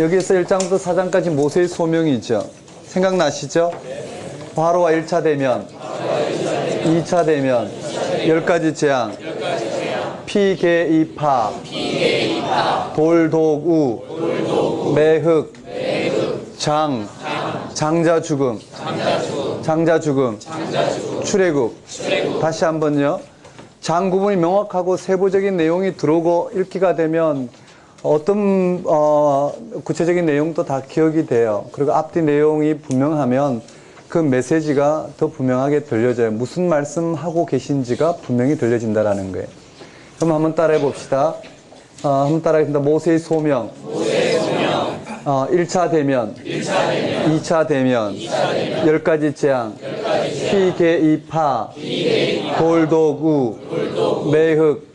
여기에서 1장부터 4장까지 모세의 소명이죠. 생각나시죠? 바로와 1차 대면, 2차 대면, 10가지 재앙, 피개이파, 돌독우, 매흑, 장자 죽음, 출애굽. 다시 한번요. 장 구분이 명확하고 세부적인 내용이 들어오고 읽기가 되면 어떤 구체적인 내용도 다 기억이 돼요. 그리고 앞뒤 내용이 분명하면 그 메시지가 더 분명하게 들려져요. 무슨 말씀하고 계신지가 분명히 들려진다라는 거예요. 그럼 한번 따라해 봅시다. 한번 따라하겠습니다. 모세의 소명. 1차 대면, 2차 대면, 10가지 재앙, 피개이파, 돌독우, 매흑,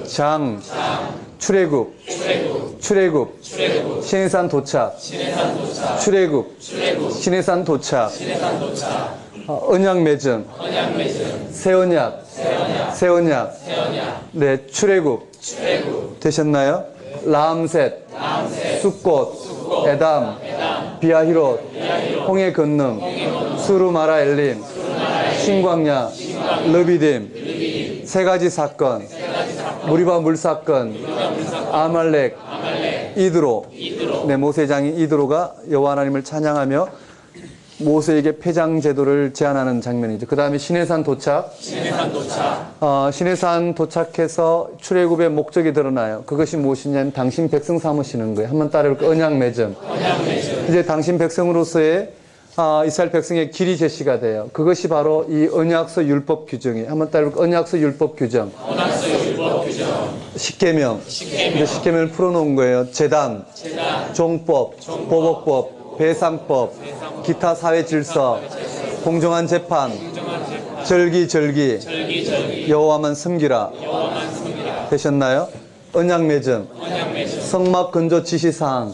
장, 출애굽, 시내산 도착, 출애굽, 시내산 도착, 언약 맺음, 새 언약, 네, 출애굽 되셨나요? 라암셋, 숫꽃, 에담, 비아히롯, 홍해 건능, 수르마라 엘림, 신광야, 르비딤, 세 가지 사건, 무리바 물사건, 아말렉, 이드로. 네, 모세장이 이드로가 여호와 하나님을 찬양하며 모세에게 폐장 제도를 제안하는 장면이죠. 그 다음에 시내산 도착. 시내산 도착해서 출애굽의 목적이 드러나요. 그것이 무엇이냐면 당신 백성 삼으시는 거예요. 한번 따라해볼까요? 언약 맺음. 이제 당신 백성으로서의 이스라엘 백성의 길이 제시가 돼요. 그것이 바로 이 언약서 율법 규정이에요. 한번 따라해볼까요? 언약서 율법 규정. 십계명. 이제 십계명을 풀어놓은 거예요. 제단, 종법, 보복법, 배상법, 기타 사회 질서, 공정한 재판, 절기, 여호와만 섬기라. 되셨나요? 언약 맺음, 성막 건조 지시사항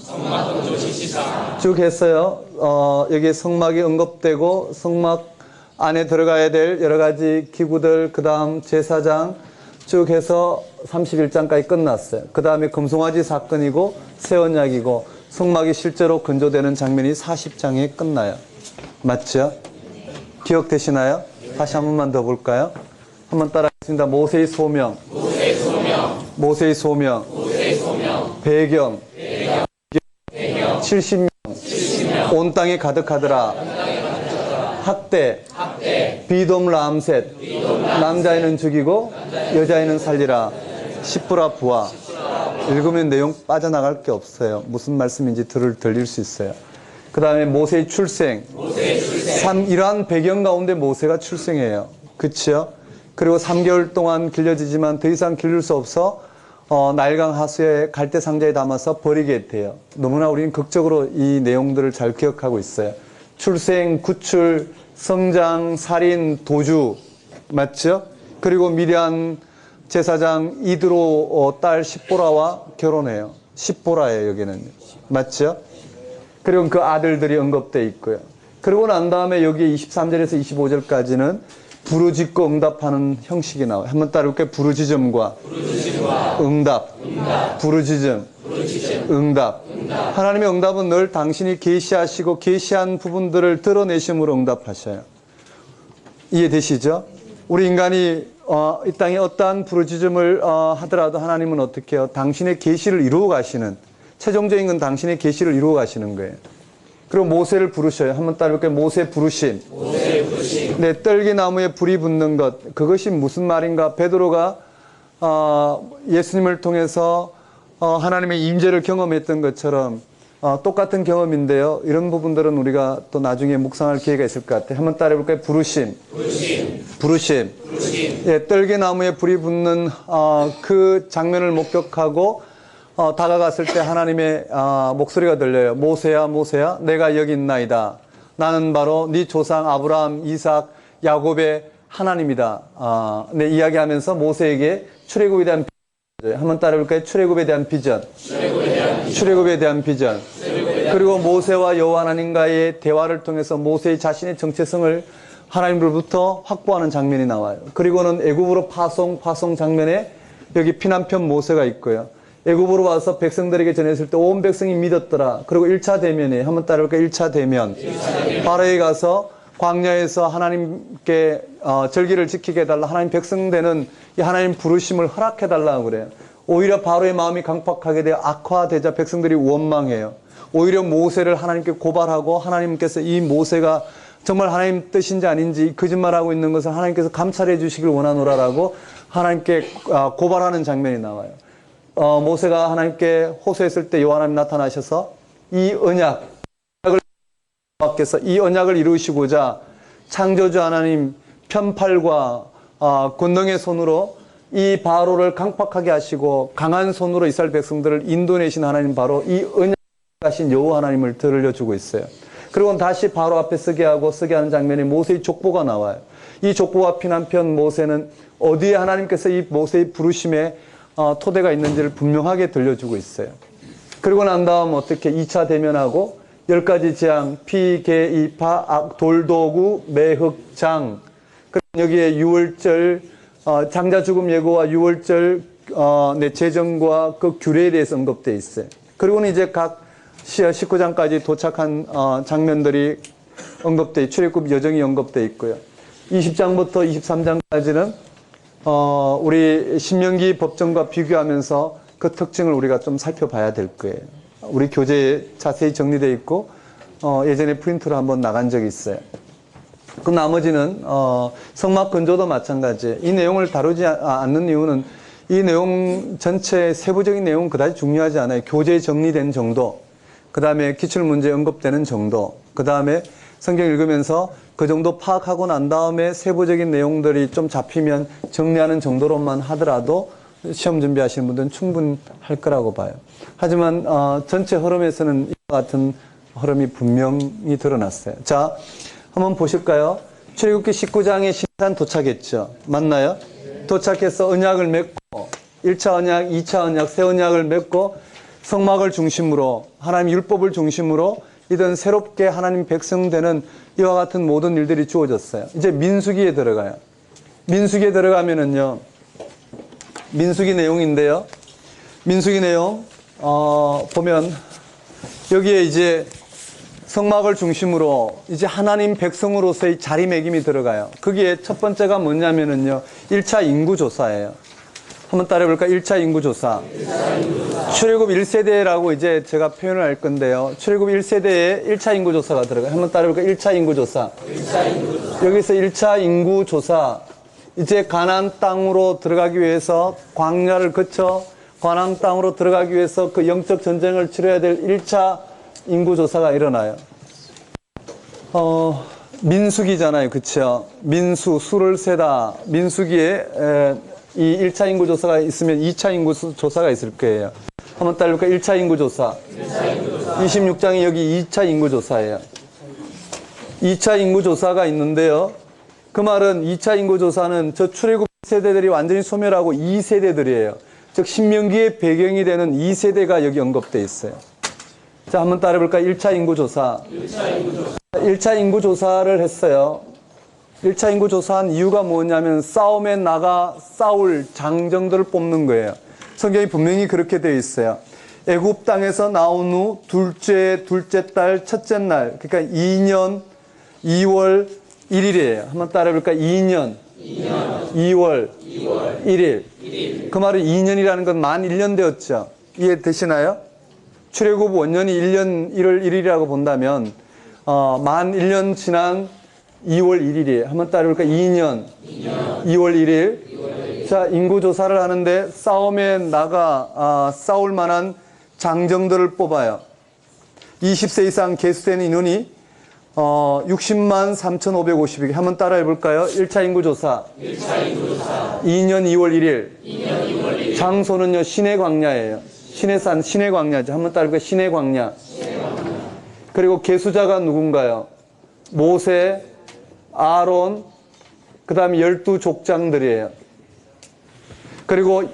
쭉 했어요. 여기에 성막이 언급되고 성막 안에 들어가야 될 여러 가지 기구들, 그 다음 제사장 쭉 해서 31장까지 끝났어요. 그 다음에 금송아지 사건이고 새 언약이고 성막이 실제로 건조되는 장면이 40장에 끝나요. 맞죠? 기억되시나요? 다시 한 번만 더 볼까요? 한번 따라하겠습니다. 모세의 소명. 배경. 70명. 온 땅에 가득하더라. 학대. 비돔 라암셋. 남자애는 죽이고 여자애는 살리라. 십부라 부하. 읽으면 내용 빠져나갈 게 없어요. 무슨 말씀인지 들릴 수 있어요. 그 다음에 모세의 출생. 이러한 배경 가운데 모세가 출생해요. 그쵸? 그리고 3개월 동안 길려지지만 더 이상 길릴 수 없어 나일강 하수에 갈대 상자에 담아서 버리게 돼요. 너무나 우리는 극적으로 이 내용들을 잘 기억하고 있어요. 출생, 구출, 성장, 살인, 도주. 맞죠? 그리고 미디안 제사장 이드로 딸 십보라와 결혼해요. 십보라예요, 여기는. 맞죠? 그리고 그 아들들이 언급되어 있고요. 그러고 난 다음에 여기 23절에서 25절까지는 부르짖고 응답하는 형식이 나와요. 한번 따라볼게요. 부르짖음과 응답. 부르짖음, 응답. 하나님의 응답은 늘 당신이 계시하시고 계시한 부분들을 드러내심으로 응답하셔요. 이해되시죠? 우리 인간이 이 땅에 어떠한 부르짖음을 하더라도 하나님은 어떻게 해요? 당신의 계시를 이루어 가시는, 최종적인 건 당신의 계시를 이루어 가시는 거예요. 그리고 모세를 부르셔요. 한번 따라볼게요. 모세 부르심. 네, 떨기나무에 불이 붙는 것. 그것이 무슨 말인가? 베드로가 예수님을 통해서 하나님의 임재를 경험했던 것처럼 똑같은 경험인데요. 이런 부분들은 우리가 또 나중에 묵상할 기회가 있을 것 같아요. 한번 따라해볼까요? 부르심. 예, 떨기나무에 불이 붙는 그 장면을 목격하고 다가갔을 때 하나님의 목소리가 들려요. 모세야, 모세야, 내가 여기 있나이다. 나는 바로 네 조상 아브라함, 이삭, 야곱의 하나님이다. 네, 이야기하면서 모세에게 출애굽에 대한 비전. 한번 따라해볼까요? 출애굽에 대한 비전. 그리고 모세와 여호와 하나님과의 대화를 통해서 모세의 자신의 정체성을 하나님으로부터 확보하는 장면이 나와요. 그리고는 애굽으로 파송 장면에 여기 피난편 모세가 있고요. 애굽으로 와서 백성들에게 전했을 때 온 백성이 믿었더라. 그리고 1차 대면에 한번 따라볼까요? 1차 대면. 바로에 가서 광야에서 하나님께 절기를 지키게 해달라. 하나님 백성 되는 이 하나님 부르심을 허락해달라고 그래요. 오히려 바로의 마음이 강팍하게 되어 악화되자 백성들이 원망해요. 오히려 모세를 하나님께 고발하고 하나님께서 이 모세가 정말 하나님 뜻인지 아닌지 거짓말하고 있는 것을 하나님께서 감찰해 주시길 원하노라라고 하나님께 고발하는 장면이 나와요. 모세가 하나님께 호소했을 때 여호와 하나님 나타나셔서 이 언약을 밖에서 이 언약을 이루시고자 창조주 하나님 편팔과 권능의 손으로 이 바로를 강팍하게 하시고 강한 손으로 이스라엘 백성들을 인도내신 하나님 바로 이 언약하신 여호와 하나님을 들려주고 있어요. 그리고 다시 바로 앞에 서게 하는 장면에 모세의 족보가 나와요. 이 족보와 피난편 모세는 어디에 하나님께서 이 모세의 부르심에 토대가 있는지를 분명하게 들려주고 있어요. 그리고 난 다음 어떻게 2차 대면하고 10가지 재앙, 피, 개, 이, 파, 돌도구, 매흑, 장. 여기에 유월절, 장자 죽음 예고와 유월절, 제정과 그 규례에 대해서 언급되어 있어요. 그리고는 이제 각 19장까지 도착한 장면들이 언급되어 출애굽 여정이 언급되어 있고요. 20장부터 23장까지는 우리 신명기 법정과 비교하면서 그 특징을 우리가 좀 살펴봐야 될 거예요. 우리 교재에 자세히 정리되어 있고 예전에 프린트로 한번 나간 적이 있어요. 그 나머지는 성막 건조도 마찬가지예요. 이 내용을 다루지 않는 이유는 이 내용 전체 세부적인 내용은 그다지 중요하지 않아요. 교재에 정리된 정도, 그 다음에 기출문제에 언급되는 정도, 그 다음에 성경 읽으면서 그 정도 파악하고 난 다음에 세부적인 내용들이 좀 잡히면 정리하는 정도로만 하더라도 시험 준비하시는 분들은 충분할 거라고 봐요. 하지만 전체 흐름에서는 이와 같은 흐름이 분명히 드러났어요. 자, 한번 보실까요? 출애굽기 19장에 신산 도착했죠. 맞나요? 도착해서 언약을 맺고 1차 언약, 2차 언약, 새 언약을 맺고 성막을 중심으로 하나님 율법을 중심으로 이런 새롭게 하나님 백성 되는 이와 같은 모든 일들이 주어졌어요. 이제 민수기에 들어가요. 민수기에 들어가면은요, 민수기 내용인데요. 민수기 내용 보면 여기에 이제 성막을 중심으로 이제 하나님 백성으로서의 자리매김이 들어가요. 거기에 첫 번째가 뭐냐면은요, 1차 인구조사예요. 한번 따라해볼까? 1차 인구조사. 출애굽 1세대라고 이제 제가 표현을 할 건데요. 출애굽 1세대에 1차 인구조사가 들어가요. 한번 따라해볼까? 1차 인구조사. 여기서 1차 인구조사. 이제 가나안 땅으로 들어가기 위해서 광야를 거쳐 가나안 땅으로 들어가기 위해서 그 영적 전쟁을 치러야 될 1차 인구조사가 일어나요. 민수기잖아요. 그쵸? 민수, 수를 세다. 민수기에 이 1차 인구조사가 있으면 2차 인구조사가 있을 거예요. 한번 따라볼까? 1차 인구조사. 26장이 여기 2차 인구조사예요. 2차 인구조사가 있는데요. 그 말은 2차 인구조사는 저 출애굽 세대들이 완전히 소멸하고 2세대들이에요. 즉 신명기의 배경이 되는 2세대가 여기 언급되어 있어요. 자, 한번 따라해볼까? 1차 인구조사. 1차 인구조사를 했어요. 1차 인구조사한 이유가 뭐냐면 싸움에 나가 싸울 장정들을 뽑는 거예요. 성경이 분명히 그렇게 되어 있어요. 애굽 땅에서 나온 후 둘째 달 첫째 날, 그러니까 2년 2월 1일이에요. 한번 따라해볼까? 2년 2월 1일. 그 말은 2년이라는 건 만 1년 되었죠. 이해되시나요? 출애굽 원년이 1년 1월 1일이라고 본다면 만 1년 지난 2월 1일이에요. 한번 따라해볼까? 2년 2월 1일. 자, 인구조사를 하는데 싸움에 나가 싸울 만한 장정들을 뽑아요. 20세 이상 계수된 인원이 60만 3,550개. 한번 따라해볼까요? 1차 인구조사. 2년 2월 1일. 장소는요, 시내 광야예요. 시내산, 시내 광야죠. 한번 따라해볼까요? 시내 광야. 그리고 계수자가 누군가요? 모세, 아론, 그 다음에 12족장들이에요. 그리고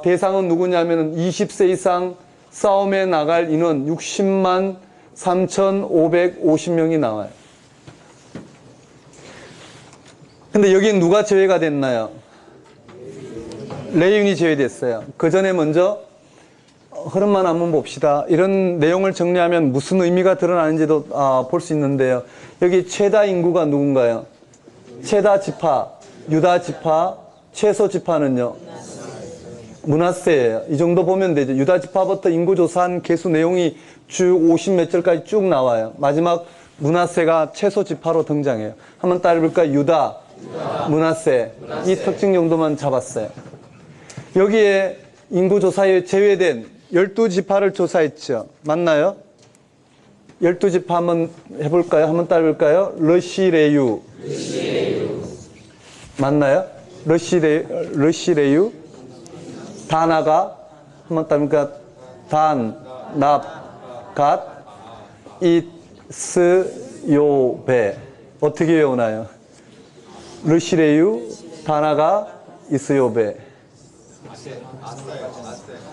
대상은 누구냐면 20세 이상 싸움에 나갈 인원 60만 3,550명이 나와요. 근데 여기 누가 제외가 됐나요? 레위인이 제외됐어요. 그 전에 먼저 흐름만 한번 봅시다. 이런 내용을 정리하면 무슨 의미가 드러나는지도 볼 수 있는데요. 여기 최다 인구가 누군가요? 최다 지파, 유다 지파, 최소 지파는요? 므낫세예요. 이 정도 보면 되죠. 유다 지파부터 인구 조사한 개수 내용이 쭉 50몇 절까지 쭉 나와요. 마지막 므낫세가 최소 지파로 등장해요. 한번 따라해볼까요? 유다, 므낫세. 이 특징 정도만 잡았어요. 여기에 인구 조사에 제외된 12지파를 조사했죠. 맞나요? 12지파 한번 해볼까요? 한번 따라해볼까요? 르시레유. 맞나요? 르시레유. 다나가 한번 따르니까 단, 납, 갓, 이스, 요, 배. 어떻게 외우나요? 르시레유, 다나가, 이스, 요, 배.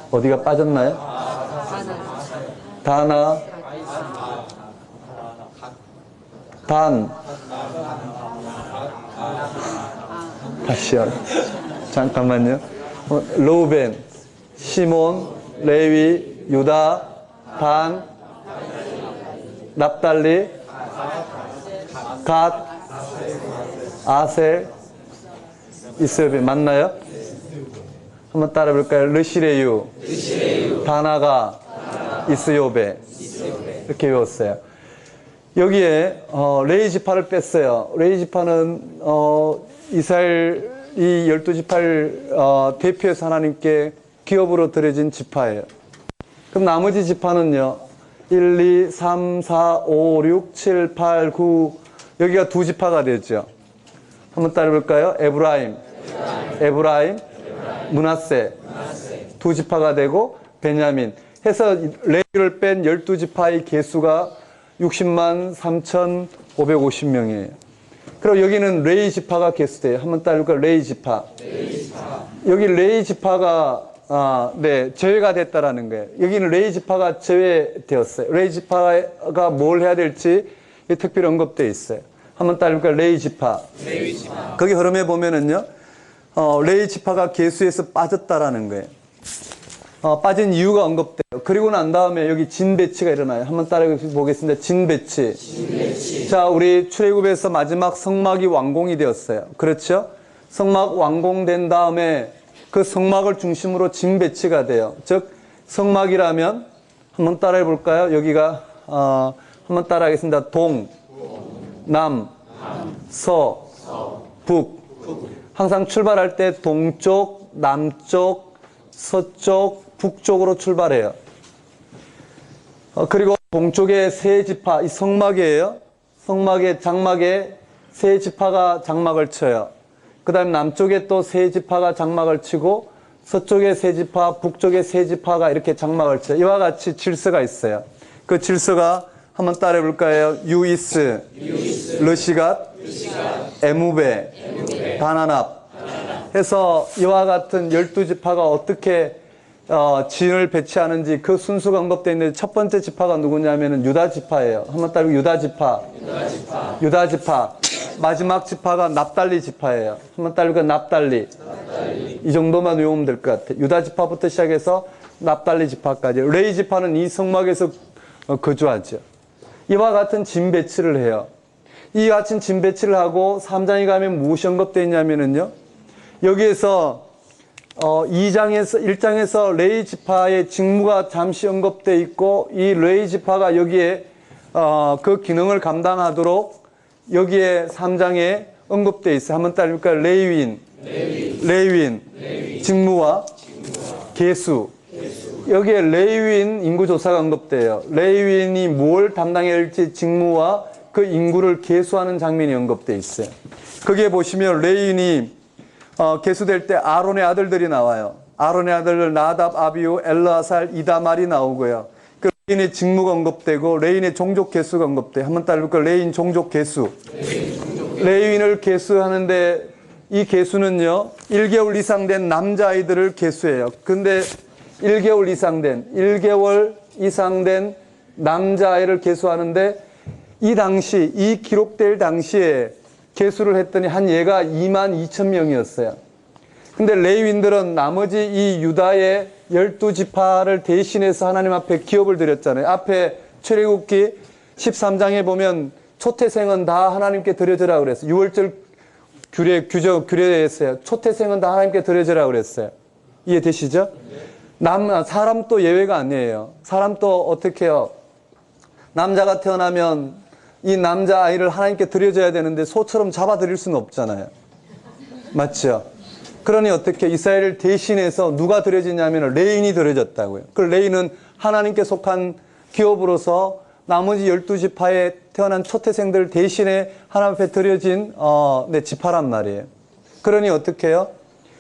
어디가 빠졌나요? 다나, 단, 다시요. 잠깐만요. 로벤, 시몬, 레위, 유다, 단, 납달리, 갓, 아셀, 이스라엘. 맞나요? 한번 따라해볼까요? 르시레유, 다나가, 이스요베. 이렇게 외웠어요. 여기에 레위 지파를 뺐어요. 레위 지파는 이스라엘 이 12지파를 대표해서 하나님께 기업으로 드려진 지파예요. 그럼 나머지 지파는요. 1, 2, 3, 4, 5, 6, 7, 8, 9 여기가 두 지파가 되죠. 한번 따라해볼까요? 에브라임, 므낫세 두 지파가 되고 베냐민 해서 레위를 뺀 12지파의 개수가 60만 3,550명이에요. 그리고 여기는 레위 지파가 개수돼요. 한번 따라해볼까요? 레위 지파. 여기 레위 지파가 제외가 됐다라는 거예요. 여기는 레위 지파가 제외되었어요. 레위 지파가 뭘 해야 될지 특별히 언급되어 있어요. 한번 따라해볼까요? 레위 지파. 거기 흐름에 보면은요, 레위 지파가 개수에서 빠졌다라는 거예요. 빠진 이유가 언급돼요. 그리고 난 다음에 여기 진배치가 일어나요. 한번 따라해 보겠습니다. 진배치. 자, 우리 출애굽에서 마지막 성막이 완공이 되었어요. 그렇죠? 성막 완공된 다음에 그 성막을 중심으로 진배치가 돼요. 즉 성막이라면 한번 따라해 볼까요? 여기가 한번 따라하겠습니다. 동, 남, 서, 북. 항상 출발할 때 동쪽, 남쪽, 서쪽, 북쪽으로 출발해요. 그리고 동쪽에 세 지파, 이 성막이에요. 성막의 장막에 세 지파가 장막을 쳐요. 그 다음에 남쪽에 또 세 지파가 장막을 치고 서쪽에 세 지파, 북쪽에 세 지파가 이렇게 장막을 쳐요. 이와 같이 질서가 있어요. 그 질서가 한번 따라해 볼까요? 유이스, 르시갓, 에무베, 다나납 해서 이와 같은 12지파가 어떻게 지인을 배치하는지 그 순수가 언급되어 있는데 첫 번째 지파가 누구냐면은 유다 지파예요. 한번 따르고 유다 지파. 마지막 지파가 납달리 지파예요. 한번 따르고 납달리. 이 정도만 외우면 될 것 같아요. 유다 지파부터 시작해서 납달리 지파까지. 레위 지파는 이 성막에서 거주하죠. 이와 같은 진 배치를 해요. 이 같은 진 배치를 하고 3장에 가면 무엇이 언급되어 있냐면은요. 여기에서 1장에서 레위 지파의 직무가 잠시 언급되어 있고 이 레위 지파가 여기에 그 기능을 감당하도록 여기에 3장에 언급되어 있어요. 한번 따라해볼까요? 레위인. 직무와 계수. 여기에 레위인 인구조사가 언급돼요. 레위인이 뭘 담당해야 할지 직무와 그 인구를 계수하는 장면이 언급되어 있어요. 거기에 보시면 레위인이 계수될 때 아론의 아들들이 나와요. 아론의 아들들 나답, 아비우, 엘르아살, 이다말이 나오고요. 그 레인의 직무가 언급되고 레인의 종족 개수가 언급돼요. 한번 따라해볼까요? 레인 종족 개수. 레인을 개수하는데 이 개수는요. 1개월 이상 된 남자아이들을 개수해요. 근데 1개월 이상 된 남자아이를 개수하는데 이 기록될 당시에 개수를 했더니 한 얘가 22,000명이었어요. 근데 레위인들은 나머지 이 유다의 12지파를 대신해서 하나님 앞에 기업을 드렸잖아요. 앞에 출애굽기 13장에 보면 초태생은 다 하나님께 드려주라 그랬어요. 6월절 규례에서요. 초태생은 다 하나님께 드려주라 그랬어요. 이해되시죠? 사람도 예외가 아니에요. 사람도 어떻게 해요? 남자가 태어나면 이 남자아이를 하나님께 드려줘야 되는데 소처럼 잡아드릴 수는 없잖아요. 맞죠? 그러니 어떻게 이스라엘을 대신해서 누가 드려지냐면 레인이 드려졌다고요. 그 레인은 하나님께 속한 기업으로서 나머지 12지파에 태어난 초태생들 대신에 하나님 앞에 드려진 지파란 말이에요. 그러니 어떻게 해요?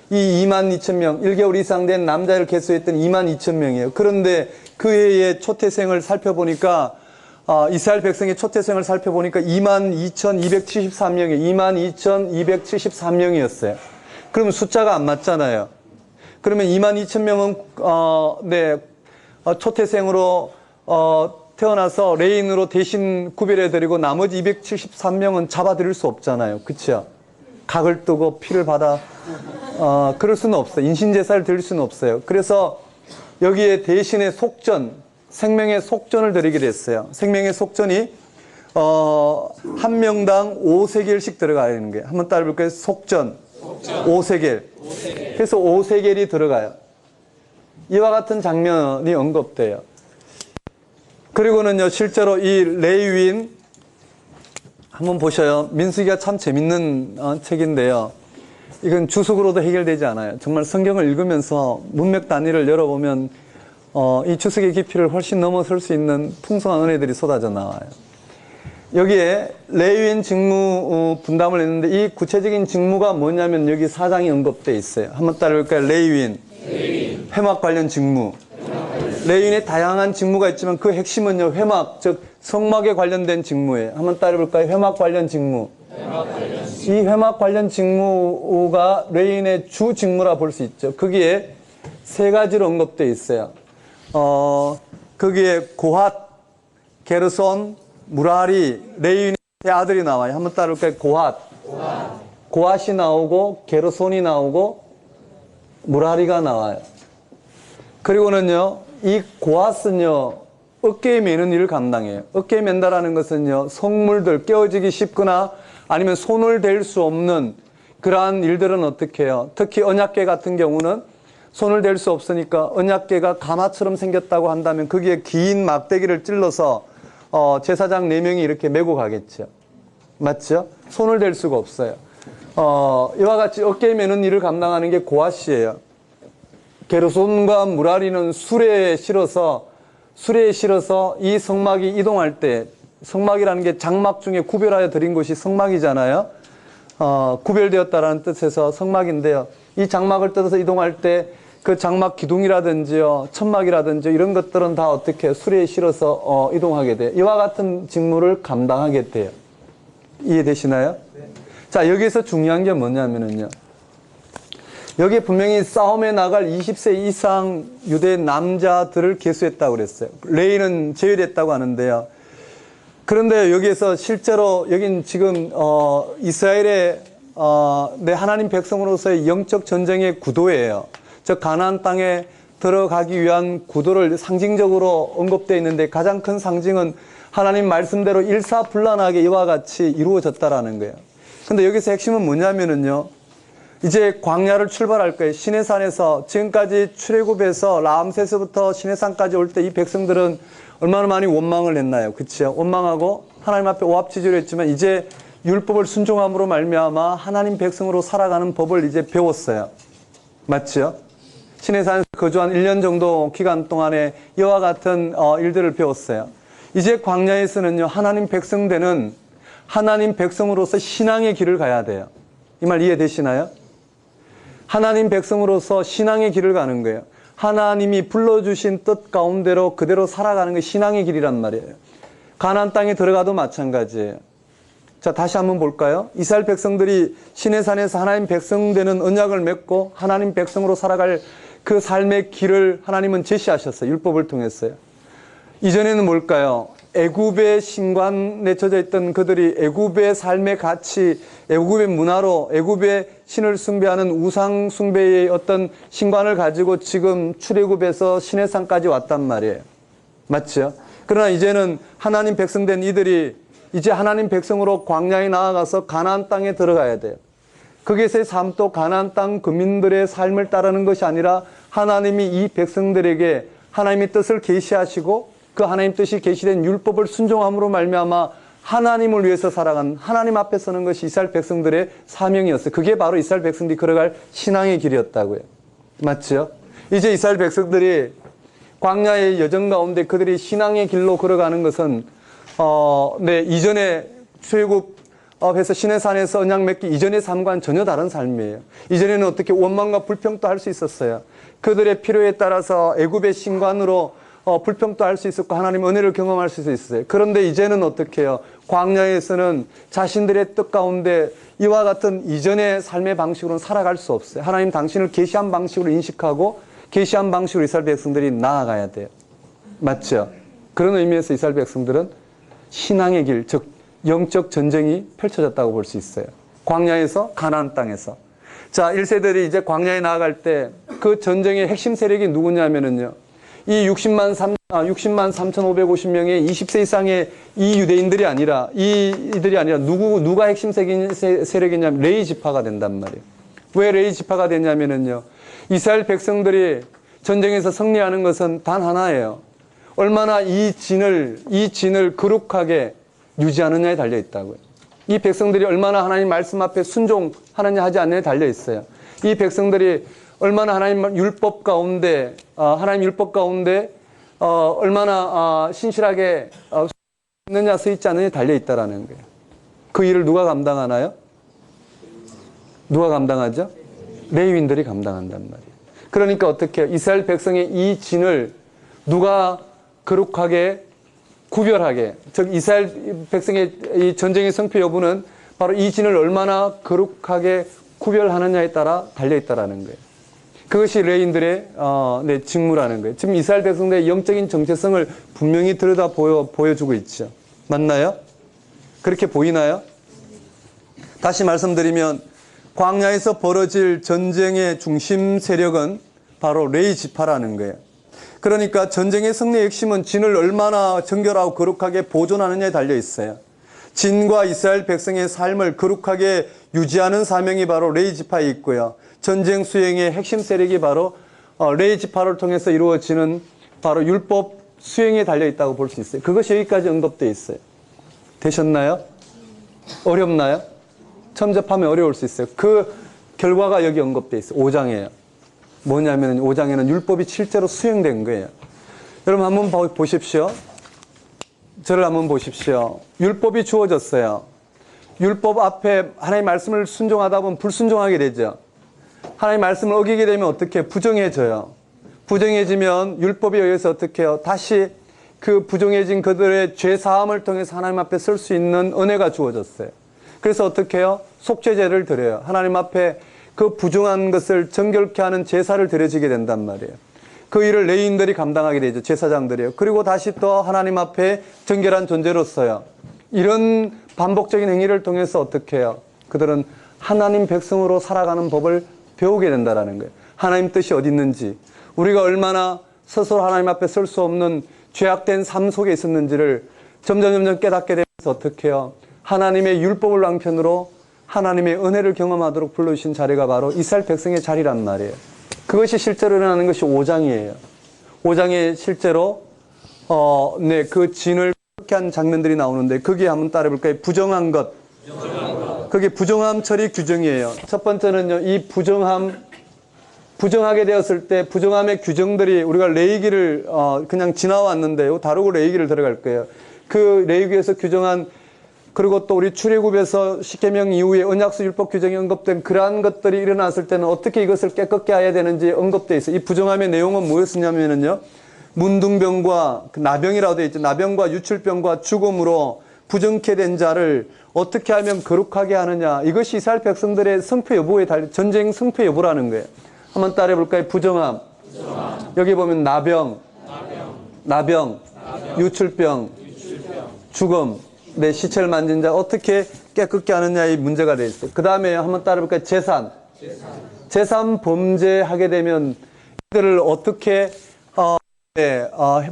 이 22,000명, 1개월 이상 된 남자를 개수했던 22,000명이에요. 그런데 그 해의 초태생을 살펴보니까 이스라엘 백성의 초태생을 살펴보니까 22,273명이에요. 22,273명이었어요. 그럼 숫자가 안 맞잖아요. 그러면 22,000명은 초태생으로 태어나서 레인으로 대신 구별해드리고 나머지 273명은 잡아드릴 수 없잖아요. 그렇죠? 각을 뜨고 피를 받아 그럴 수는 없어요. 인신제사를 드릴 수는 없어요. 그래서 여기에 대신에 속전, 생명의 속전을 드리기로 했어요. 생명의 속전이 한 명당 5세겔씩 들어가야 하는 거예요. 한번 따라 볼까요? 속전 5세겔. 그래서 5세겔이 들어가요. 이와 같은 장면이 언급돼요. 그리고는요, 실제로 이 레위인 한번 보셔요. 민수기가 참 재밌는 책인데요. 이건 주석으로도 해결되지 않아요. 정말 성경을 읽으면서 문맥 단위를 열어보면 이 주석의 깊이를 훨씬 넘어설 수 있는 풍성한 은혜들이 쏟아져 나와요. 여기에 레위인 직무 분담을 했는데 이 구체적인 직무가 뭐냐면 여기 4장이 언급되어 있어요. 한번 따라볼까요? 레위인. 회막 관련 직무. 레위인의 다양한 직무가 있지만 그 핵심은요, 회막, 즉 성막에 관련된 직무예요. 한번 따라볼까요? 회막 관련 직무. 이 회막 관련 직무가 레위인의 주 직무라 볼 수 있죠. 거기에 세 가지로 언급되어 있어요. 거기에 고핫, 게르손, 무라리, 레위인의 아들이 나와요. 한번 따라볼까요? 고핫이 나오고 게르손이 나오고 무라리가 나와요. 그리고는요, 이 고핫은요, 어깨에 매는 일을 감당해요. 어깨에 맨다라는 것은요, 성물들, 깨어지기 쉽거나 아니면 손을 댈 수 없는 그러한 일들은 어떻게 해요? 특히 언약궤 같은 경우는 손을 댈 수 없으니까 언약궤가 가마처럼 생겼다고 한다면 거기에 긴 막대기를 찔러서 제사장 4명이 이렇게 메고 가겠죠. 맞죠? 손을 댈 수가 없어요. 이와 같이 어깨에 매는 일을 감당하는 게 고핫이에요. 게르손과 무라리는 수레에 실어서 이 성막이 이동할 때, 성막이라는 게 장막 중에 구별하여 드린 것이 성막이잖아요. 구별되었다라는 뜻에서 성막인데요. 이 장막을 뜯어서 이동할 때 그 장막 기둥이라든지요, 천막이라든지 이런 것들은 다 어떻게 수레에 실어서 이동하게 돼요. 이와 같은 직무를 감당하게 돼요. 이해되시나요? 네. 자, 여기서 중요한 게 뭐냐면요. 여기에 분명히 싸움에 나갈 20세 이상 유대 남자들을 계수했다고 그랬어요. 레위는 제외됐다고 하는데요. 그런데 여기에서 실제로 여긴 지금 이스라엘의 내 하나님 백성으로서의 영적 전쟁의 구도예요. 즉 가나안 땅에 들어가기 위한 구도를 상징적으로 언급되어 있는데 가장 큰 상징은 하나님 말씀대로 일사불란하게 이와 같이 이루어졌다라는 거예요. 근데 여기서 핵심은 뭐냐면은요. 이제 광야를 출발할 거예요. 시내산에서 지금까지 출애굽에서 라암세스부터 시내산까지 올 때 이 백성들은 얼마나 많이 원망을 했나요? 그렇죠? 원망하고 하나님 앞에 오합지졸을 했지만 이제 율법을 순종함으로 말미암아 하나님 백성으로 살아가는 법을 이제 배웠어요. 맞죠? 시내산에서 거주한 1년 정도 기간 동안에 이와 같은 일들을 배웠어요. 이제 광야에서는요. 하나님 백성 되는 하나님 백성으로서 신앙의 길을 가야 돼요. 이 말 이해되시나요? 하나님 백성으로서 신앙의 길을 가는 거예요. 하나님이 불러주신 뜻 가운데로 그대로 살아가는 게 신앙의 길이란 말이에요. 가나안 땅에 들어가도 마찬가지예요. 자, 다시 한번 볼까요? 이스라엘 백성들이 시내산에서 하나님 백성 되는 언약을 맺고 하나님 백성으로 살아갈 그 삶의 길을 하나님은 제시하셨어요. 율법을 통했어요. 이전에는 뭘까요? 애굽의 신관에 젖어 있던 그들이 애굽의 삶의 가치, 애굽의 문화로 애굽의 신을 숭배하는 우상 숭배의 어떤 신관을 가지고 지금 출애굽에서 시내산까지 왔단 말이에요. 맞죠? 그러나 이제는 하나님 백성된 이들이 이제 하나님 백성으로 광야에 나아가서 가나안 땅에 들어가야 돼요. 거기에서의 삶도 가나안 땅 거민들의 삶을 따르는 것이 아니라 하나님이 이 백성들에게 하나님의 뜻을 계시하시고 그 하나님 뜻이 계시된 율법을 순종함으로 말미암아 하나님을 위해서 살아간 하나님 앞에 서는 것이 이스라엘 백성들의 사명이었어요. 그게 바로 이스라엘 백성들이 걸어갈 신앙의 길이었다고요. 맞죠? 이제 이스라엘 백성들이 광야의 여정 가운데 그들이 신앙의 길로 걸어가는 것은 이전에 출애굽에서 시내산에서 언약 맺기 이전의 삶과는 전혀 다른 삶이에요. 이전에는 어떻게 원망과 불평도 할 수 있었어요. 그들의 필요에 따라서 애굽의 신관으로 불평도 할 수 있었고 하나님의 은혜를 경험할 수 있었어요. 그런데 이제는 어떻게 해요? 광야에서는 자신들의 뜻 가운데 이와 같은 이전의 삶의 방식으로는 살아갈 수 없어요. 하나님 당신을 계시한 방식으로 인식하고 계시한 방식으로 이스라엘 백성들이 나아가야 돼요. 맞죠? 그런 의미에서 이스라엘 백성들은 신앙의 길, 즉 영적 전쟁이 펼쳐졌다고 볼 수 있어요. 광야에서 가나안 땅에서. 자, 1세들이 이제 광야에 나아갈 때 그 전쟁의 핵심 세력이 누구냐면은요. 이 60만 3,550명의 20세 이상의 이 유대인들이 아니라 이들이 아니라 누가 핵심 세력이냐면 레위 지파가 된단 말이에요. 왜 레위 지파가 되냐면은요. 이스라엘 백성들이 전쟁에서 승리하는 것은 단 하나예요. 얼마나 이 진을 거룩하게 유지하느냐에 달려 있다고요. 이 백성들이 얼마나 하나님 말씀 앞에 순종하느냐 하지 않느냐에 달려 있어요. 이 백성들이 얼마나 하나님 율법 가운데 얼마나 신실하게 있느냐 서 있지 않느냐에 달려 있다라는 거예요. 그 일을 누가 감당하나요? 누가 감당하죠? 레위인들이 감당한단 말이에요. 그러니까 어떻게 해요? 이스라엘 백성의 이 진을 누가 거룩하게 구별하게, 즉 이스라엘 백성의 이 전쟁의 성패 여부는 바로 이 진을 얼마나 거룩하게 구별하느냐에 따라 달려있다라는 거예요. 그것이 레위인들의 직무라는 거예요. 지금 이스라엘 백성들의 영적인 정체성을 분명히 들여다 보여주고 있죠. 맞나요? 그렇게 보이나요? 다시 말씀드리면 광야에서 벌어질 전쟁의 중심 세력은 바로 레위 지파라는 거예요. 그러니까 전쟁의 승리의 핵심은 진을 얼마나 정결하고 거룩하게 보존하느냐에 달려 있어요. 진과 이스라엘 백성의 삶을 거룩하게 유지하는 사명이 바로 레위 지파에 있고요. 전쟁 수행의 핵심 세력이 바로 레위 지파를 통해서 이루어지는 바로 율법 수행에 달려 있다고 볼 수 있어요. 그것이 여기까지 언급되어 있어요. 되셨나요? 어렵나요? 처음 접하면 어려울 수 있어요. 그 결과가 여기 언급되어 있어요. 5장이에요. 뭐냐면 5장에는 율법이 실제로 수행된 거예요. 여러분 한번 보십시오. 저를 한번 보십시오. 율법이 주어졌어요. 율법 앞에 하나님의 말씀을 순종하다 보면 불순종하게 되죠. 하나님의 말씀을 어기게 되면 어떻게 부정해져요. 부정해지면 율법에 의해서 어떻게 해요. 다시 그 부정해진 그들의 죄 사함을 통해서 하나님 앞에 설 수 있는 은혜가 주어졌어요. 그래서 어떻게 해요? 속죄제를 드려요. 하나님 앞에 그 부정한 것을 정결케 하는 제사를 드려지게 된단 말이에요. 그 일을 레위인들이 감당하게 되죠. 제사장들이요. 그리고 다시 또 하나님 앞에 정결한 존재로서요. 이런 반복적인 행위를 통해서 어떻게 해요? 그들은 하나님 백성으로 살아가는 법을 배우게 된다는 거예요. 하나님 뜻이 어디 있는지, 우리가 얼마나 스스로 하나님 앞에 설 수 없는 죄악된 삶 속에 있었는지를 점점 깨닫게 되면서 어떻게 해요? 하나님의 율법을 낭편으로 하나님의 은혜를 경험하도록 불러주신 자리가 바로 이스라엘 백성의 자리란 말이에요. 그것이 실제로 일어나는 것이 5장이에요. 5장에 실제로 그 진을 그렇게 한 장면들이 나오는데 거기에 한번 따라해볼까요? 부정한 것. 그게 부정함 처리 규정이에요. 첫 번째는요, 이 부정하게 되었을 때 부정함의 규정들이 우리가 레위기를 그냥 지나왔는데요. 다루고 레위기를 들어갈 거예요. 그 레위기에서 규정한, 그리고 또 우리 출애굽에서 십계명 이후에 언약서 율법 규정이 언급된 그러한 것들이 일어났을 때는 어떻게 이것을 깨끗게 해야 되는지 언급되어 있어요. 이 부정함의 내용은 뭐였냐면요, 문둥병과 나병이라고 되어 있죠. 나병과 유출병과 죽음으로 부정케 된 자를 어떻게 하면 거룩하게 하느냐. 이것이 이스라엘 백성들의 성패 여부에 달린 전쟁 성패 여부라는 거예요. 한번 따라해 볼까요? 부정함. 여기 보면 나병, 유출병, 죽음, 내 시체를 만진 자 어떻게 깨끗게 하느냐의 문제가 되어 있어요. 그 다음에 한번 따라볼까요? 재산 범죄하게 되면 이들을 어떻게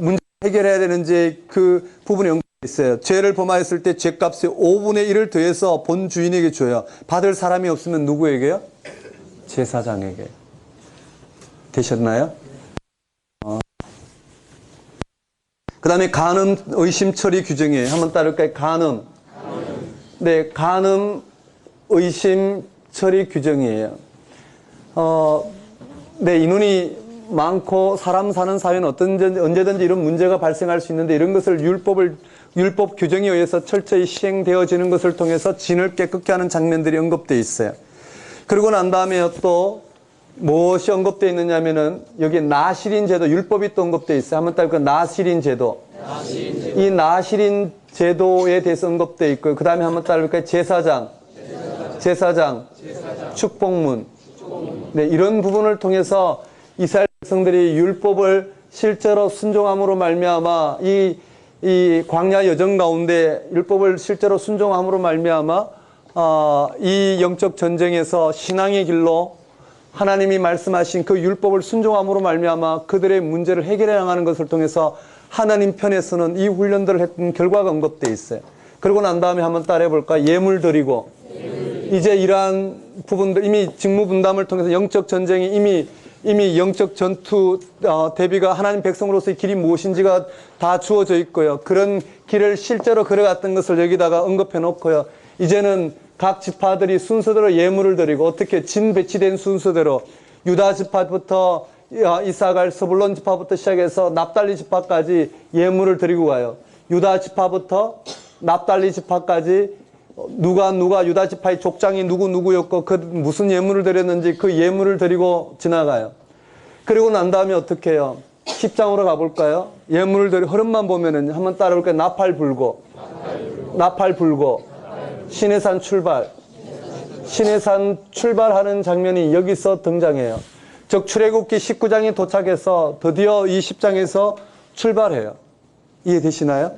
문제 해결해야 되는지 그 부분이 연결되어 있어요. 죄를 범하였을 때 죄값의 5분의 1을 더해서 본 주인에게 줘요. 받을 사람이 없으면 누구에게요? 제사장에게. 되셨나요? 그 다음에 간음, 의심, 처리 규정이에요. 한번 따를까요? 간음. 네, 간음, 의심, 처리 규정이에요. 네, 인원이 많고 사람 사는 사회는 언제든지 이런 문제가 발생할 수 있는데 이런 것을 율법 규정에 의해서 철저히 시행되어지는 것을 통해서 진을 깨끗게 하는 장면들이 언급되어 있어요. 그리고 난 다음에 또 무엇이 언급되어 있느냐 하면은 여기 나실인 제도, 율법이 또 언급되어 있어요. 한번 따를까 나실인 제도. 이 나실인 제도에 대해서 언급되어 있고요. 그 다음에 한번 따를까요? 제사장, 축복문. 네, 이런 부분을 통해서 이스라엘 백성들이 율법을 실제로 순종함으로 말미암아 이 광야 여정 가운데 율법을 실제로 순종함으로 말미암아 이 영적 전쟁에서 신앙의 길로 하나님이 말씀하신 그 율법을 순종함으로 말미암아 그들의 문제를 해결해 나가는 것을 통해서 하나님 편에서는 이 훈련들을 했던 결과가 언급되어 있어요. 그러고 난 다음에 한번 따라해 볼까? 예물 드리고. 이제 이러한 부분들 이미 직무 분담을 통해서 영적 전쟁이 이미 영적 전투 대비가 하나님 백성으로서의 길이 무엇인지가 다 주어져 있고요. 그런 길을 실제로 걸어갔던 것을 여기다가 언급해 놓고요. 이제는 각 지파들이 순서대로 예물을 드리고 어떻게 진 배치된 순서대로 유다 지파부터 이사갈 스불론 지파부터 시작해서 납달리 지파까지 예물을 드리고 가요. 유다 지파부터 납달리 지파까지 누가 유다 지파의 족장이 누구였고 그 무슨 예물을 드렸는지 그 예물을 드리고 지나가요. 그리고 난 다음에 어떻게 해요? 10장으로 가볼까요? 예물을 드리고 흐름만 보면은 한번 따라볼까요? 나팔 불고 시내산 출발하는 장면이 여기서 등장해요. 즉 출애굽기 19장에 도착해서 드디어 이 10장에서 출발해요. 이해되시나요?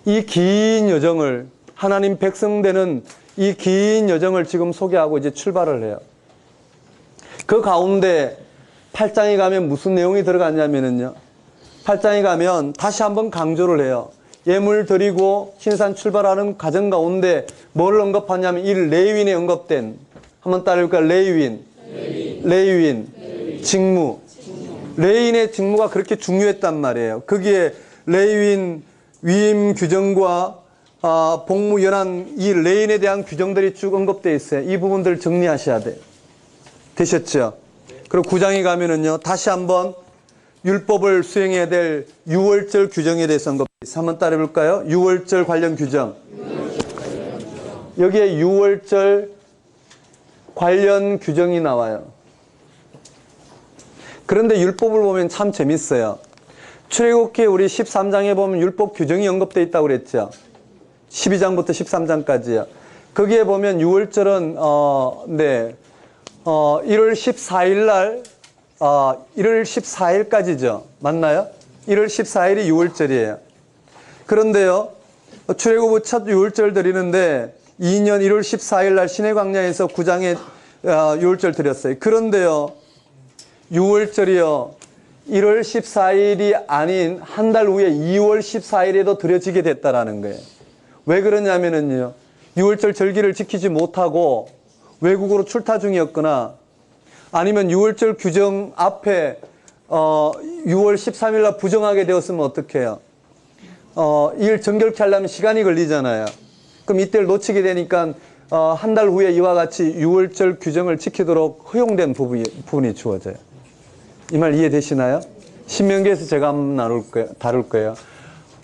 이 긴 여정을 하나님 백성 되는 이 긴 여정을 지금 소개하고 이제 출발을 해요. 그 가운데 8장에 가면 무슨 내용이 들어갔냐면요. 8장에 가면 다시 한번 강조를 해요. 예물 드리고 신산 출발하는 과정 가운데 뭘 언급하냐면 이 레위인에 언급된 한번 따라볼까요? 레위인. 직무. 레위인의 직무가 그렇게 중요했단 말이에요. 거기에 레위인 위임 규정과 복무 연한 이 레위인에 대한 규정들이 쭉 언급되어 있어요. 이 부분들을 정리하셔야 돼요. 되셨죠? 그리고 9장에 가면은요, 다시 한번 율법을 수행해야 될 유월절 규정에 대해서 언급되어 있어요. 한번 따라해볼까요? 유월절 관련 규정. 여기에 유월절 관련 규정이 나와요. 그런데 율법을 보면 참 재밌어요. 출애굽기 우리 13장에 보면 율법 규정이 언급되어 있다고 그랬죠. 12장부터 13장까지요. 거기에 보면 유월절은 1월 14일 날 1월 14일까지죠. 맞나요? 1월 14일이 유월절이에요. 그런데요. 출애굽 후 첫 유월절 드리는데 2년 1월 14일 날 시내 광야에서 9장에 유월절 드렸어요. 그런데요. 유월절이요. 1월 14일이 아닌 한 달 후에 2월 14일에도 드려지게 됐다라는 거예요. 왜 그러냐면은요. 유월절 절기를 지키지 못하고 외국으로 출타 중이었거나 아니면 유월절 규정 앞에 6월 13일 날 부정하게 되었으면 어떻게 해요? 일 정결케 하려면 시간이 걸리잖아요. 그럼 이때를 놓치게 되니까 한 달 후에 이와 같이 유월절 규정을 지키도록 허용된 부분이 주어져요. 이 말 이해되시나요? 신명기에서 제가 한번 다룰 거예요.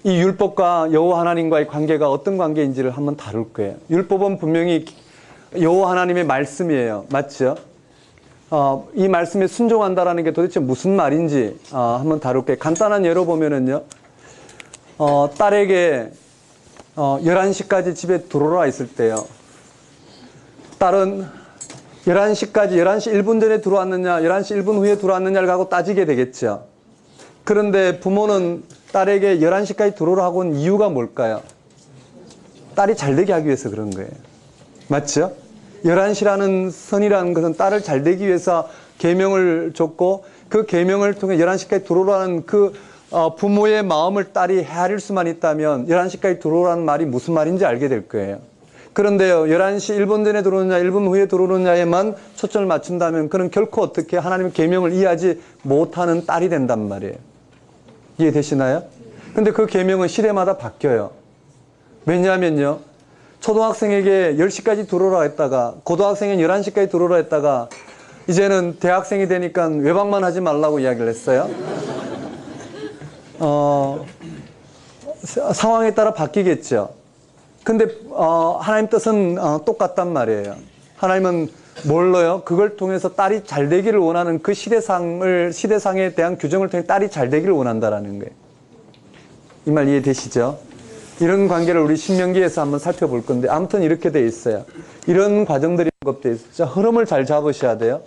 이 율법과 여호와 하나님과의 관계가 어떤 관계인지를 한번 다룰 거예요. 율법은 분명히 여호와 하나님의 말씀이에요. 맞죠? 이 말씀에 순종한다라는 게 도대체 무슨 말인지 한번 다룰 거예요. 간단한 예로 보면은요. 딸에게 11시까지 집에 들어와 있을 때요. 딸은 11시까지 11시 1분 전에 들어왔느냐 11시 1분 후에 들어왔느냐를 갖고 따지게 되겠죠. 그런데 부모는 딸에게 11시까지 들어오라고 한 이유가 뭘까요? 딸이 잘되게 하기 위해서 그런 거예요. 맞죠? 11시라는 선이라는 것은 딸을 잘되기 위해서 계명을 줬고, 그 계명을 통해 11시까지 들어오라는 그 부모의 마음을 딸이 헤아릴 수만 있다면 11시까지 들어오라는 말이 무슨 말인지 알게 될 거예요. 그런데요, 11시 1분 전에 들어오느냐 1분 후에 들어오느냐에만 초점을 맞춘다면 그는 결코 어떻게 하나님의 계명을 이해하지 못하는 딸이 된단 말이에요. 이해되시나요? 근데 그 계명은 시대마다 바뀌어요. 왜냐하면요, 초등학생에게 10시까지 들어오라 했다가 고등학생은 11시까지 들어오라 했다가 이제는 대학생이 되니까 외박만 하지 말라고 이야기를 했어요. 상황에 따라 바뀌겠죠. 근데 하나님 뜻은 똑같단 말이에요. 하나님은 뭘로요? 그걸 통해서 딸이 잘 되기를 원하는 그 시대상에 대한 규정을 통해 딸이 잘 되기를 원한다라는 거예요. 이 말 이해되시죠? 이런 관계를 우리 신명기에서 한번 살펴볼 건데, 아무튼 이렇게 돼 있어요. 이런 과정들이 언급되어 있어요. 자, 흐름을 잘 잡으셔야 돼요.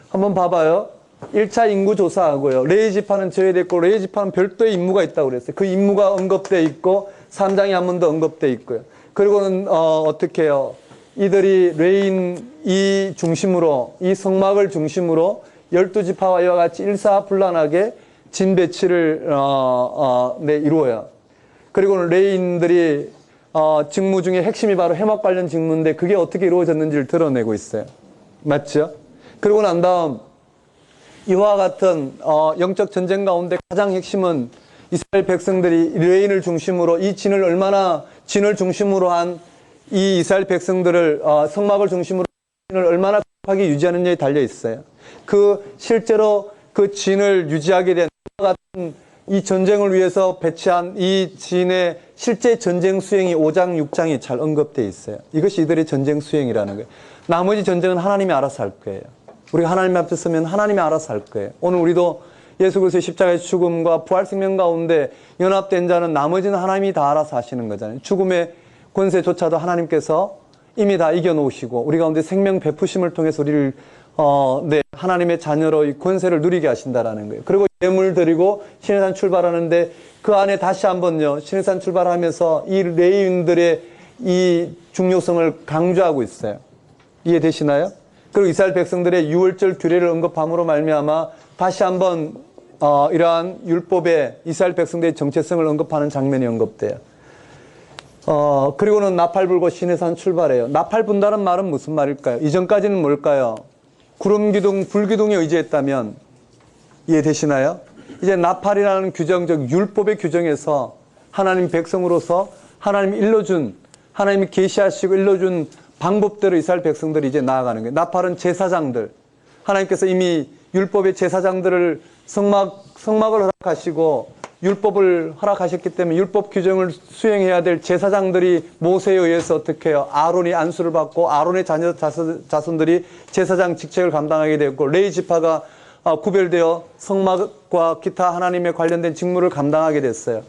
한번 봐봐요. 1차 인구 조사하고요. 레위 지파는 제외됐고, 레위 지파는 별도의 임무가 있다고 그랬어요. 그 임무가 언급되어 있고, 3장에 한 번 더 언급되어 있고요. 그리고는, 어떻게 해요? 이들이 레위인 이 중심으로, 이 성막을 중심으로 12지파와 이와 같이 일사불란하게 진 배치를, 이루어요. 그리고는 레위인들이 직무 중에 핵심이 바로 해막 관련 직무인데 그게 어떻게 이루어졌는지를 드러내고 있어요. 맞죠? 그리고 난 다음 이와 같은 영적 전쟁 가운데 가장 핵심은 이스라엘 백성들이 레위인을 중심으로 이 진을 중심으로 한 이 이스라엘 백성들을 성막을 중심으로 진을 얼마나 강하게 유지하느냐에 달려 있어요. 그 실제로 그 진을 유지하게 된 같은 이 전쟁을 위해서 배치한 이 진의 실제 전쟁 수행이 5장, 6장이 잘 언급되어 있어요. 이것이 이들의 전쟁 수행이라는 거예요. 나머지 전쟁은 하나님이 알아서 할 거예요. 우리가 하나님 앞에 서면 하나님이 알아서 할 거예요. 오늘 우리도 예수 그리스도의 십자가의 죽음과 부활 생명 가운데 연합된 자는 나머지는 하나님이 다 알아서 하시는 거잖아요. 죽음의 권세조차도 하나님께서 이미 다 이겨놓으시고 우리 가운데 생명 베푸심을 통해서 우리를 하나님의 자녀로 이 권세를 누리게 하신다라는 거예요. 그리고 예물 드리고 시내산 출발하는데 그 안에 다시 한번요, 시내산 출발하면서 이 레위인들의 이 중요성을 강조하고 있어요. 이해되시나요? 그리고 이스라엘 백성들의 유월절 규례를 언급함으로 말미암아 다시 한번 이러한 율법의 이스라엘 백성들의 정체성을 언급하는 장면이 언급돼요. 그리고는 나팔 불고 시내산 출발해요. 나팔 분다는 말은 무슨 말일까요? 이전까지는 뭘까요? 구름 기둥, 불 기둥에 의지했다면 이해되시나요? 이제 나팔이라는 규정, 즉 율법의 규정에서 하나님 백성으로서 하나님이 일러준, 하나님이 계시하시고 일러준 방법대로 이스라엘 백성들이 이제 나아가는 거예요. 나팔은 제사장들, 하나님께서 이미 율법의 제사장들을 성막을 허락하시고 율법을 허락하셨기 때문에 율법 규정을 수행해야 될 제사장들이 모세에 의해서 어떻게 해요? 아론이 안수를 받고 아론의 자손들이 제사장 직책을 감당하게 되었고 레위 지파가 구별되어 성막과 기타 하나님에 관련된 직무를 감당하게 됐어요.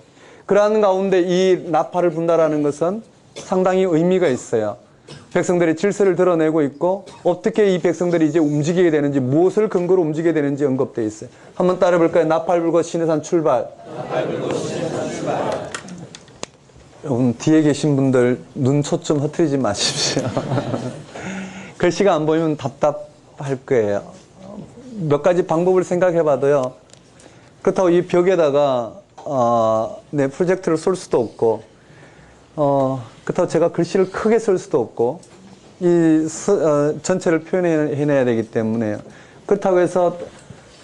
그러한 가운데 이 나팔을 분다라는 것은 상당히 의미가 있어요. 백성들의 질서를 드러내고 있고 어떻게 이 백성들이 이제 움직이게 되는지, 무엇을 근거로 움직이게 되는지 언급되어 있어요. 한번 따라해볼까요? 나팔 불고 시내산 출발. 나팔 불고 시내산 출발. 여러분 뒤에 계신 분들 눈 초점 흐트리지 마십시오. 글씨가 안 보이면 답답할 거예요. 몇 가지 방법을 생각해봐도요, 그렇다고 이 벽에다가 내 프로젝트를 쏠 수도 없고 그렇다고 제가 글씨를 크게 쓸 수도 없고 전체를 표현해내야 되기 때문에, 그렇다고 해서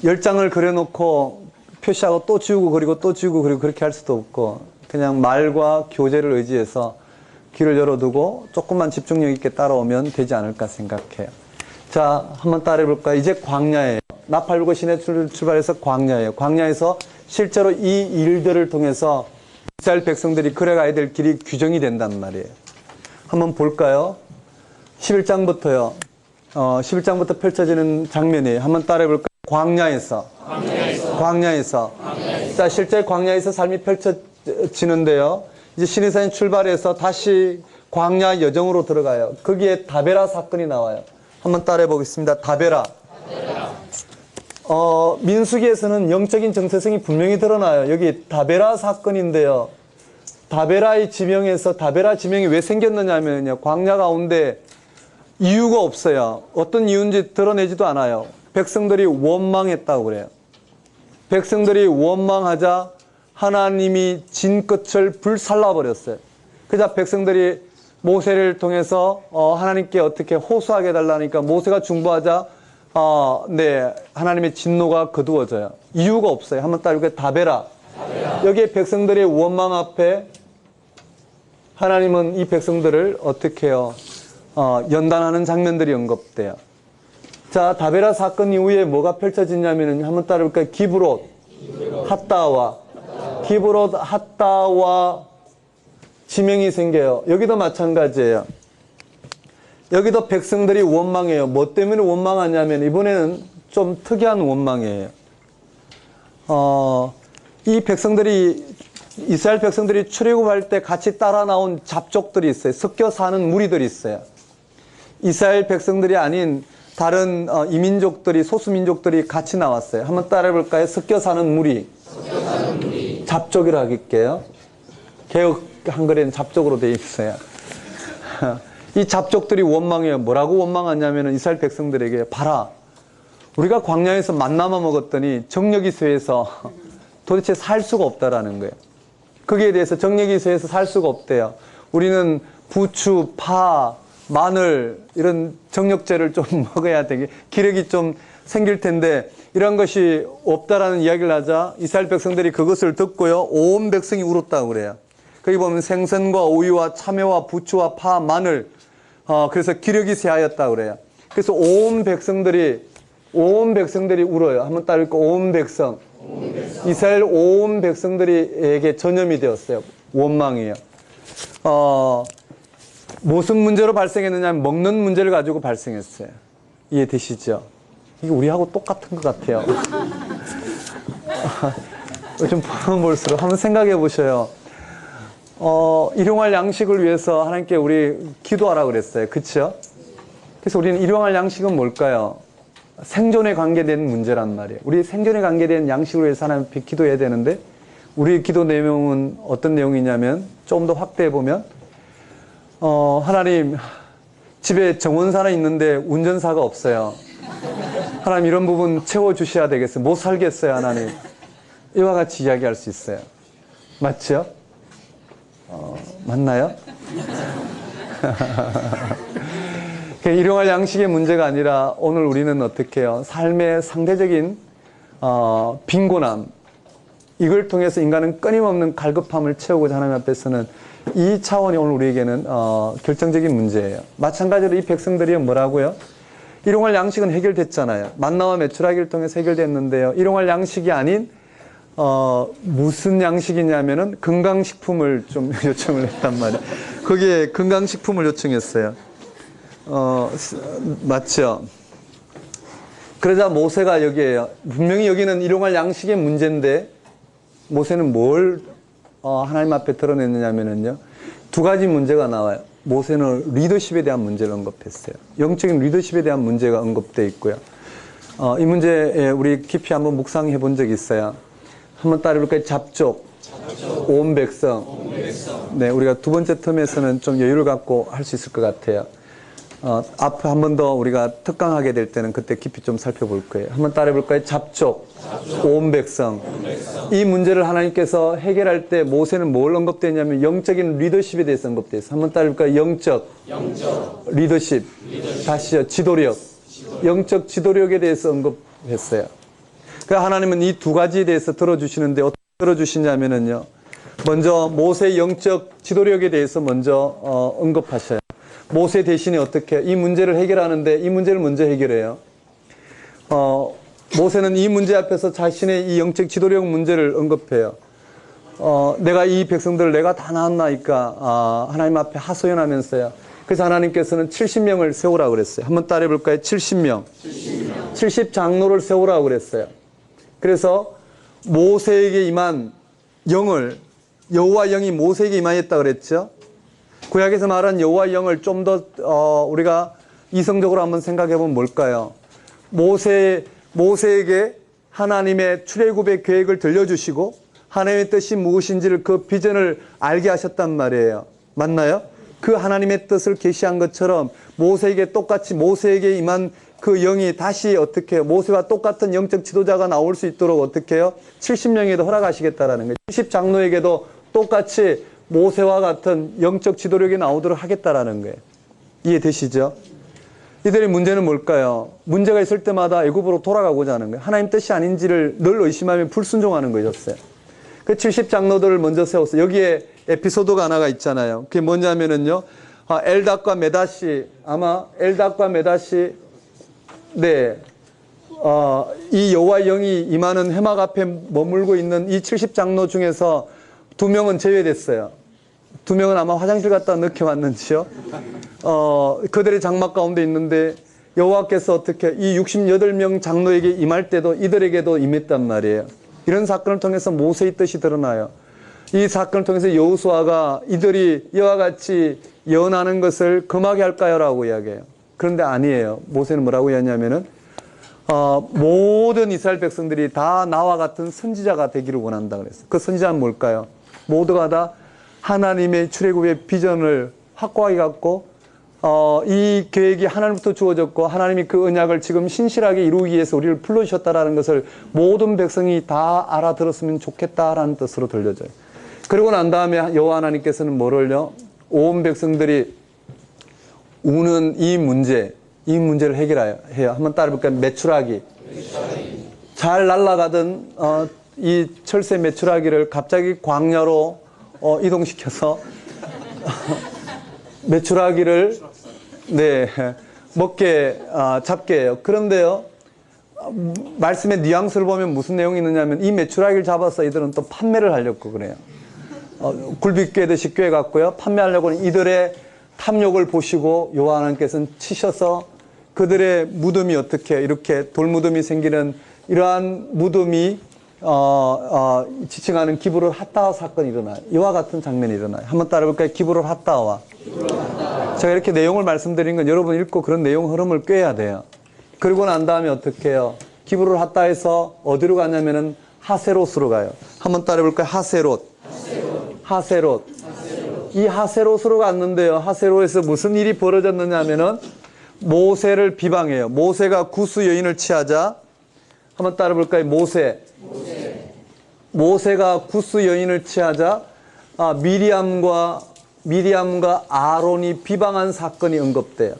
10장을 그려놓고 표시하고 또 지우고 그리고 또 지우고 그리고 그렇게 할 수도 없고 그냥 말과 교재를 의지해서 귀를 열어두고 조금만 집중력 있게 따라오면 되지 않을까 생각해요. 자, 한번 따라해볼까요? 이제 광야예요. 나팔 불고 시내 출발해서 광야예요. 광야에서 실제로 이 일들을 통해서 이스라엘 백성들이 걸어가야 될 길이 규정이 된단 말이에요. 한번 볼까요? 11장부터요. 11장부터 펼쳐지는 장면이에요. 한번 따라해볼까요? 광야에서. 자, 실제 광야에서 삶이 펼쳐지는데요. 이제 시내산 출발해서 다시 광야 여정으로 들어가요. 거기에 다베라 사건이 나와요. 한번 따라해 보겠습니다. 다베라. 민수기에서는 영적인 정체성이 분명히 드러나요. 여기 다베라 사건인데요. 다베라의 지명에서 다베라 지명이 왜 생겼느냐면요. 광야 가운데 이유가 없어요. 어떤 이유인지 드러내지도 않아요. 백성들이 원망했다고 그래요. 백성들이 원망하자 하나님이 진끝을 불살라버렸어요. 그자 백성들이 모세를 통해서 하나님께 어떻게 호소하게 해달라니까 모세가 중보하자 하나님의 진노가 거두어져요. 이유가 없어요. 한번 따르게 다베라. 여기에 백성들의 원망 앞에 하나님은 이 백성들을 어떻게 해요? 연단하는 장면들이 언급돼요. 자, 다베라 사건 이후에 뭐가 펼쳐지냐면은 한번 따라볼까요? 기브롯, 핫다와, 기브롯, 핫다와 지명이 생겨요. 여기도 마찬가지예요. 여기도 백성들이 원망해요. 뭐 때문에 원망하냐면 이번에는 좀 특이한 원망이에요. 이 백성들이 이스라엘 백성들이 출애굽할 때 같이 따라 나온 잡족들이 있어요. 섞여 사는 무리들이 있어요. 이스라엘 백성들이 아닌 다른 이민족들이 소수민족들이 같이 나왔어요. 한번 따라해 볼까요? 섞여 사는 무리. 잡족이라 할게요. 개역 한글에는 잡족으로 되어 있어요. 이 잡족들이 원망해요. 뭐라고 원망하냐면 이스라엘 백성들에게 봐라. 우리가 광야에서 만나만 먹었더니 정력이 쇠해서 도대체 살 수가 없다라는 거예요. 거기에 대해서 정력이 쇠해서 살 수가 없대요. 우리는 부추, 파, 마늘 이런 정력제를 좀 먹어야 되게 기력이 좀 생길 텐데 이런 것이 없다라는 이야기를 하자 이스라엘 백성들이 그것을 듣고요. 온 백성이 울었다고 그래요. 거기 보면 생선과 오이와 참외와 부추와 파, 마늘 그래서 기력이 쇠하였다고 그래요. 그래서 온 백성들이 울어요. 한번 따를까? 온 백성. 이스라엘 온 백성들에게 전염이 되었어요. 원망이에요. 무슨 문제로 발생했느냐 하면 먹는 문제를 가지고 발생했어요. 이해되시죠? 이게 우리하고 똑같은 것 같아요. 좀 보면 볼수록 한번 생각해 보셔요. 일용할 양식을 위해서 하나님께 우리 기도하라고 그랬어요. 그렇죠? 그래서 우리는 일용할 양식은 뭘까요? 생존에 관계된 문제란 말이에요. 우리 생존에 관계된 양식을 위해서 하나님께 기도해야 되는데 우리 기도 내용은 어떤 내용이냐면 조금 더 확대해 보면 하나님 집에 정원사는 있는데 운전사가 없어요. 하나님 이런 부분 채워주셔야 되겠어요. 못 살겠어요 하나님. 이와 같이 이야기할 수 있어요. 맞죠? 맞나요? 일용할 양식의 문제가 아니라 오늘 우리는 어떻게 해요? 삶의 상대적인 빈곤함 이걸 통해서 인간은 끊임없는 갈급함을 채우고자 하나님 앞에서는 이 차원이 오늘 우리에게는 결정적인 문제예요. 마찬가지로 이 백성들이 뭐라고요? 일용할 양식은 해결됐잖아요. 만나와 메추라기를 통해서 해결됐는데요. 일용할 양식이 아닌 무슨 양식이냐면은 건강식품을 좀 요청을 했단 말이에요. 거기에 건강식품을 요청했어요. 맞죠? 그러자 모세가 여기에요. 분명히 여기는 일용할 양식의 문제인데 모세는 뭘 하나님 앞에 드러냈느냐면요. 두 가지 문제가 나와요. 모세는 리더십에 대한 문제를 언급했어요. 영적인 리더십에 대한 문제가 언급되어 있고요. 이 문제에 우리 깊이 한번 묵상해 본 적이 있어요. 한번 따라해볼까요? 잡족, 온 백성. 네, 우리가 두 번째 텀에서는 좀 여유를 갖고 할 수 있을 것 같아요. 앞에 한 번 더 우리가 특강하게 될 때는 그때 깊이 좀 살펴볼 거예요. 한번 따라해볼까요? 잡족, 온 백성. 이 문제를 하나님께서 해결할 때 모세는 뭘 언급되냐면 영적인 리더십에 대해서 언급되어 있어요. 한번 따라해볼까요? 영적 리더십. 다시요. 지도력. 영적 지도력에 대해서 언급했어요. 그러니까 하나님은 이 두 가지에 대해서 들어주시는데 어떻게 들어주시냐면요. 먼저 모세의 영적 지도력에 대해서 먼저 언급하셔요. 모세 대신에 어떻게 이 문제를 해결하는데 이 문제를 먼저 해결해요. 모세는 이 문제 앞에서 자신의 이 영적 지도력 문제를 언급해요. 내가 이 백성들을 내가 다 낳았나이까 하나님 앞에 하소연하면서요. 그래서 하나님께서는 70명을 세우라고 그랬어요. 한번 따라해 볼까요? 70명. 70장로를 세우라고 그랬어요. 그래서 모세에게 임한 영을 여호와 영이 모세에게 임하였다 그랬죠. 구약에서 말한 여호와 영을 좀 더 우리가 이성적으로 한번 생각해 보면 뭘까요? 모세에게 하나님의 출애굽의 계획을 들려주시고 하나님의 뜻이 무엇인지를 그 비전을 알게 하셨단 말이에요. 맞나요? 그 하나님의 뜻을 계시한 것처럼 모세에게 똑같이 모세에게 임한 그 영이 다시 어떻게 해요? 모세와 똑같은 영적 지도자가 나올 수 있도록 어떻게 해요? 70명에도 허락하시겠다라는 거예요. 70장로에게도 똑같이 모세와 같은 영적 지도력이 나오도록 하겠다라는 거예요. 이해되시죠? 이들의 문제는 뭘까요? 문제가 있을 때마다 애굽으로 돌아가고자 하는 거예요. 하나님 뜻이 아닌지를 늘 의심하며 불순종하는 거였어요. 그 70장로들을 먼저 세웠어요. 여기에 에피소드가 하나가 있잖아요. 그게 뭐냐면은요, 엘닷과 메닷이, 아마 엘닷과 메닷이, 네, 이 여호와의 영이 임하는 회막 앞에 머물고 있는 이 70장로 중에서 2명은 제외됐어요. 2명은 아마 화장실 갔다 늦게 왔는지요. 그들의 장막 가운데 있는데 여호와께서 어떻게 이 68명 장로에게 임할 때도 이들에게도 임했단 말이에요. 이런 사건을 통해서 모세의 뜻이 드러나요. 이 사건을 통해서 여호수아가 이들이 이와 같이 예언하는 것을 금하게 할까요? 라고 이야기해요. 그런데 아니에요. 모세는 뭐라고 했냐면은 모든 이스라엘 백성들이 다 나와 같은 선지자가 되기를 원한다 그랬어요. 그 선지자는 뭘까요? 모두가 다 하나님의 출애굽의 비전을 확고하게 갖고 이 계획이 하나님부터 주어졌고 하나님이 그 언약을 지금 신실하게 이루기 위해서 우리를 불러주셨다라는 것을 모든 백성이 다 알아들었으면 좋겠다라는 뜻으로 들려져요. 그러고 난 다음에 여호와 하나님께서는 뭐를요? 온 백성들이 우는 이 문제를 해결해야 해요. 한번 따라해볼까요? 메추라기. 잘 날아가던 이 철새 메추라기를 갑자기 광야로 이동시켜서 메추라기를 네, 잡게 해요. 그런데요, 말씀의 뉘앙스를 보면 무슨 내용이 있느냐면 이 메추라기를 잡아서 이들은 또 판매를 하려고 그래요. 굴비꾀듯이 꿰갖고요, 판매하려고는 이들의 탐욕을 보시고 여호와 하나님께서는 치셔서 그들의 무덤이 어떻게 이렇게 돌무덤이 생기는 이러한 무덤이 지칭하는 기브롤 핫다와 사건이 일어나요. 이와 같은 장면이 일어나요. 한번 따라해볼까요? 기브롤 핫다와. 제가 이렇게 내용을 말씀드린 건 여러분 읽고 그런 내용 흐름을 꿰야 돼요. 그리고 난 다음에 어떻게 해요? 기브롤 핫다에서 어디로 가냐면은 하세롯으로 가요. 한번 따라해볼까요? 하세롯. 이 하세롯으로 갔는데요. 하세롯에서 무슨 일이 벌어졌느냐 하면은 모세를 비방해요. 모세가 구스 여인을 취하자. 한번 따라해볼까요? 모세가 구스 여인을 취하자 미리암과 아론이 비방한 사건이 언급돼요.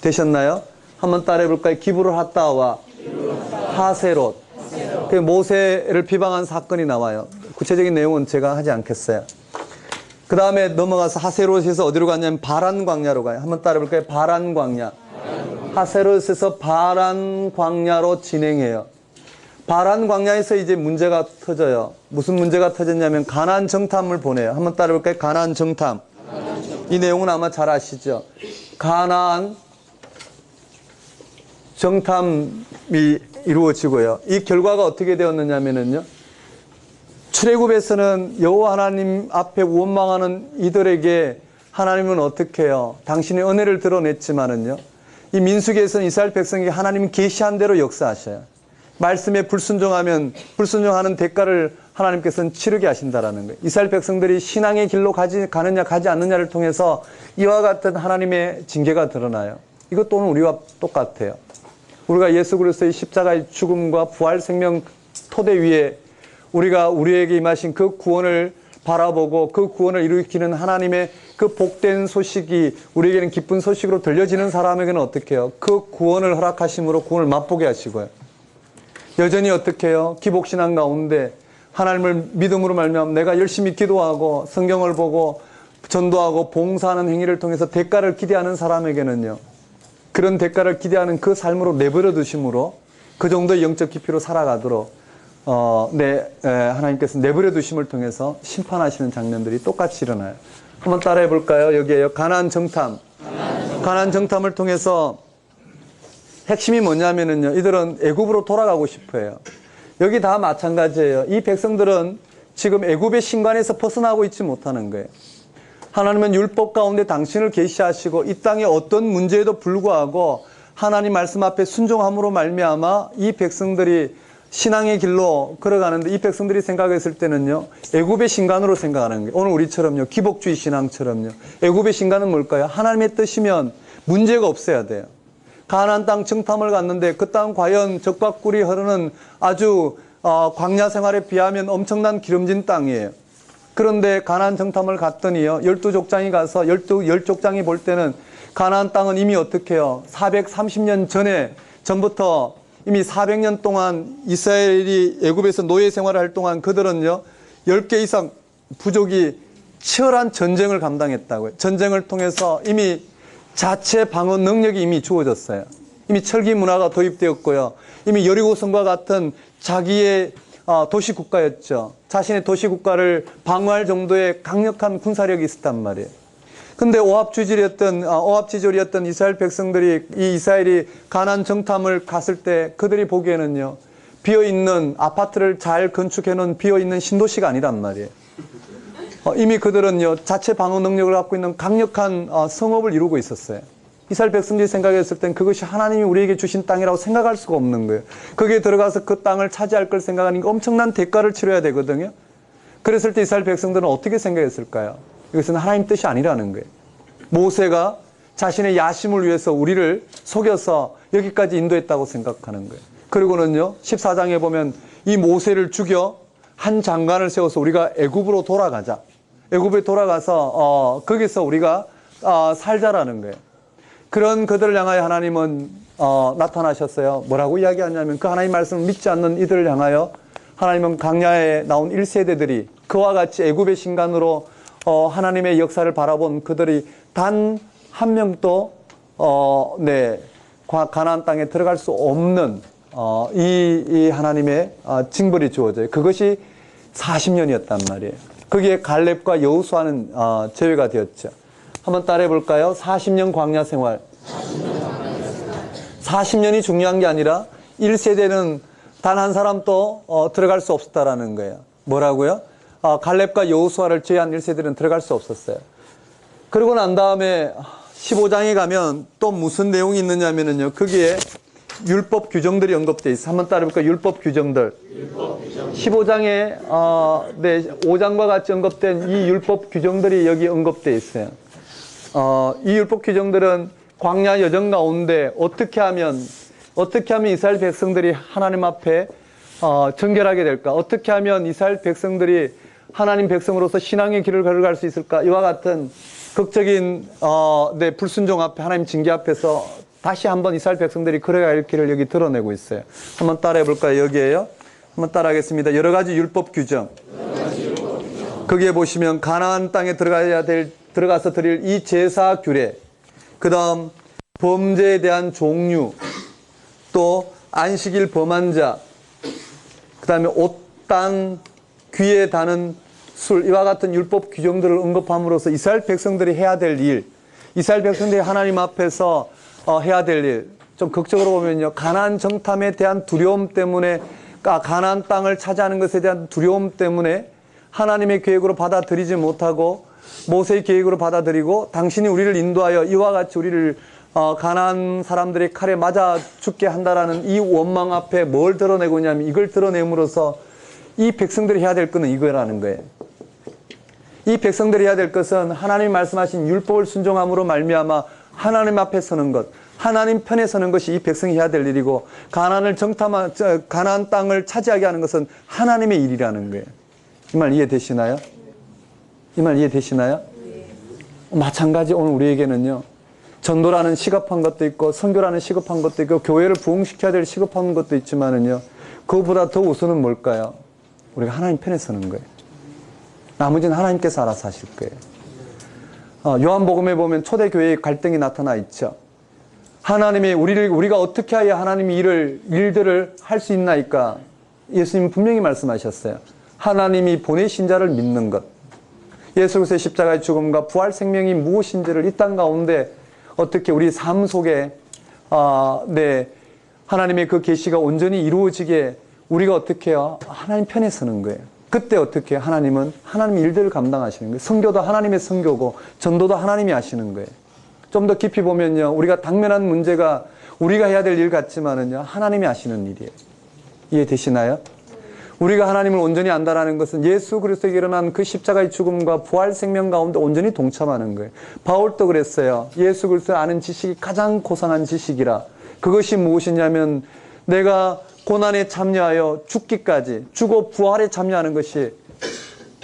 되셨나요? 한번 따라해볼까요? 기브롤 핫다와 하세롯. 그 모세를 비방한 사건이 나와요. 구체적인 내용은 제가 하지 않겠어요. 그 다음에 넘어가서 하세롯에서 어디로 가냐면 바란 광야로 가요. 한번 따라해볼까요? 바란 광야. 하세롯에서 바란 광야로 진행해요. 바란 광야에서 이제 문제가 터져요. 무슨 문제가 터졌냐면 가나안 정탐을 보내요. 한번 따라해볼까요? 가나안 정탐. 이 내용은 아마 잘 아시죠? 가나안 정탐이 이루어지고요. 이 결과가 어떻게 되었느냐면요. 출애굽에서는 여호와 하나님 앞에 원망하는 이들에게 하나님은 어떻게 해요? 당신의 은혜를 드러냈지만은요. 이 민수기에서는 이스라엘 백성에게 하나님은 계시한 대로 역사하셔요. 말씀에 불순종하는 대가를 하나님께서는 치르게 하신다라는 거예요. 이스라엘 백성들이 신앙의 길로 가느냐 가지 않느냐를 통해서 이와 같은 하나님의 징계가 드러나요. 이것 또는 우리와 똑같아요. 우리가 예수 그리스도의 십자가의 죽음과 부활 생명 토대 위에 우리가 우리에게 임하신 그 구원을 바라보고 그 구원을 일으키는 하나님의 그 복된 소식이 우리에게는 기쁜 소식으로 들려지는 사람에게는 어떻게 해요? 그 구원을 허락하심으로 구원을 맛보게 하시고요. 여전히 어떻게 해요? 기복신앙 가운데 하나님을 믿음으로 말미암아 내가 열심히 기도하고 성경을 보고 전도하고 봉사하는 행위를 통해서 대가를 기대하는 사람에게는요. 그런 대가를 기대하는 그 삶으로 내버려 두심으로 그 정도의 영적 깊이로 살아가도록 하나님께서 내버려 두심을 통해서 심판하시는 장면들이 똑같이 일어나요. 한번 따라해 볼까요? 여기에요. 가나안 정탐. 가나안 정탐을 통해서 핵심이 뭐냐면은요. 이들은 애굽으로 돌아가고 싶어 해요. 여기 다 마찬가지예요. 이 백성들은 지금 애굽의 신관에서 벗어나고 있지 못하는 거예요. 하나님은 율법 가운데 당신을 계시하시고 이 땅에 어떤 문제에도 불구하고 하나님 말씀 앞에 순종함으로 말미암아 이 백성들이 신앙의 길로 걸어가는데 이 백성들이 생각했을 때는요, 애굽의 신간으로 생각하는 거예요. 오늘 우리처럼요, 기복주의 신앙처럼요. 애굽의 신간은 뭘까요? 하나님의 뜻이면 문제가 없어야 돼요. 가나안 땅 정탐을 갔는데 그 땅 과연 젖과 꿀이 흐르는 아주 광야 생활에 비하면 엄청난 기름진 땅이에요. 그런데 가나안 정탐을 갔더니요, 12족장이 가서 10족장이 볼 때는 가나안 땅은 이미 어떻게 해요? 430년 전부터 이미 400년 동안 이스라엘이 애굽에서 노예 생활을 할 동안 그들은요, 10개 이상 부족이 치열한 전쟁을 감당했다고요. 전쟁을 통해서 이미 자체 방어 능력이 이미 주어졌어요. 이미 철기 문화가 도입되었고요. 이미 여리고성과 같은 자기의 도시 국가였죠. 자신의 도시 국가를 방어할 정도의 강력한 군사력이 있었단 말이에요. 근데 오합지졸이었던 이스라엘 백성들이, 이 이스라엘이 가나안 정탐을 갔을 때 그들이 보기에는요, 비어있는 아파트를 잘 건축해 놓은 비어있는 신도시가 아니란 말이에요. 이미 그들은요, 자체 방어 능력을 갖고 있는 강력한 성읍을 이루고 있었어요. 이스라엘 백성들이 생각했을 땐 그것이 하나님이 우리에게 주신 땅이라고 생각할 수가 없는 거예요. 거기에 들어가서 그 땅을 차지할 걸 생각하니까 엄청난 대가를 치러야 되거든요. 그랬을 때 이스라엘 백성들은 어떻게 생각했을까요? 이것은 하나님 뜻이 아니라는 거예요. 모세가 자신의 야심을 위해서 우리를 속여서 여기까지 인도했다고 생각하는 거예요. 그리고는요, 14장에 보면 이 모세를 죽여 한 장관을 세워서 우리가 애굽으로 돌아가자. 애굽에 돌아가서 거기서 우리가 살자라는 거예요. 그런 그들을 향하여 하나님은 나타나셨어요. 뭐라고 이야기하냐면, 그 하나님 말씀을 믿지 않는 이들을 향하여 하나님은 광야에 나온 1세대들이 그와 같이 애굽의 신간으로 하나님의 역사를 바라본 그들이 단 한 명도 가나안 땅에 들어갈 수 없는 이 하나님의 징벌이 주어져요. 그것이 40년이었단 말이에요. 거기에 갈렙과 여호수아는 제외가 되었죠. 한번 따라해 볼까요? 40년 광야 생활. 40년이 중요한 게 아니라 1세대는 단 한 사람도 들어갈 수 없었다라는 거예요. 뭐라고요? 갈렙과 여호수아를 제외한 1세대는 들어갈 수 없었어요. 그러고 난 다음에 15장에 가면 또 무슨 내용이 있느냐면요, 거기에 율법 규정들이 언급되어 있어요. 한번 따라해볼까요? 율법 규정들. 15장에 5장과 같이 언급된 이 율법 규정들이 여기 언급되어 있어요. 이 율법 규정들은 광야 여정 가운데 어떻게 하면 이스라엘 백성들이 하나님 앞에 정결하게 될까? 어떻게 하면 이스라엘 백성들이 하나님 백성으로서 신앙의 길을 걸어갈 수 있을까? 이와 같은 극적인 불순종 앞에, 하나님 징계 앞에서 다시 한번 이스라엘 백성들이 걸어갈 길을 여기 드러내고 있어요. 한번 따라해 볼까요? 여기에요. 한번 따라하겠습니다. 여러 가지 율법 규정. 거기에 보시면 가나안 땅에 들어가서 드릴 이 제사 규례, 그 다음 범죄에 대한 종류, 또 안식일 범한 자, 그 다음에 옷단, 귀에 다는 술, 이와 같은 율법 규정들을 언급함으로써 이스라엘 백성들이 해야 될 일, 이스라엘 백성들이 하나님 앞에서 해야 될 일, 좀 극적으로 보면요, 가나안 정탐에 대한 두려움 때문에, 가나안 땅을 차지하는 것에 대한 두려움 때문에 하나님의 계획으로 받아들이지 못하고 모세의 계획으로 받아들이고, 당신이 우리를 인도하여 이와 같이 우리를 가나안 사람들의 칼에 맞아 죽게 한다라는 이 원망 앞에 뭘 드러내고 있냐면, 이걸 드러냄으로써 이 백성들이 해야 될 것은 이거라는 거예요. 이 백성들이 해야 될 것은 하나님 말씀하신 율법을 순종함으로 말미암아 하나님 앞에 서는 것, 하나님 편에 서는 것이 이 백성이 해야 될 일이고, 가나안 땅을 차지하게 하는 것은 하나님의 일이라는 거예요. 이 말 이해되시나요? 이 말 이해되시나요? 마찬가지 오늘 우리에게는요, 전도라는 시급한 것도 있고 선교라는 시급한 것도 있고 교회를 부흥시켜야 될 시급한 것도 있지만은요, 그것보다 더 우선은 뭘까요? 우리가 하나님 편에 서는 거예요. 나머지는 하나님께서 알아서 하실 거예요. 요한복음에 보면 초대교회의 갈등이 나타나 있죠. 하나님이 우리가 어떻게 해야 하나님이 일들을 할 수 있나이까? 예수님은 분명히 말씀하셨어요. 하나님이 보내신 자를 믿는 것. 예수 그리스도의 십자가의 죽음과 부활 생명이 무엇인지를 이 땅 가운데 어떻게 우리 삶 속에 하나님의 그 계시가 온전히 이루어지게 우리가 어떻게 해요? 하나님 편에 서는 거예요. 그때 어떻게 해요? 하나님은 하나님의 일들을 감당하시는 거예요. 선교도 하나님의 선교고 전도도 하나님이 하시는 거예요. 좀 더 깊이 보면요, 우리가 당면한 문제가 우리가 해야 될 일 같지만은요, 하나님이 하시는 일이에요. 이해되시나요? 우리가 하나님을 온전히 안다라는 것은 예수 그리스도에게 일어난 그 십자가의 죽음과 부활 생명 가운데 온전히 동참하는 거예요. 바울도 그랬어요. 예수 그리스도를 아는 지식이 가장 고상한 지식이라. 그것이 무엇이냐면 내가 고난에 참여하여 죽기까지, 죽어 부활에 참여하는 것이,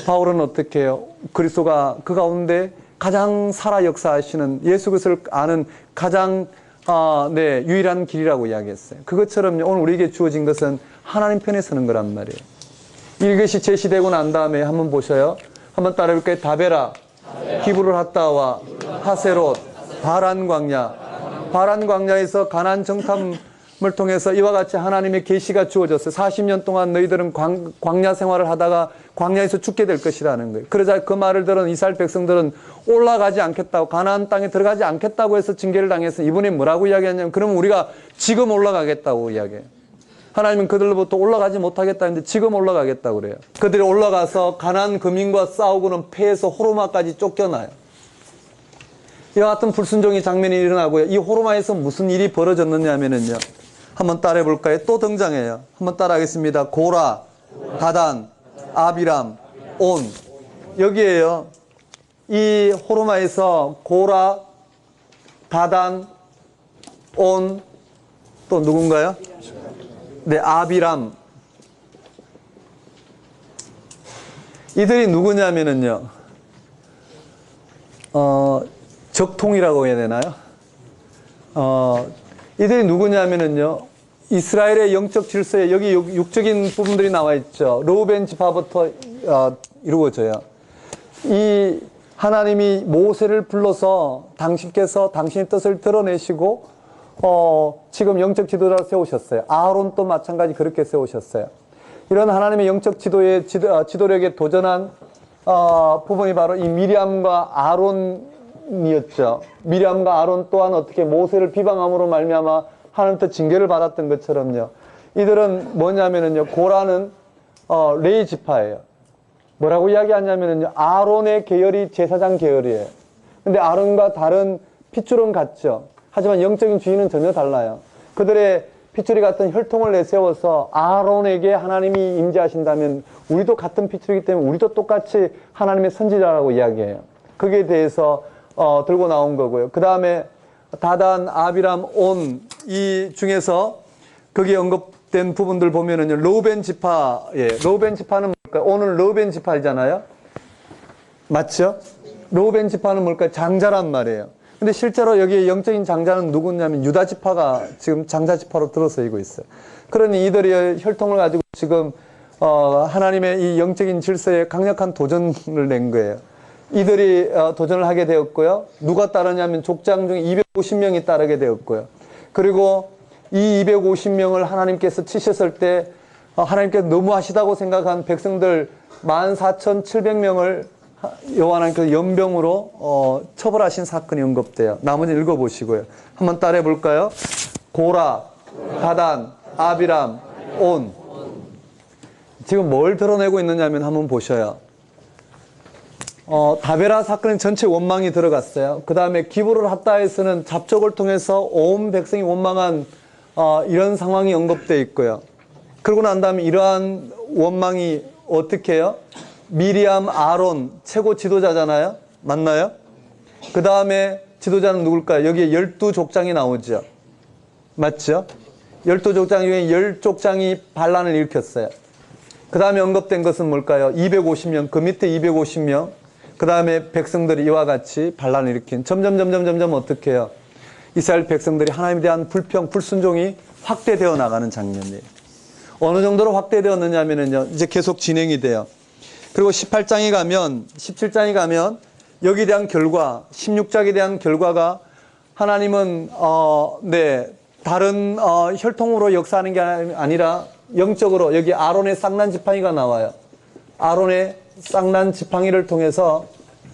바울은 어떻게 해요? 그리스도가 그 가운데 가장 살아 역사하시는 예수 그리스도를 아는 가장 유일한 길이라고 이야기했어요. 그것처럼 오늘 우리에게 주어진 것은 하나님 편에 서는 거란 말이에요. 이것이 제시되고 난 다음에 한번 보셔요. 한번 따라해볼까요? 다베라, 기브를 핫다와 하세롯, 바란 광야. 바란 광야에서 가나안 정탐을 통해서 이와 같이 하나님의 계시가 주어졌어요. 40년 동안 너희들은 광야 생활을 하다가 광야에서 죽게 될 것이라는 거예요. 그러자 그 말을 들은 이스라엘 백성들은 올라가지 않겠다고, 가나안 땅에 들어가지 않겠다고 해서 징계를 당해서 이분이 뭐라고 이야기하냐면, 그러면 우리가 지금 올라가겠다고 이야기해요. 하나님은 그들로부터 올라가지 못하겠다는데 지금 올라가겠다고 그래요. 그들이 올라가서 가나안 거민과 싸우고는 패해서 호르마까지 쫓겨나요. 이와 같은 불순종의 장면이 일어나고요. 이 호르마에서 무슨 일이 벌어졌느냐 하면은요, 한번 따라해 볼까요? 또 등장해요. 한번 따라하겠습니다. 고라, 다단, 아비람, 온. 여기에요. 이 호르마에서 고라, 다단, 온, 또 누군가요? 네, 아비람. 이들이 누구냐면은요, 적통이라고 해야 되나요? 이들이 누구냐면은요, 이스라엘의 영적 질서에 여기 육적인 부분들이 나와 있죠. 르우벤 지파부터 이루어져요. 이 하나님이 모세를 불러서 당신께서 당신의 뜻을 드러내시고 지금 영적 지도자를 세우셨어요. 아론도 마찬가지 그렇게 세우셨어요. 이런 하나님의 영적 지도의 지도력에 도전한 부분이 바로 이 미리암과 아론이었죠. 미리암과 아론 또한 어떻게 모세를 비방함으로 말미암아 하나님부터 징계를 받았던 것처럼요. 이들은 뭐냐면은요, 고라는 레위 지파예요. 뭐라고 이야기하냐면은요, 아론의 계열이 제사장 계열이에요. 근데 아론과 다른 핏줄은 같죠. 하지만 영적인 주인은 전혀 달라요. 그들의 핏줄이 같은 혈통을 내세워서 아론에게 하나님이 임재하신다면 우리도 같은 핏줄이기 때문에 우리도 똑같이 하나님의 선지자라고 이야기해요. 거기에 대해서 들고 나온 거고요. 그 다음에 다단, 아비람, 온, 이 중에서 거기에 언급된 부분들 보면은요, 르우벤 지파예, 르우벤 지파는 뭘까요? 오늘 르우벤 지파이잖아요. 맞죠? 르우벤 지파는 뭘까요? 장자란 말이에요. 근데 실제로 여기에 영적인 장자는 누구냐면 유다 지파가 지금 장자 지파로 들어서이고 있어요. 그러니 이들의 혈통을 가지고 지금 하나님의 이 영적인 질서에 강력한 도전을 낸 거예요. 이들이 도전을 하게 되었고요. 누가 따르냐면 족장 중에 250명이 따르게 되었고요. 그리고 이 250명을 하나님께서 치셨을 때 하나님께서 너무하시다고 생각한 백성들 14,700명을 여호와 하나님께서 연병으로 처벌하신 사건이 언급돼요. 나머지 읽어보시고요. 한번 따라해 볼까요? 고라, 다단, 아비람, 온. 지금 뭘 드러내고 있느냐면 한번 보셔요. 다베라 사건은 전체 원망이 들어갔어요. 그 다음에 기브를 핫다에서는 잡족을 통해서 온 백성이 원망한 이런 상황이 언급되어 있고요. 그러고 난 다음에 이러한 원망이 어떻게 해요? 미리암, 아론, 최고 지도자잖아요. 맞나요? 그 다음에 지도자는 누굴까요? 여기에 12족장이 나오죠. 맞죠? 12족장 중에 10족장이 반란을 일으켰어요. 그 다음에 언급된 것은 뭘까요? 250명, 그 밑에 250명. 그 다음에 백성들이 이와 같이 반란을 일으킨 점점 어떻게 해요? 이스라엘 백성들이 하나님에 대한 불순종이 확대되어 나가는 장면이에요. 어느 정도로 확대되었느냐 하면요, 이제 계속 진행이 돼요. 그리고 17장에 가면 여기에 대한 결과, 16장에 대한 결과가 하나님은 다른 혈통으로 역사하는 게 아니라 영적으로 여기 아론의 쌍난 지팡이가 나와요. 아론의 쌍난 지팡이를 통해서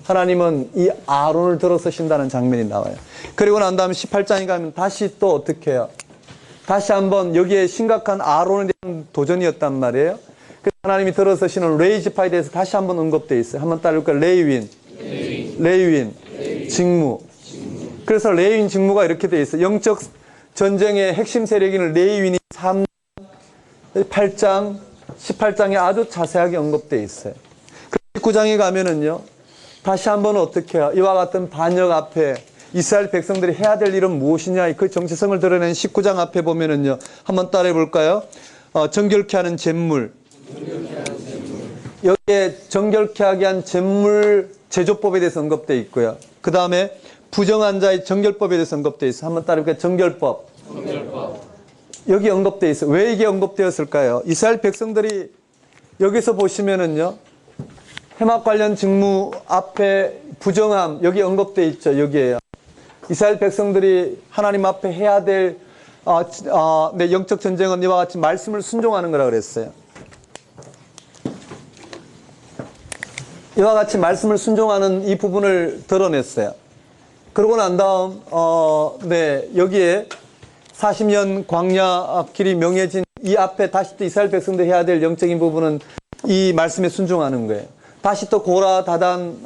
하나님은 이 아론을 들어서신다는 장면이 나와요. 그리고 난 다음에 18장에 가면 다시 또 어떻게 해요? 다시 한번 여기에 심각한 아론에 대한 도전이었단 말이에요. 그래서 하나님이 들어서시는 레위 지파에 대해서 다시 한번 언급되어 있어요. 한번 따라볼까요? 레위인, 직무. 그래서 레위인 직무가 이렇게 되어 있어요. 영적 전쟁의 핵심 세력인 레위인이 8장, 18장에 아주 자세하게 언급되어 있어요. 19장에 가면은요, 다시 한번 어떻게 해요? 이와 같은 반역 앞에 이스라엘 백성들이 해야 될 일은 무엇이냐? 그 정체성을 드러낸 19장 앞에 보면은요, 한번 따라해 볼까요? 정결케 하는 제물. 여기에 정결케 하게 한 제물 제조법에 대해서 언급되어 있고요. 그 다음에 부정한 자의 정결법에 대해서 언급되어 있어요. 한번 따라해 볼까요? 정결법. 여기 언급되어 있어요. 왜 이게 언급되었을까요? 이스라엘 백성들이 여기서 보시면은요, 회막 관련 직무 앞에 부정함, 여기 언급되어 있죠. 여기에요. 이스라엘 백성들이 하나님 앞에 해야 될 영적 전쟁은 이와 같이 말씀을 순종하는 거라 그랬어요. 이와 같이 말씀을 순종하는 이 부분을 드러냈어요. 그러고 난 다음 여기에 40년 광야 길이 명해진 이 앞에 다시 또 이스라엘 백성들이 해야 될 영적인 부분은 이 말씀에 순종하는 거예요. 다시 또 고라 다단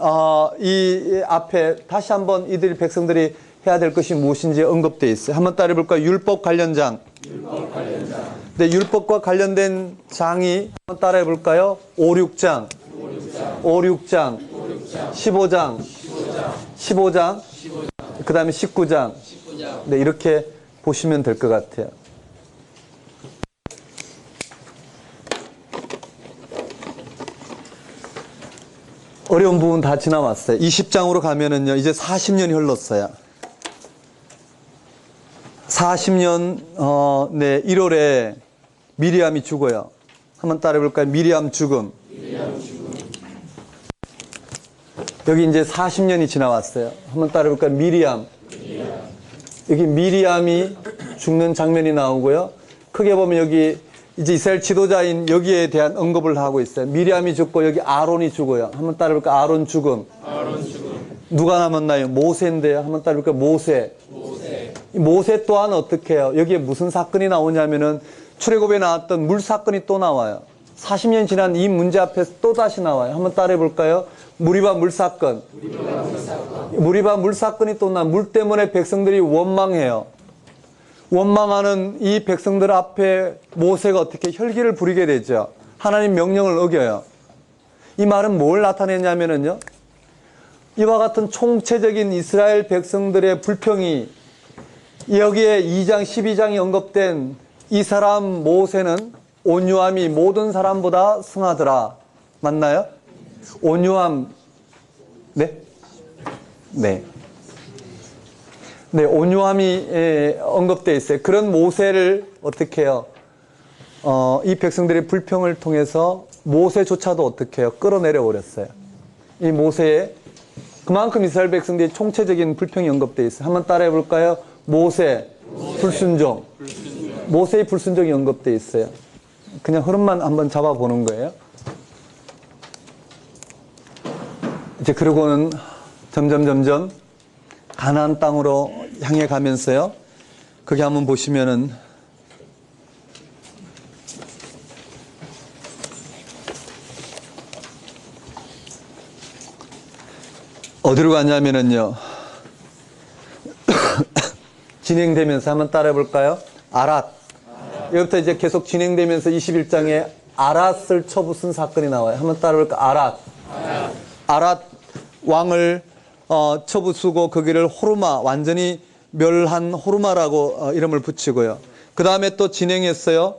이 앞에 다시 한번 이들 백성들이 해야 될 것이 무엇인지 언급되어 있어요. 한번 따라해 볼까요? 율법 관련장. 네, 율법과 관련된 장이 한번 따라해 볼까요? 5, 6장. 5, 6장. 15장. 15장. 그 다음에 19장. 네, 이렇게 보시면 될 것 같아요. 어려운 부분 다 지나왔어요. 20장으로 가면은요, 이제 40년이 흘렀어요. 40년, 1월에 미리암이 죽어요. 한번 따라해 볼까요? 미리암 죽음. 여기 이제 40년이 지나왔어요. 한번 따라해 볼까요? 미리암. 여기 미리암이 죽는 장면이 나오고요. 크게 보면 여기 이제 이스라엘 지도자인 여기에 대한 언급을 하고 있어요. 미리암이 죽고 여기 아론이 죽어요. 한번 따라해 볼까요? 아론 죽음. 누가 남았나요? 모세인데요. 한번 따라해 볼까요? 모세. 모세 또한 어떻게 해요? 여기에 무슨 사건이 나오냐면은 출애굽에 나왔던 물 사건이 또 나와요. 40년 지난 이 문제 앞에서 또 다시 나와요. 한번 따라해 볼까요? 무리바 물 사건. 무리바 물 사건이 또 나. 물 때문에 백성들이 원망해요. 원망하는 이 백성들 앞에 모세가 어떻게 혈기를 부리게 되죠. 하나님 명령을 어겨요. 이 말은 뭘 나타내냐면은요, 이와 같은 총체적인 이스라엘 백성들의 불평이 여기에 2장 12장이 언급된 이 사람 모세는 온유함이 모든 사람보다 승하더라. 맞나요? 온유함. 네? 네. 네, 온유함이 언급되어 있어요. 그런 모세를 어떻게 해요? 이 백성들의 불평을 통해서 모세조차도 어떻게 해요? 끌어내려 버렸어요. 이 모세의 그만큼 이스라엘 백성들의 총체적인 불평이 언급되어 있어요. 한번 따라해 볼까요? 모세, 불순종. 모세의 불순종이 언급되어 있어요. 그냥 흐름만 한번 잡아보는 거예요. 이제 그러고는 점점 가나안 땅으로 향해 가면서요. 거기 한번 보시면은 어디로 가냐면은요. 진행되면서 한번 따라해 볼까요? 아랏. 여기부터 이제 계속 진행되면서 21장에 아랏을 쳐부순 사건이 나와요. 한번 따라해 볼까요? 아랏 왕을 쳐부수고 거기를 호르마, 완전히 멸한 호르마라고 이름을 붙이고요. 그 다음에 또 진행했어요.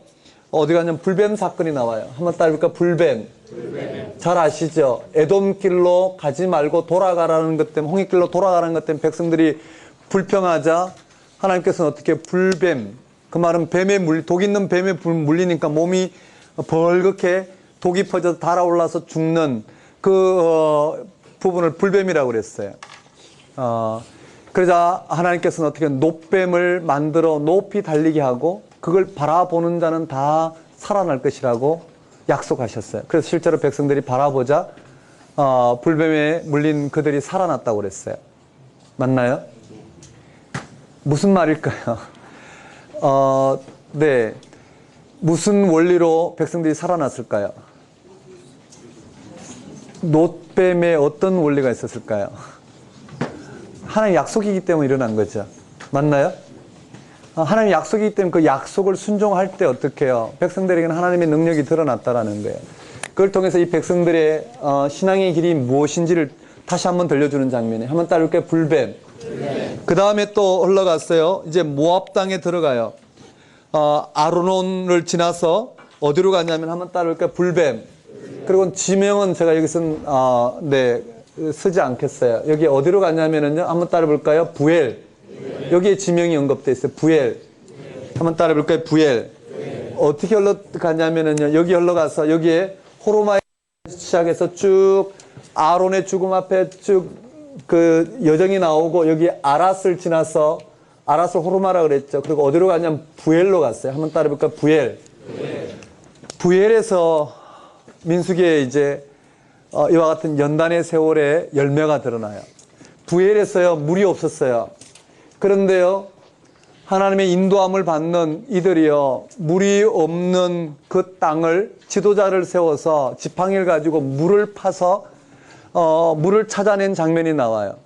어디 가냐면 불뱀 사건이 나와요. 한번 따라볼까? 불뱀. 잘 아시죠? 에돔길로 가지 말고 돌아가라는 것 때문에, 홍해길로 돌아가라는 것 때문에 백성들이 불평하자 하나님께서는 어떻게 불뱀, 그 말은 독 있는 뱀에 물리니까 몸이 벌겋게 독이 퍼져서 달아올라서 죽는 그 부분을 불뱀이라고 그랬어요. 그러자 하나님께서는 어떻게 노뱀을 만들어 높이 달리게 하고 그걸 바라보는 자는 다 살아날 것이라고 약속하셨어요. 그래서 실제로 백성들이 바라보자 불뱀에 물린 그들이 살아났다고 그랬어요. 맞나요? 무슨 말일까요? 네. 무슨 원리로 백성들이 살아났을까요? 노뱀에 어떤 원리가 있었을까요? 하나의 약속이기 때문에 일어난 거죠. 맞나요? 하나님의 약속이기 때문에 그 약속을 순종할 때 어떻게 해요? 백성들에게는 하나님의 능력이 드러났다라는 거예요. 그걸 통해서 이 백성들의 신앙의 길이 무엇인지를 다시 한번 들려주는 장면이에요. 한번 따라볼게요. 불뱀. 그 다음에 또 흘러갔어요. 이제 모압 땅에 들어가요. 아르논을 지나서 어디로 가냐면 한번 따라볼게요. 불뱀. 그리고 지명은 제가 여기서는 쓰지 않겠어요. 여기 어디로 가냐면은요. 한번 따라볼까요? 부엘. 여기에 지명이 언급되어 있어요. 부엘. 한번 따라볼까요? 부엘. 어떻게 흘러가냐면은요. 여기 흘러가서 여기에 호르마에 시작해서 쭉 아론의 죽음 앞에 쭉 그 여정이 나오고 여기 아랏을 지나서 아랏을 호르마라 그랬죠. 그리고 어디로 가냐면 부엘로 갔어요. 한번 따라볼까요? 부엘. 부엘에서 민수기에 이제 이와 같은 연단의 세월의 열매가 드러나요. 부엘에서요 물이 없었어요. 그런데요 하나님의 인도함을 받는 이들이요 물이 없는 그 땅을 지도자를 세워서 지팡이를 가지고 물을 파서 물을 찾아낸 장면이 나와요.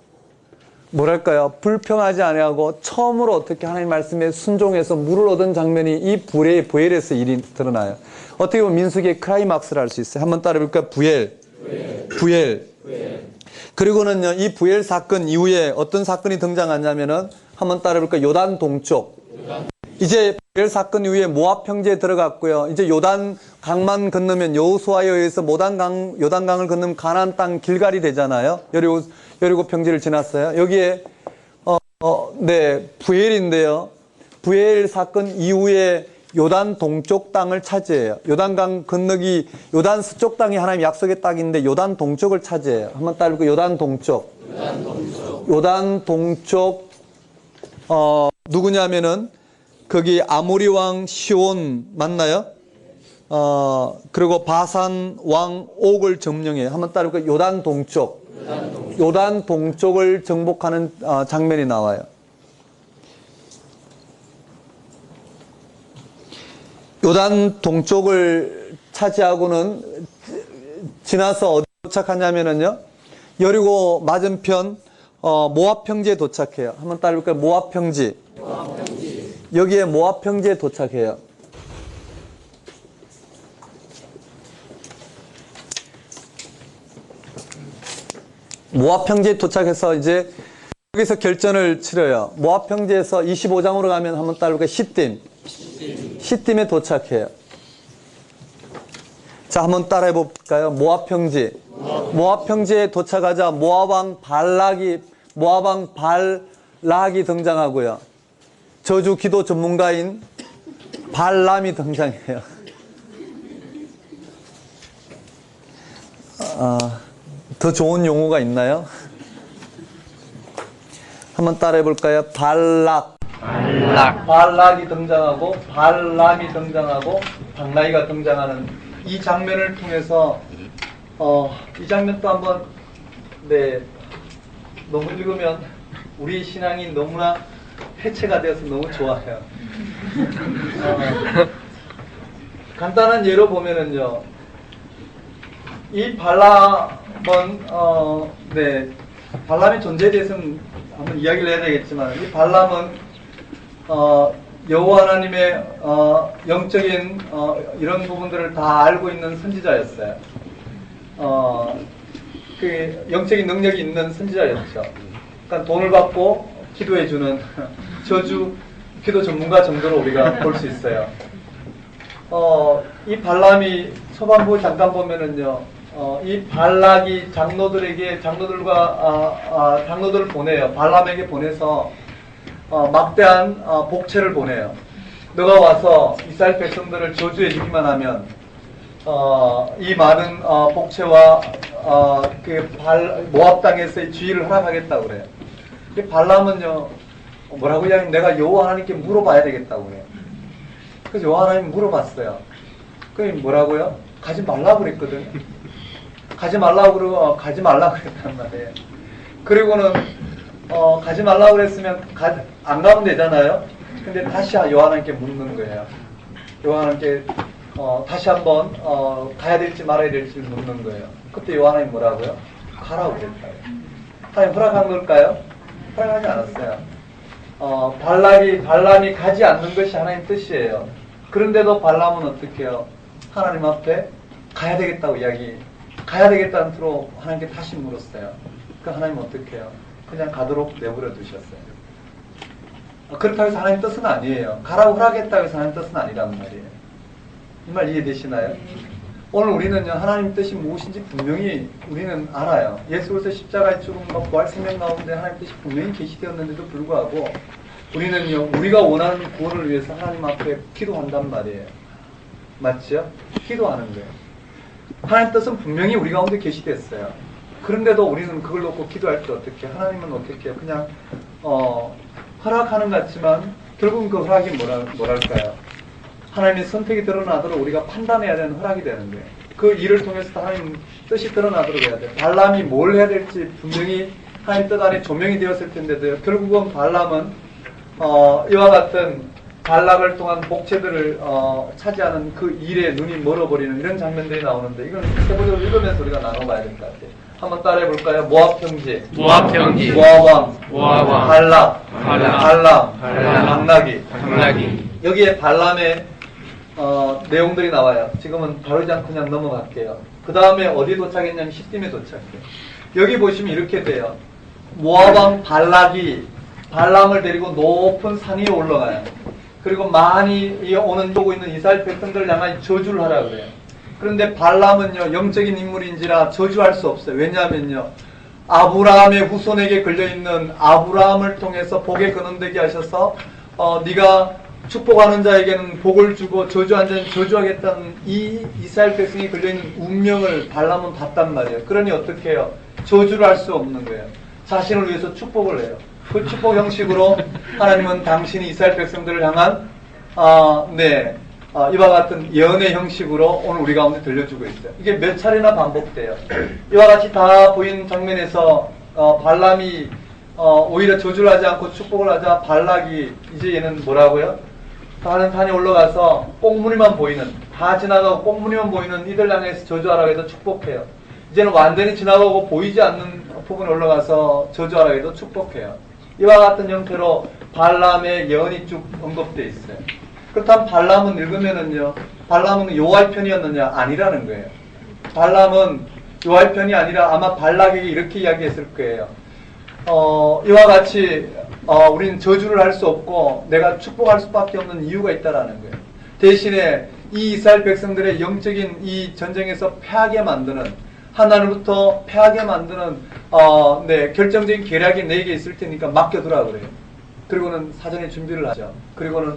뭐랄까요? 불평하지 아니하고 처음으로 어떻게 하나님 말씀에 순종해서 물을 얻은 장면이 이 부엘에서 일이 드러나요. 어떻게 보면 민수기의 크라이막스를 할 수 있어요. 한번 따라해볼까요? 부엘. 그리고는요, 이 부엘 사건 이후에 어떤 사건이 등장하냐면은 한번 따라해볼까요? 요단 동쪽. 이제 부엘 사건 이후에 모압 평지에 들어갔고요. 이제 요단 강만 건너면 여호수아에 의해서 요단강을 건너면 가나안 땅 길갈이 되잖아요. 여리고 평지를 지났어요. 여기에 부엘인데요. 부엘 사건 이후에 요단 동쪽 땅을 차지해요. 요단강 건너기 요단 서쪽 땅이 하나님 약속의 땅인데 요단 동쪽을 차지해요. 한번 따르고 요단 동쪽. 요단 동쪽 누구냐면은 거기 아모리 왕 시온 맞나요? 그리고 바산 왕 옥을 점령해요. 한번 따르고 요단 동쪽. 요단 동쪽을 정복하는 장면이 나와요. 요단 동쪽을 차지하고는 지나서 어디 도착하냐면은요. 여리고 맞은편 모압 평지에 도착해요. 한번 따라볼까요? 모압 평지. 여기에 모압 평지에 도착해요. 모압 평지에 도착해서 이제 여기서 결전을 치러요. 모압 평지에서 25장으로 가면 한번 따라볼까요? 시딤에 도착해요. 자, 한번 따라해 볼까요? 모압 평지. 모압 평지에 도착하자 모압 왕 발락이 등장하고요. 저주 기도 전문가인 발람이 등장해요. 더 좋은 용어가 있나요? 한번 따라해 볼까요? 발락이 등장하고 발람이 등장하고 박라이가 등장하는 이 장면을 통해서 이 장면도 한번 너무 읽으면 우리 신앙이 너무나 해체가 되어서 너무 좋아요. 간단한 예로 보면은요, 이 발람은 발람의 존재에 대해서는 한번 이야기를 해야 되겠지만, 이 발람은 여호와 하나님의 영적인 이런 부분들을 다 알고 있는 선지자였어요. 그 영적인 능력이 있는 선지자였죠. 그러니까 돈을 받고 기도해주는 저주 기도 전문가 정도로 우리가 볼 수 있어요. 이 발람이 초반부 잠깐 보면은요, 이 발락이 장로들을 보내요. 발람에게 보내서 막대한 복채를 보내요. 너가 와서 이스라엘 백성들을 저주해 주기만 하면 이 많은 복채와 모압 땅에서의 지위를 허락하겠다고 그래요. 발람은요, 뭐라고 이야기하면 내가 여호와 하나님께 물어봐야 되겠다고 그래요. 그래서 여호와 하나님 물어봤어요. 그게 뭐라고요? 가지 말라고 그랬거든. 가지 말라고 그랬단 말이에요. 그리고는 가지 말라고 그랬으면 안 가면 되잖아요. 근데 다시 여호와 하나님께 묻는 거예요. 여호와 하나님께 다시 한번 가야 될지 말아야 될지 묻는 거예요. 그때 여호와 하나님 뭐라고요? 가라고 그랬다고. 하나님 허락한 걸까요? 허락하지 않았어요. 발람이 가지 않는 것이 하나님 뜻이에요. 그런데도 발람은 어떻게 해요? 하나님 앞에 가야 되겠다고 가야 되겠다는 뜻으로 하나님께 다시 물었어요. 그 하나님 어떻게 해요? 그냥 가도록 내버려 두셨어요. 그렇다고 해서 하나님 뜻은 아니에요. 가라고 허락했다고 해서 하나님 뜻은 아니란 말이에요. 이 말 이해되시나요? 오늘 우리는요, 하나님 뜻이 무엇인지 분명히 우리는 알아요. 예수 그리스도 십자가의 죽음과 부활 생명 가운데 하나님 뜻이 분명히 계시되었는데도 불구하고 우리는요, 우리가 원하는 구원을 위해서 하나님 앞에 기도한단 말이에요. 맞죠? 기도하는 거예요. 하나님 뜻은 분명히 우리 가운데 계시됐어요. 그런데도 우리는 그걸 놓고 기도할 때 어떻게 해요? 하나님은 어떻게 해요? 그냥 허락하는 것 같지만 결국은 그 허락이 뭐랄까요? 하나님의 선택이 드러나도록 우리가 판단해야 되는 허락이 되는 거예요. 그 일을 통해서 하나님 뜻이 드러나도록 해야 돼요. 발람이 뭘 해야 될지 분명히 하나님 뜻 안에 조명이 되었을 텐데도 결국은 발람은 이와 같은 발락을 통한 복체들을 차지하는 그 일에 눈이 멀어버리는 이런 장면들이 나오는데 이건 세부적으로 읽으면서 우리가 나눠봐야 될 것 같아요. 한번 따라해볼까요? 모압 형제, 모압왕, 발람, 당나귀. 여기에 발람의 내용들이 나와요. 지금은 다루지 않고 그냥 넘어갈게요. 그 다음에 어디 도착했냐면 시딤에 도착해요. 여기 보시면 이렇게 돼요. 모압왕 발락이 발람을 데리고 높은 산 위에 올라가요. 그리고 많이 오고 있는 이스라엘 백성들을 향하여 저주를 하라 그래요. 그런데 발람은요, 영적인 인물인지라 저주할 수 없어요. 왜냐하면요, 아브라함의 후손에게 걸려있는 아브라함을 통해서 복에 근원되게 하셔서 네가 축복하는 자에게는 복을 주고 저주한 자는 저주하겠다는 이 이스라엘 백성이 걸려있는 운명을 발람은 봤단 말이에요. 그러니 어떻게 해요? 저주를 할 수 없는 거예요. 자신을 위해서 축복을 해요. 그 축복 형식으로 하나님은 당신이 이스라엘 백성들을 향한 이와 같은 예언의 형식으로 오늘 우리 가운데 들려주고 있어요. 이게 몇 차례나 반복돼요. 이와 같이 다 보이는 장면에서 발람이 오히려 저주를 하지 않고 축복을 하자 발락이 이제 얘는 뭐라고요? 다른 산에 올라가서 꽁무니만 보이는, 다 지나가고 꽁무니만 보이는 이들 향해서 저주하라고 해도 축복해요. 이제는 완전히 지나가고 보이지 않는 부분에 올라가서 저주하라고 해도 축복해요. 이와 같은 형태로 발람의 예언이 쭉 언급되어 있어요. 그렇다면 발람은 읽으면은요, 발람은 요할 편이었느냐? 아니라는 거예요. 발람은 요할 편이 아니라 아마 발락에게 이렇게 이야기했을 거예요. 이와 같이 우리는 저주를 할 수 없고 내가 축복할 수밖에 없는 이유가 있다라는 거예요. 대신에 이 이스라엘 백성들의 영적인 이 전쟁에서 패하게 만드는, 하나님부터 패하게 만드는 결정적인 계략이 내게 있을 테니까 맡겨두라 그래요. 그리고는 사전에 준비를 하죠. 그리고는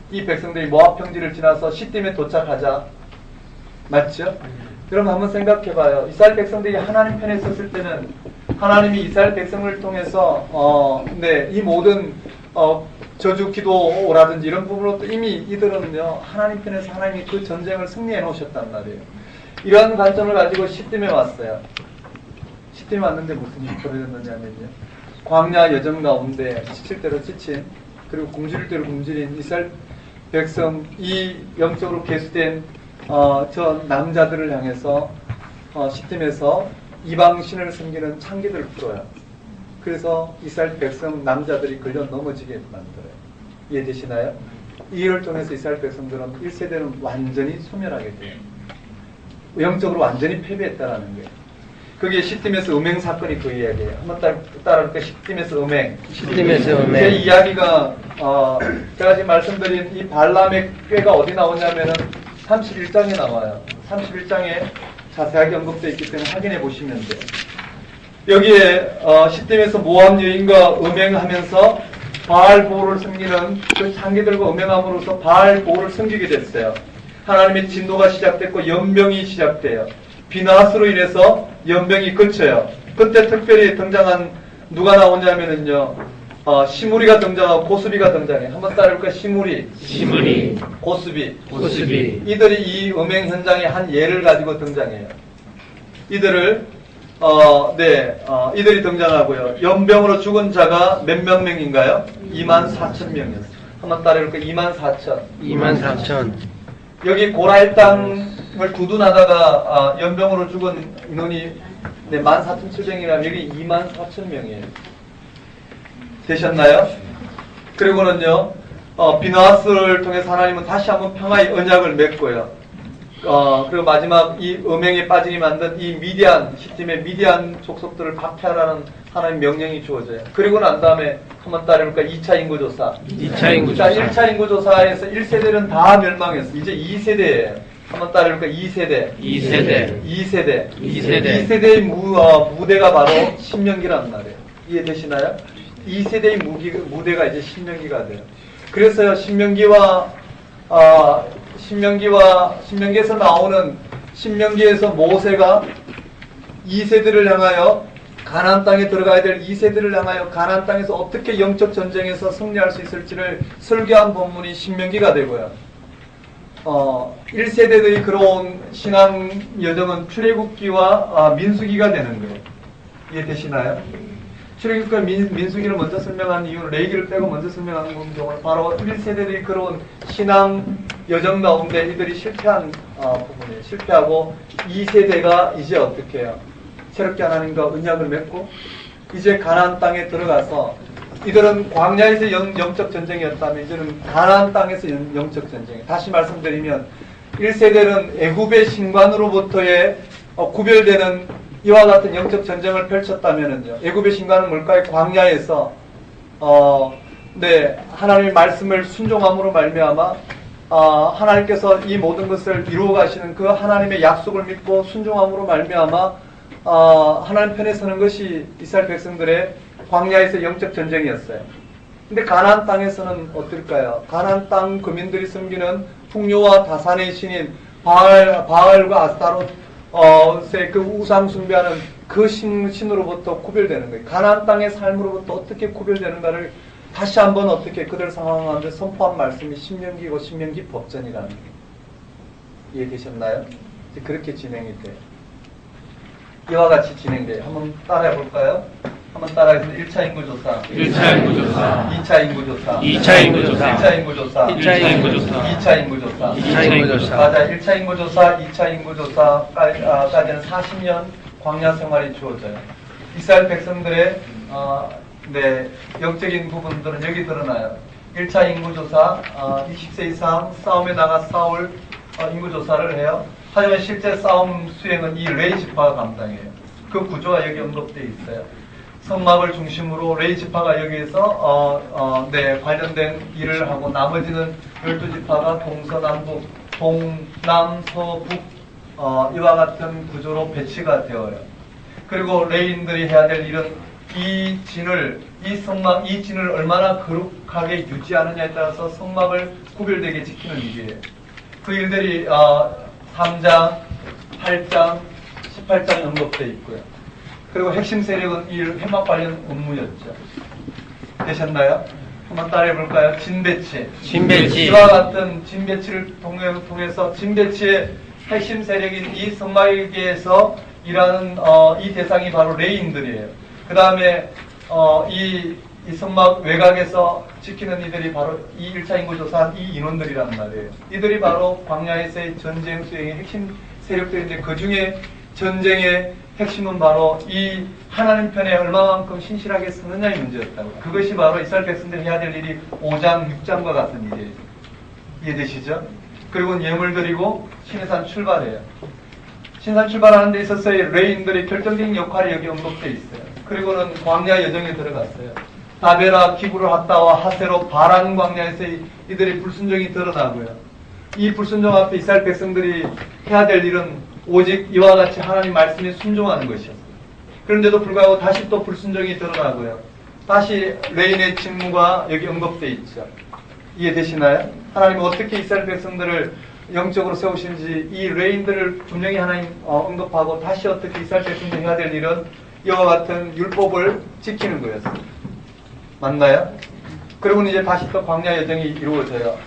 이 백성들이 모압 평지를 지나서 시딤에 도착하자. 맞죠? 여러분 한번 생각해봐요. 이스라엘 백성들이 하나님 편에 섰을 때는 하나님이 이스라엘 백성을 통해서 이 모든 저주 기도라든지 이런 부분으로 이미 이들은요, 하나님 편에서 하나님이 그 전쟁을 승리해 놓으셨단 말이에요. 이러한 관점을 가지고 시딤에 왔어요. 시딤에 왔는데 무슨 일이 벌어졌느냐면요, 광야 여정 가운데 지칠 대로 지친, 그리고 굶주릴 대로 굶주린 이스라엘 백성, 이 영적으로 계수된 저 남자들을 향해서 시딤에서 이방신을 섬기는 창기들을 풀어요. 그래서 이스라엘 백성 남자들이 걸려 넘어지게 만들어요. 이해되시나요? 이 일을 통해서 이스라엘 백성들은 1세대는 완전히 소멸하게 돼요. 영적으로 완전히 패배했다라는 거예요. 그게 시딤에서 음행 사건이 그 이야기예요. 한번 따라볼까요? 시딤에서 음행. 제 이야기가 제가 지금 말씀드린 이 발람의 꾀가 어디 나오냐면은 31장에 나와요. 31장에 자세하게 언급되어 있기 때문에 확인해 보시면 돼요. 여기에 시딤에서 모압 여인과 음행하면서 바알 보호를 섬기는 그 창기들과 음행함으로써 바알 보호를 섬기게 됐어요. 하나님의 진노가 시작됐고 연병이 시작돼요. 비나스로 인해서 연병이 그쳐요. 그때 특별히 등장한 누가 나오냐면은요, 시무리가 등장하고 고수비가 등장해요. 한번 따라해볼까요? 시무리, 고수비. 이들이 이 음행 현장의 한 예를 가지고 등장해요. 이들이 등장하고요. 연병으로 죽은 자가 몇 명인가요? 24,000명이었어요. 한번 따라해볼까요? 24,000. 여기 고라일 땅을 두둔하다가 연병으로 죽은 인원이 14,700이라면 여기 24,000명이에요. 되셨나요? 그리고는요, 비나스를 통해서 하나님은 다시 한번 평화의 언약을 맺고요. 그리고 마지막 이 음행에 빠지게 만든 이 시팀의 미디안 족속들을 박해하라는 하나님 명령이 주어져요. 그리고 난 다음에 한번 따라해볼까? 2차 인구조사. 2차 인구조사. 자, 1차 인구조사에서 1세대는 다 멸망했어. 이제 2세대예요. 한번 따라해볼까? 2세대. 2세대. 2세대. 2세대. 2세대의 무대가 바로 신명기란 말이에요. 이해되시나요? 2세대의 무대가 이제 신명기가 돼요. 그래서요, 신명기에서 나오는 신명기에서 모세가 2세대를 향하여 가나안 땅에 들어가야 될 2세대를 향하여 가나안 땅에서 어떻게 영적 전쟁에서 승리할 수 있을지를 설계한 본문이 신명기가 되고요. 1세대들이 걸어온 신앙 여정은 출애굽기와 민수기가 되는 거예요. 이해되시나요? 출애굽기와 민수기를 먼저 설명한 이유는 레위기를 빼고 먼저 설명하는 경우는 바로 1세대들이 걸어온 신앙 여정 가운데 이들이 실패한 부분이에요. 실패하고 2세대가 이제 어떻게 해요? 새롭게 하나님과 언약을 맺고 이제 가나안 땅에 들어가서 이들은 광야에서 영적 전쟁이었다면 이제는 가나안 땅에서 영적 전쟁. 다시 말씀드리면 1세대는 애굽의 신관으로부터의 구별되는 이와 같은 영적 전쟁을 펼쳤다면은요. 애굽의 신관은 뭘까요? 광야에서 하나님의 말씀을 순종함으로 말미암아 하나님께서 이 모든 것을 이루어 가시는 그 하나님의 약속을 믿고 순종함으로 말미암아 하나님 편에 서는 것이 이스라엘 백성들의 광야에서 영적 전쟁이었어요. 근데 가나안 땅에서는 어떨까요? 가나안 땅 거민들이 섬기는 풍요와 다산의 신인 바알과 아스타롯의 그 우상 숭배하는 그 신으로부터 구별되는 거예요. 가나안 땅의 삶으로부터 어떻게 구별되는가를 다시 한번 어떻게 그들 상황 가운데 선포한 말씀이 신명기고 신명기 법전이라는 거예요. 이해되셨나요? 이제 그렇게 진행이 돼요. 이와 같이 진행돼요. 한번 따라해 볼까요? 한번 따라해서 1차 인구조사, 1차 인구조사, 2차 인구조사, 2차 인구조사, 1차 인구조사, 1차 인구조사, 2차 인구조사, 2차 인구조사. 맞아. 1차 인구조사, 2차 인구조사까지는 40년 광야 생활이 주어져요. 이스라엘 백성들의 영적인 부분들은 여기 드러나요. 1차 인구조사, 20세 이상 싸움에 나가 싸울 인구조사를 해요. 하지만 실제 싸움 수행은 이 레위 지파가 감당해요. 그 구조가 여기 언급되어 있어요. 성막을 중심으로 레위 지파가 여기에서 관련된 일을 하고 나머지는 12지파가 동서남북, 동남서북 이와 같은 구조로 배치가 되어요. 그리고 레위인들이 해야 될 일은 이 진을 얼마나 거룩하게 유지하느냐에 따라서 성막을 구별되게 지키는 일이에요. 그 일들이 3장, 8장, 18장에 언급되어 있고요. 그리고 핵심 세력은 이 회막 관련 업무였죠. 되셨나요? 한번 따라해 볼까요? 진배치. 이와 같은 진배치를 통해서 진배치의 핵심 세력인 이 성막에게서 일하는 이 대상이 바로 레위인들이에요. 그 다음에 이 성막 외곽에서 지키는 이들이 바로 이 1차 인구조사한 이 인원들이란 말이에요. 이들이 바로 광야에서의 전쟁 수행의 핵심 세력들인데 그 중에 전쟁의 핵심은 바로 이 하나님 편에 얼마만큼 신실하게 서느냐의 문제였다고. 그것이 바로 이스라엘 백성들이 해야 될 일이 5장, 6장과 같은 일이에요. 이해되시죠? 그리고 예물 드리고 시내산 출발해요. 신산 출발하는 데 있어서의 레위인들의 결정적인 역할이 여기 언급되어 있어요. 그리고는 광야 여정에 들어갔어요. 다베라, 기브로 핫다와 하세로 바란 광야에서 이들의 불순종이 드러나고요. 이 불순종 앞에 이스라엘 백성들이 해야 될 일은 오직 이와 같이 하나님 말씀에 순종하는 것이었어요. 그런데도 불구하고 다시 또 불순종이 드러나고요. 다시 레인의 직무가 여기 언급되어 있죠. 이해되시나요? 하나님은 어떻게 이스라엘 백성들을 영적으로 세우시는지 이 레인들을 분명히 하나님 언급하고 다시 어떻게 이스라엘 백성들이 해야 될 일은 이와 같은 율법을 지키는 거였어요. 맞나요? 그리고는 이제 다시 또 광야 여정이 이루어져요.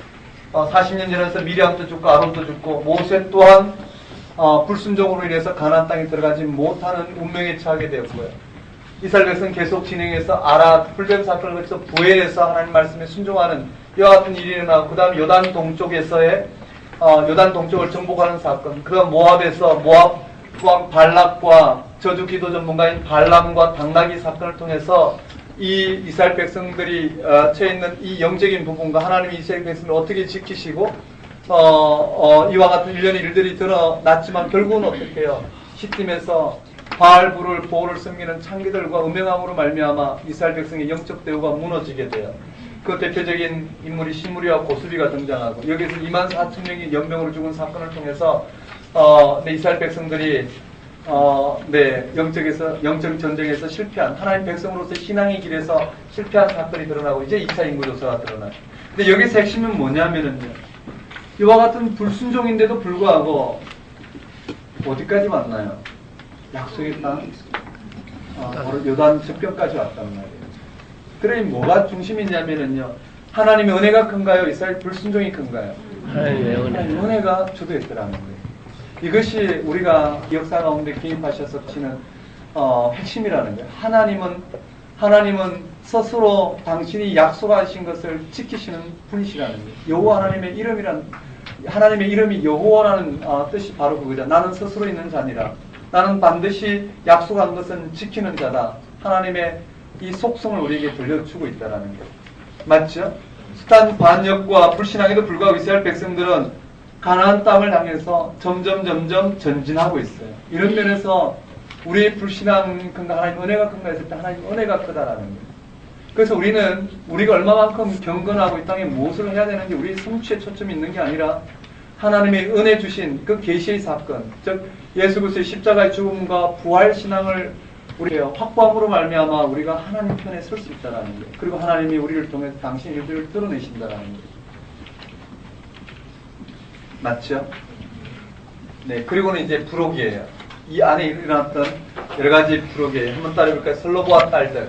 40년 지나서 미리암도 죽고 아론도 죽고 모세 또한 불순종으로 인해서 가나안 땅에 들어가지 못하는 운명에 처하게 되었고요. 이스라엘 백성 계속 진행해서 아랏 불뱀 사건을 거쳐서 부엘에서 하나님 말씀에 순종하는 이와 같은 일이 일어나고 그 다음 요단 동쪽에서의 요단 동쪽을 정복하는 사건, 그 다음 모압에서 모압 왕 발락과 저주 기도 전문가인 발람과 당나귀 사건을 통해서 이 이스라엘 백성들이 처해 있는 이 영적인 부분과 하나님이 이스라엘 백성을 어떻게 지키시고 이와 같은 일련의 일들이 드러났지만 결국은 어떻게 해요? 시팀에서 바알불을 보호를 섬기는 창기들과 음행함으로 말미암아 이스라엘 백성의 영적 대우가 무너지게 돼요. 그 대표적인 인물이 시므리와 고수비가 등장하고 여기서 24,000명이 연병으로 죽은 사건을 통해서 이스라엘 백성들이 영적 전쟁에서 실패한 하나님 백성으로서 신앙의 길에서 실패한 사건이 드러나고 이제 2차 인구조사가 드러나요. 근데 여기서 핵심은 뭐냐면은요. 이와 같은 불순종인데도 불구하고 어디까지 왔나요? 약속의 땅, 바로 요단 접경까지 왔단 말이에요. 그러니 뭐가 중심이냐면은요. 하나님의 은혜가 큰가요? 이스라엘 불순종이 큰가요? 하나님의 은혜가 주도했더라는 거예요. 이것이 우리가 역사 가운데 개입하셔서 치는 핵심이라는 거예요. 하나님은 스스로 당신이 약속하신 것을 지키시는 분이시라는 거예요. 여호와 하나님의 이름이 여호와라는 뜻이 바로 그거죠. 나는 스스로 있는 자니라. 나는 반드시 약속한 것은 지키는 자다. 하나님의 이 속성을 우리에게 들려주고 있다는 거예요. 맞죠? 숱한 반역과 불신앙에도 불구하고 이스라엘 백성들은 가나안 땅을 향해서 점점 전진하고 있어요. 이런 면에서 우리의 불신앙 큰가 하나님 은혜가 큰가 했을 때 하나님 은혜가 크다라는 거예요. 그래서 우리가 얼마만큼 경건하고 이 땅에 무엇을 해야 되는지 우리 성취에 초점이 있는 게 아니라 하나님의 은혜 주신 그 계시의 사건, 즉 예수 그리스도의 십자가의 죽음과 부활 신앙을 우리가 확보함으로 말미암아 우리가 하나님 편에 설 수 있다라는 거예요. 그리고 하나님이 우리를 통해 당신 일들을 드러내신다라는 거예요. 맞죠? 네, 그리고는 이제 부록이에요. 이 안에 일어났던 여러 가지 부록이에요. 한번 따라해볼까요? 슬로보아 딸들.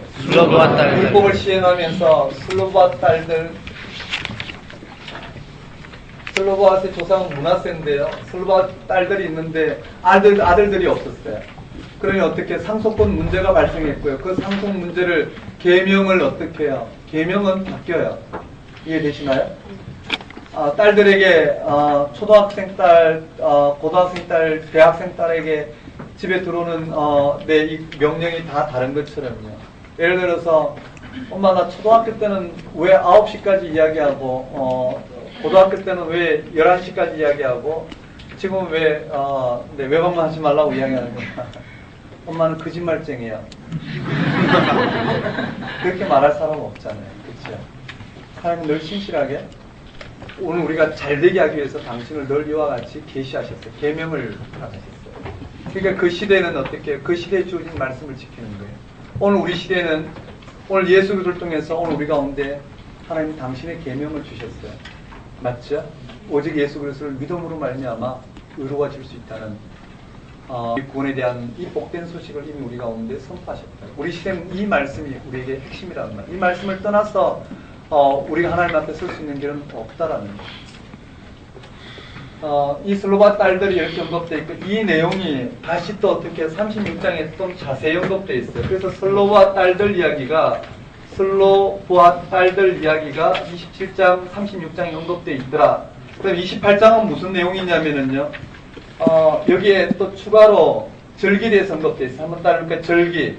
율법을 시행하면서 슬로보아 딸들. 슬로보아의 조상은 므낫세인데요. 슬로보아 딸들이 있는데 아들들이 없었어요. 그러니 어떻게 상속권 문제가 발생했고요. 그 상속 문제를 계명을 어떻게 해요? 계명은 바뀌어요. 이해되시나요? 딸들에게 초등학생 딸, 고등학생 딸, 대학생 딸에게 집에 들어오는 이 명령이 다 다른 것처럼요. 예를 들어서 엄마 나 초등학교 때는 왜 9시까지 이야기하고 고등학교 때는 왜 11시까지 이야기하고 지금은 왜 외박만 하지 말라고 이야기하는 거야. 엄마는 거짓말쟁이야. 그렇게 말할 사람은 없잖아요. 그렇죠? 하나님은 늘 신실하게 오늘 우리가 잘되게 하기 위해서 당신을 늘 이와 같이 계시하셨어요. 계명을 하셨어요. 그러니까 그 시대는 어떻게 해요? 그 시대에 주어진 말씀을 지키는 거예요. 오늘 우리 시대는 오늘 예수 그리스도를 통해서 오늘 우리 가운데 하나님 당신의 계명을 주셨어요. 맞죠? 오직 예수 그리스도를 믿음으로 말미암아 의로워질 수 있다는 구원에 대한 이 복된 소식을 이미 우리 가운데 선포하셨다. 우리 시대는 이 말씀이 우리에게 핵심이라는 말. 이 말씀을 떠나서 우리가 하나님 앞에 설 수 있는 길은 없다라는 거. 이 슬로바 딸들이 이렇게 언급되어 있고 이 내용이 다시 또 어떻게 36장에 좀 자세히 언급되어 있어요. 그래서 슬로바 딸들 이야기가 27장 36장에 언급되어 있더라. 그럼 28장은 무슨 내용이냐면은요. 여기에 또 추가로 절기에 대해서 언급되어 있어요. 한번 따라볼까요? 절기.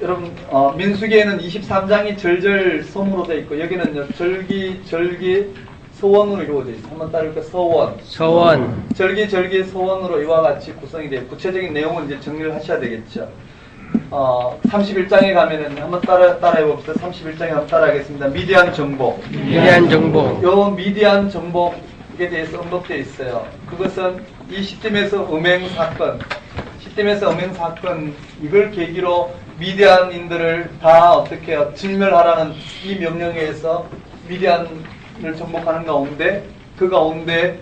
여러분, 민수기에는 23장이 절절소문으로 되어 있고, 여기는요, 절기, 소원으로 이루어져 있어요. 한번 따라볼까요? 소원. 절기, 소원으로 이와 같이 구성이 돼요. 구체적인 내용은 이제 정리를 하셔야 되겠죠. 31장에 가면은 한번 따라해봅시다. 31장에 한번 따라하겠습니다. 미디안 정복. 요 미디안 정복에 대해서 언급되어 있어요. 그것은 이 시팀에서 음행 사건, 이걸 계기로 미디안인들을 다 어떻게 해요? 진멸하라는 이 명령에 의해서 미디안을 정복하는 가운데, 그 가운데,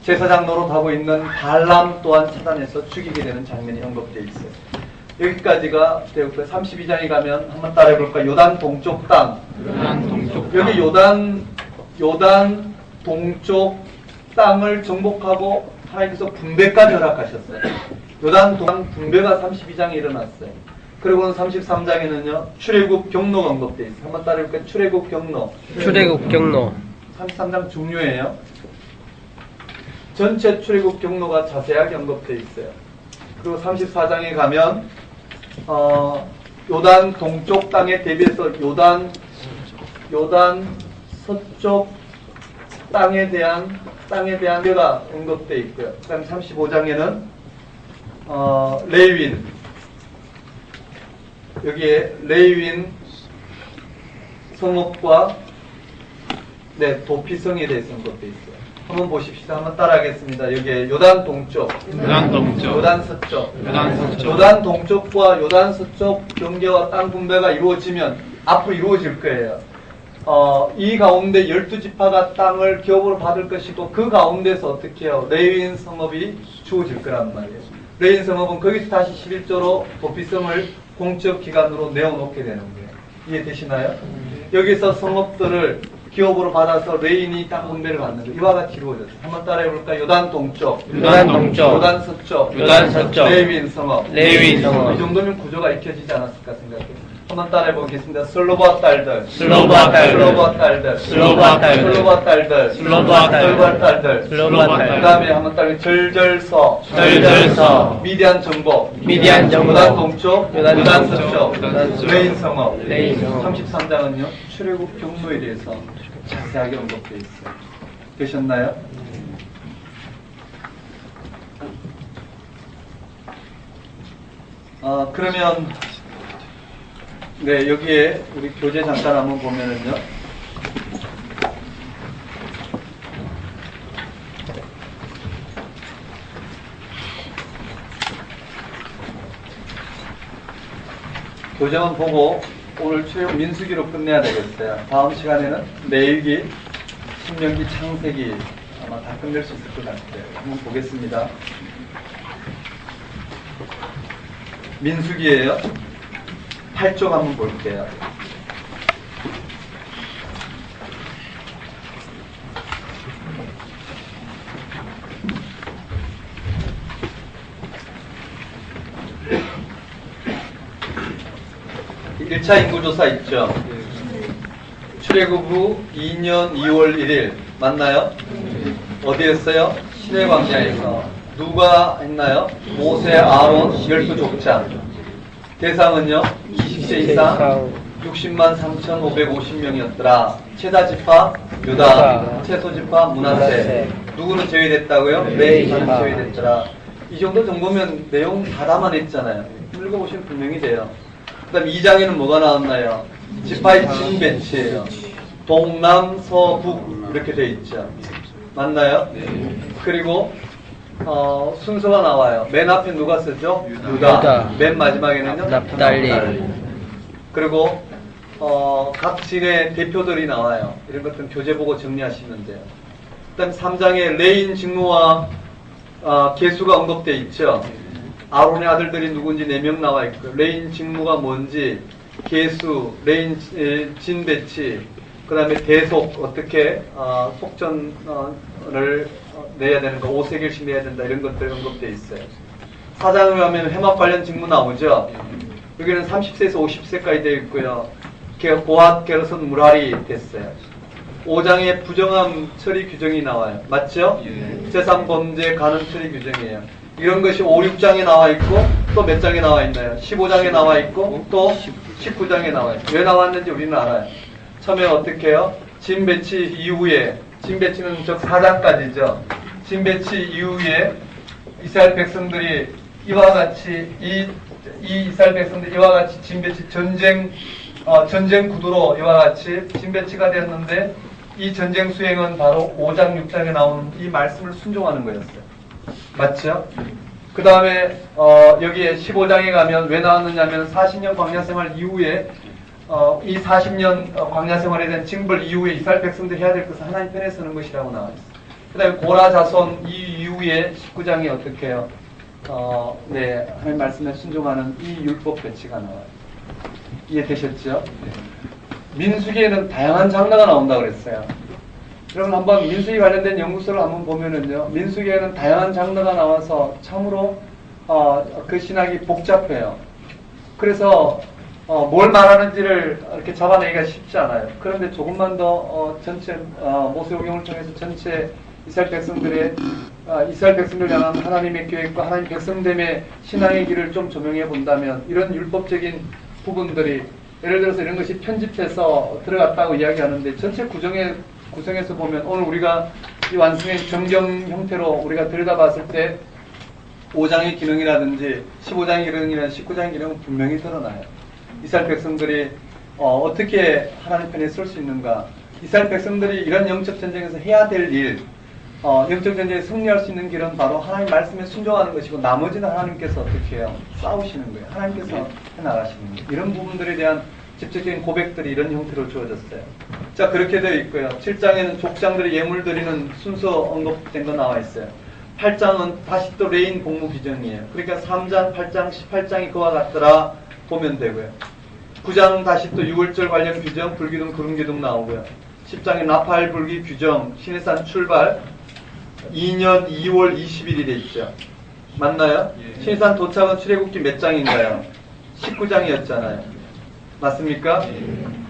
제사장 노릇하고 있는 발람 또한 차단해서 죽이게 되는 장면이 언급되어 있어요. 여기까지가 되었고요. 32장에 가면 한번 따라해볼까요? 요단 동쪽 땅. 여기 요단 동쪽 땅을 정복하고 하나님께서 분배까지 허락하셨어요. 요단 동안 분배가 32장에 일어났어요. 그리고는 33장에는요, 출애굽 경로가 언급되어 있어요. 한번 따라해볼까요? 출애굽 경로. 33장 중요해요. 전체 출애굽 경로가 자세하게 언급되어 있어요. 그리고 34장에 가면 요단 동쪽 땅에 대비해서 요단 서쪽 땅에 대한 가 언급되어 있고요. 그다음 35장에는 레위인, 여기에 레위인 성읍과 도피성에 대해서 언급되어 있어요. 한번 보십시다. 한번 따라하겠습니다. 여기에 요단 동쪽, 요단 동쪽, 요단 서쪽, 요단 서쪽, 요단 동쪽과 요단 서쪽 경계와 땅 분배가 이루어지면 앞으로 이루어질 거예요. 이 가운데 12지파가 땅을 기업으로 받을 것이고 그 가운데서 어떻게 해요? 레위인 성읍이 주어질 거란 말이에요. 레위인 성읍은 거기서 다시 11조로 도피성을 공적 기관으로 내어놓게 되는 거예요. 이해되시나요? 여기서 성읍들을 기업으로 받아서 레인이 땅 분배를 받는 거. 이와 같이 이루어졌어요. 한번 따라해볼까요? 요단 동쪽, 요단 동쪽, 요단 서쪽, 요단 서쪽, 레위인 성읍. 레위인 성읍. 이 정도면 구조가 익혀지지 않았을까 생각해요. 한번 따라해보겠습니다. 슬로바 딸들, 슬로바 딸들, 슬로바 딸들, 슬로바 딸들, 슬로바 딸들, 슬로바 딸들, 슬로바 딸들. 슬로바 딸들. 그 다음에 한번 따라 절절서, 절절서, 미디안 정복, 미디안 정복, 요단 동쪽, 요단 요단 동쪽, 서쪽, 요단 서쪽, 레인 성읍. 레인 성읍. 33장은요 출애굽 경로에 대해서 자세하게 언급되어 있어요. 되셨나요? 그러면 여기에 우리 교재 잠깐 한번 보면은요. 교재만 보고 오늘 출애굽 민수기로 끝내야 되겠어요. 다음 시간에는 레위기, 신명기, 창세기 아마 다 끝낼 수 있을 것 같아요. 한번 보겠습니다. 민수기예요. 8쪽 한번 볼게요. 일 1차 인구조사 있죠? 출애굽 후 2년 2월 1일 맞나요? 어디였어요? 시내광야에서. 누가 했나요? 모세, 아론, 12족장. 대상은요? 20세 이상 60만 3,550명이었더라. 최다지파 유다, 최소지파 문하세. 누구는 제외됐다고요? 레위는 제외됐더라. 이 정도 정도면 내용 다 담아냈잖아요. 읽어보시면 분명히 돼요. 그 다음 2장에는 뭐가 나왔나요? 지파의 진 배치예요. 동남, 서북 이렇게 돼 있죠. 맞나요? 그리고 순서가 나와요. 맨 앞에 누가 쓰죠? 유다. 맨 마지막에는요? 납달리. 그리고 각 진의 대표들이 나와요. 이런 것들은 교재 보고 정리하시면 돼요. 그 다음 3장에 레인 직무와 계수가 언급되어 있죠. 아론의 아들들이 누군지 4명 나와 있고 레인 직무가 뭔지, 계수, 레인 진 배치, 그 다음에 대속 어떻게 속전을 내야 되는가, 5세겔씩 내야 된다 이런 것들이 언급되어 있어요. 4장을 가면 회막 관련 직무 나오죠. 여기는 30세에서 50세까지 되어 있고요. 고앗, 게르손, 무라리 됐어요. 5장에 부정함 처리 규정이 나와요. 맞죠? 세상 범죄 가능 처리 규정이에요. 이런 것이 5, 6장에 나와 있고 또 몇 장에 나와 있나요? 15장에 나와 있고 또 19장에 나와요. 왜 나왔는지 우리는 알아요. 처음에 어떻게 해요? 진 배치 이후에, 진 배치는 즉 4장까지죠. 진 배치 이후에 이스라엘 백성들이 이와 같이 이 이스라엘 백성들이 이와 같이 진 배치 전쟁 구도로 이와 같이 진 배치가 되었는데 이 전쟁 수행은 바로 5장 6장에 나온 이 말씀을 순종하는 거였어요. 맞죠? 그 다음에 여기에 15장에 가면 왜 나왔느냐면 40년 광야 생활 이후에 이 40년 광야 생활에 대한 징벌 이후에 이스라엘 백성들이 해야 될 것은 하나님 편에 서는 것이라고 나와 있어요. 그 다음에 고라 자손 이 이후에 19장에 어떻게 해요? 하나님 말씀에 순종하는 이 율법 배치가 나와요. 이해되셨죠? 민수기에는 다양한 장르가 나온다고 그랬어요. 여러분 한번 민수기 관련된 연구서를 한번 보면은요, 민수기에는 다양한 장르가 나와서 참으로 그 신학이 복잡해요. 그래서 뭘 말하는지를 이렇게 잡아내기가 쉽지 않아요. 그런데 조금만 더 전체 모세오경을 통해서 전체 이스라엘 백성들을 향한 하나님의 계획과 하나님 백성됨의 신앙의 길을 좀 조명해 본다면 이런 율법적인 부분들이 예를 들어서 이런 것이 편집해서 들어갔다고 이야기하는데 전체 구성에서 보면 오늘 우리가 이 완성된 정경 형태로 우리가 들여다봤을 때 5장의 기능이라든지 15장의 기능이나 19장의 기능은 분명히 드러나요. 이스라엘 백성들이 어떻게 하나님 편에 설 수 있는가, 이스라엘 백성들이 이런 영적 전쟁에서 해야 될 일, 영적 전쟁에 승리할 수 있는 길은 바로 하나님 말씀에 순종하는 것이고 나머지는 하나님께서 어떻게 해요? 싸우시는 거예요. 하나님께서 해나가시는 거예요. 이런 부분들에 대한 직접적인 고백들이 이런 형태로 주어졌어요. 자, 그렇게 되어 있고요. 7장에는 족장들이 예물 드리는 순서 언급된 거 나와 있어요. 8장은 다시 또 레인 공무 규정이에요. 그러니까 3장, 8장, 18장이 그와 같더라 보면 되고요. 9장 다시 또 6월절 관련 규정, 불기둥, 구름기둥 나오고요. 10장에 나팔 불기 규정, 시내산 출발, 2년 2월 20일이 돼 있죠. 맞나요? 시내산 도착은 출애굽기 몇 장인가요? 19장이었잖아요. 맞습니까?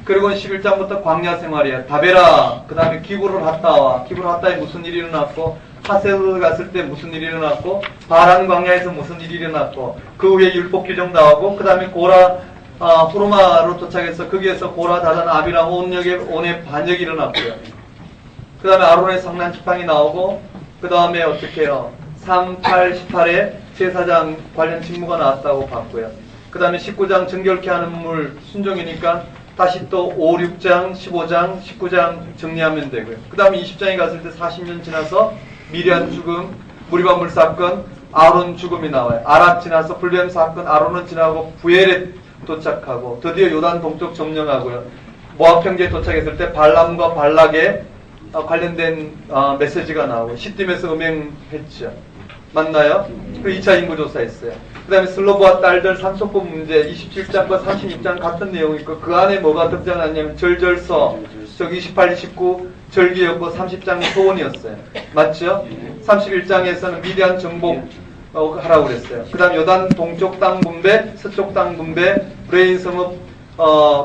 그리고 11장부터 광야 생활이에요. 다베라, 그 다음에 기브를 핫다와, 기브를 핫다에 무슨 일이 일어났고, 하세를 갔을 때 무슨 일이 일어났고, 바란 광야에서 무슨 일이 일어났고, 그 후에 율법 규정 나오고, 그 다음에 고라, 후르마로 도착해서 거기에서 고라, 다단, 아비람, 온의 반역이 일어났고요. 그 다음에 아론의 성난 지팡이 나오고, 그 다음에 어떻게 해요? 3, 8, 18에 제사장 관련 직무가 나왔다고 봤고요. 그 다음에 19장 정결케 하는 물 순종이니까 다시 또 5, 6장, 15장, 19장 정리하면 되고요. 그 다음에 20장에 갔을 때 40년 지나서 미리안 죽음, 무리바 물 사건, 아론 죽음이 나와요. 아락 지나서 불뱀 사건, 아론은 지나고 부엘에 도착하고 드디어 요단 동쪽 점령하고요. 모압 평지에 도착했을 때 발람과 발락의 관련된 메시지가 나오고 시딤에서 음행했죠. 맞나요? 그 2차 인구조사 했어요. 그 다음에 슬로브와 딸들 산소법 문제 27장과 36장 같은 내용이 있고 그 안에 뭐가 등장하냐면 절절서 즉 28, 29 절기였고 30장이 소원이었어요. 맞죠? 31장에서는 미디안 정복 하라고 그랬어요. 그 다음 요단 동쪽 땅 분배, 서쪽 땅 분배, 브레인 성읍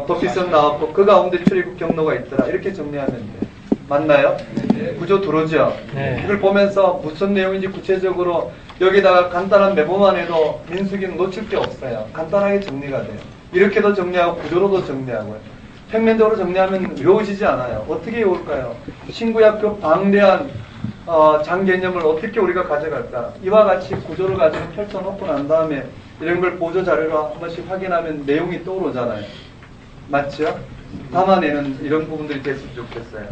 도피성 나왔고 그 가운데 출애굽 경로가 있더라. 이렇게 정리하면 돼요. 맞나요? 구조 들어오죠? 이걸 보면서 무슨 내용인지 구체적으로 여기다가 간단한 메모만 해도 민수기는 놓칠 게 없어요. 간단하게 정리가 돼요. 이렇게도 정리하고 구조로도 정리하고요. 평면적으로 정리하면 외워지지 않아요. 어떻게 외울까요? 신구약급 방대한 장개념을 어떻게 우리가 가져갈까? 이와 같이 구조를 가지고 펼쳐놓고 난 다음에 이런 걸 보조 자료로 한 번씩 확인하면 내용이 떠오르잖아요. 맞죠? 담아내는 이런 부분들이 됐으면 좋겠어요.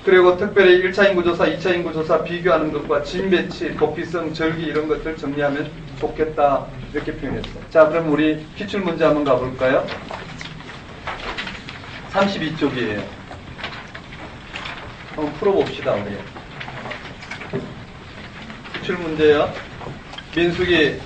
그리고 특별히 1차 인구조사, 2차 인구조사 비교하는 것과 진배치, 도피성, 절기 이런 것들 정리하면 좋겠다 이렇게 표현했어요. 자, 그럼 우리 기출문제 한번 가볼까요? 32쪽이에요. 한번 풀어봅시다 우리. 기출문제요. 민수기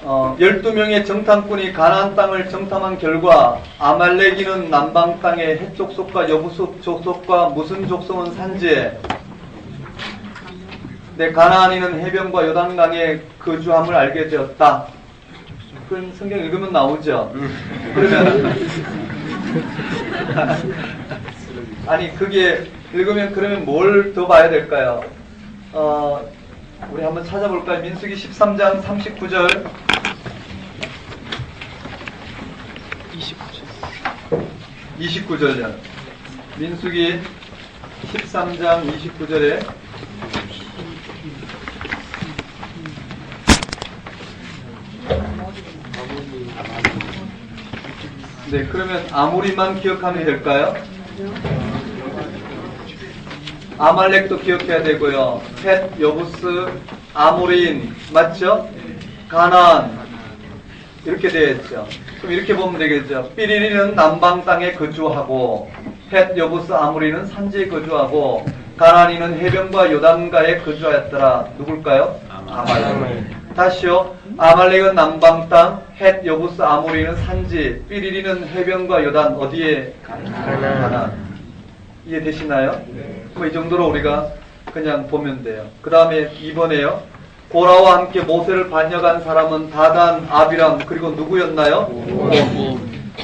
12명의 정탐꾼이 가나안 땅을 정탐한 결과 아말렉인은 남방 땅에 헷 족속과 여부 족속과 무슨 족속은 산지에 가나안인은 해변과 요단강에 거주함을 알게 되었다. 그건 성경 읽으면 나오죠. 그러면 아니 그게 읽으면 그러면 뭘 더 봐야 될까요? 우리 한번 찾아볼까요? 민수기 13장 39절 29절이요. 민수기 13장 29절에 네, 그러면 아모리만 기억하면 될까요? 아말렉도 기억해야 되고요. 헷, 여부스, 아모리인 맞죠? 가나안 이렇게 되어있죠. 그럼 이렇게 보면 되겠죠. 삐리리는 남방 땅에 거주하고 헷, 여부스, 아모리는 산지에 거주하고 가나안인은 해변과 요단가에 거주하였더라. 누굴까요? 아말렉. 다시요. 아말렉은 남방 땅, 헷, 여부스, 아모리는 산지, 삐리리는 해변과 요단 어디에? 가나안. 이해되시나요? 그럼 이 정도로 우리가 그냥 보면 돼요. 그 다음에 2번에요. 고라와 함께 모세를 반역한 사람은 다단, 아비람, 그리고 누구였나요?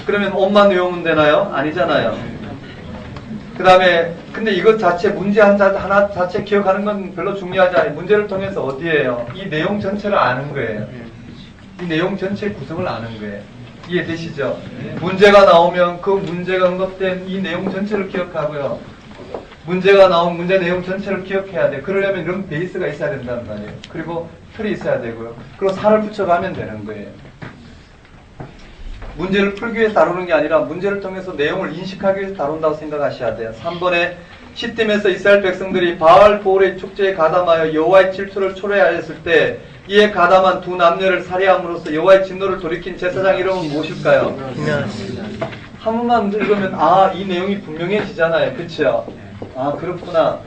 그러면 옷만 외우면 되나요? 아니잖아요. 그 다음에 근데 이것 자체 문제 하나 자체 기억하는 건 별로 중요하지 않아요. 문제를 통해서 어디에요? 이 내용 전체를 아는 거예요. 이 내용 전체의 구성을 아는 거예요. 이해되시죠? 문제가 나오면 그 문제가 언급된 이 내용 전체를 기억하고요. 문제가 나온 문제 내용 전체를 기억해야 돼. 그러려면 이런 베이스가 있어야 된단 말이에요. 그리고 틀이 있어야 되고요. 그리고 살을 붙여가면 되는 거예요. 문제를 풀기 위해서 다루는 게 아니라 문제를 통해서 내용을 인식하기 위해서 다룬다고 생각하셔야 돼요. 3번에 시딤에서 이스라엘 백성들이 바알 보울의 축제에 가담하여 여호와의 질투를 초래하였을 때 이에 가담한 두 남녀를 살해함으로써 여호와의 진노를 돌이킨 제사장 이름은 무엇일까요? 한 번만 읽으면 이 내용이 분명해지잖아요. 그렇죠? 그렇구나.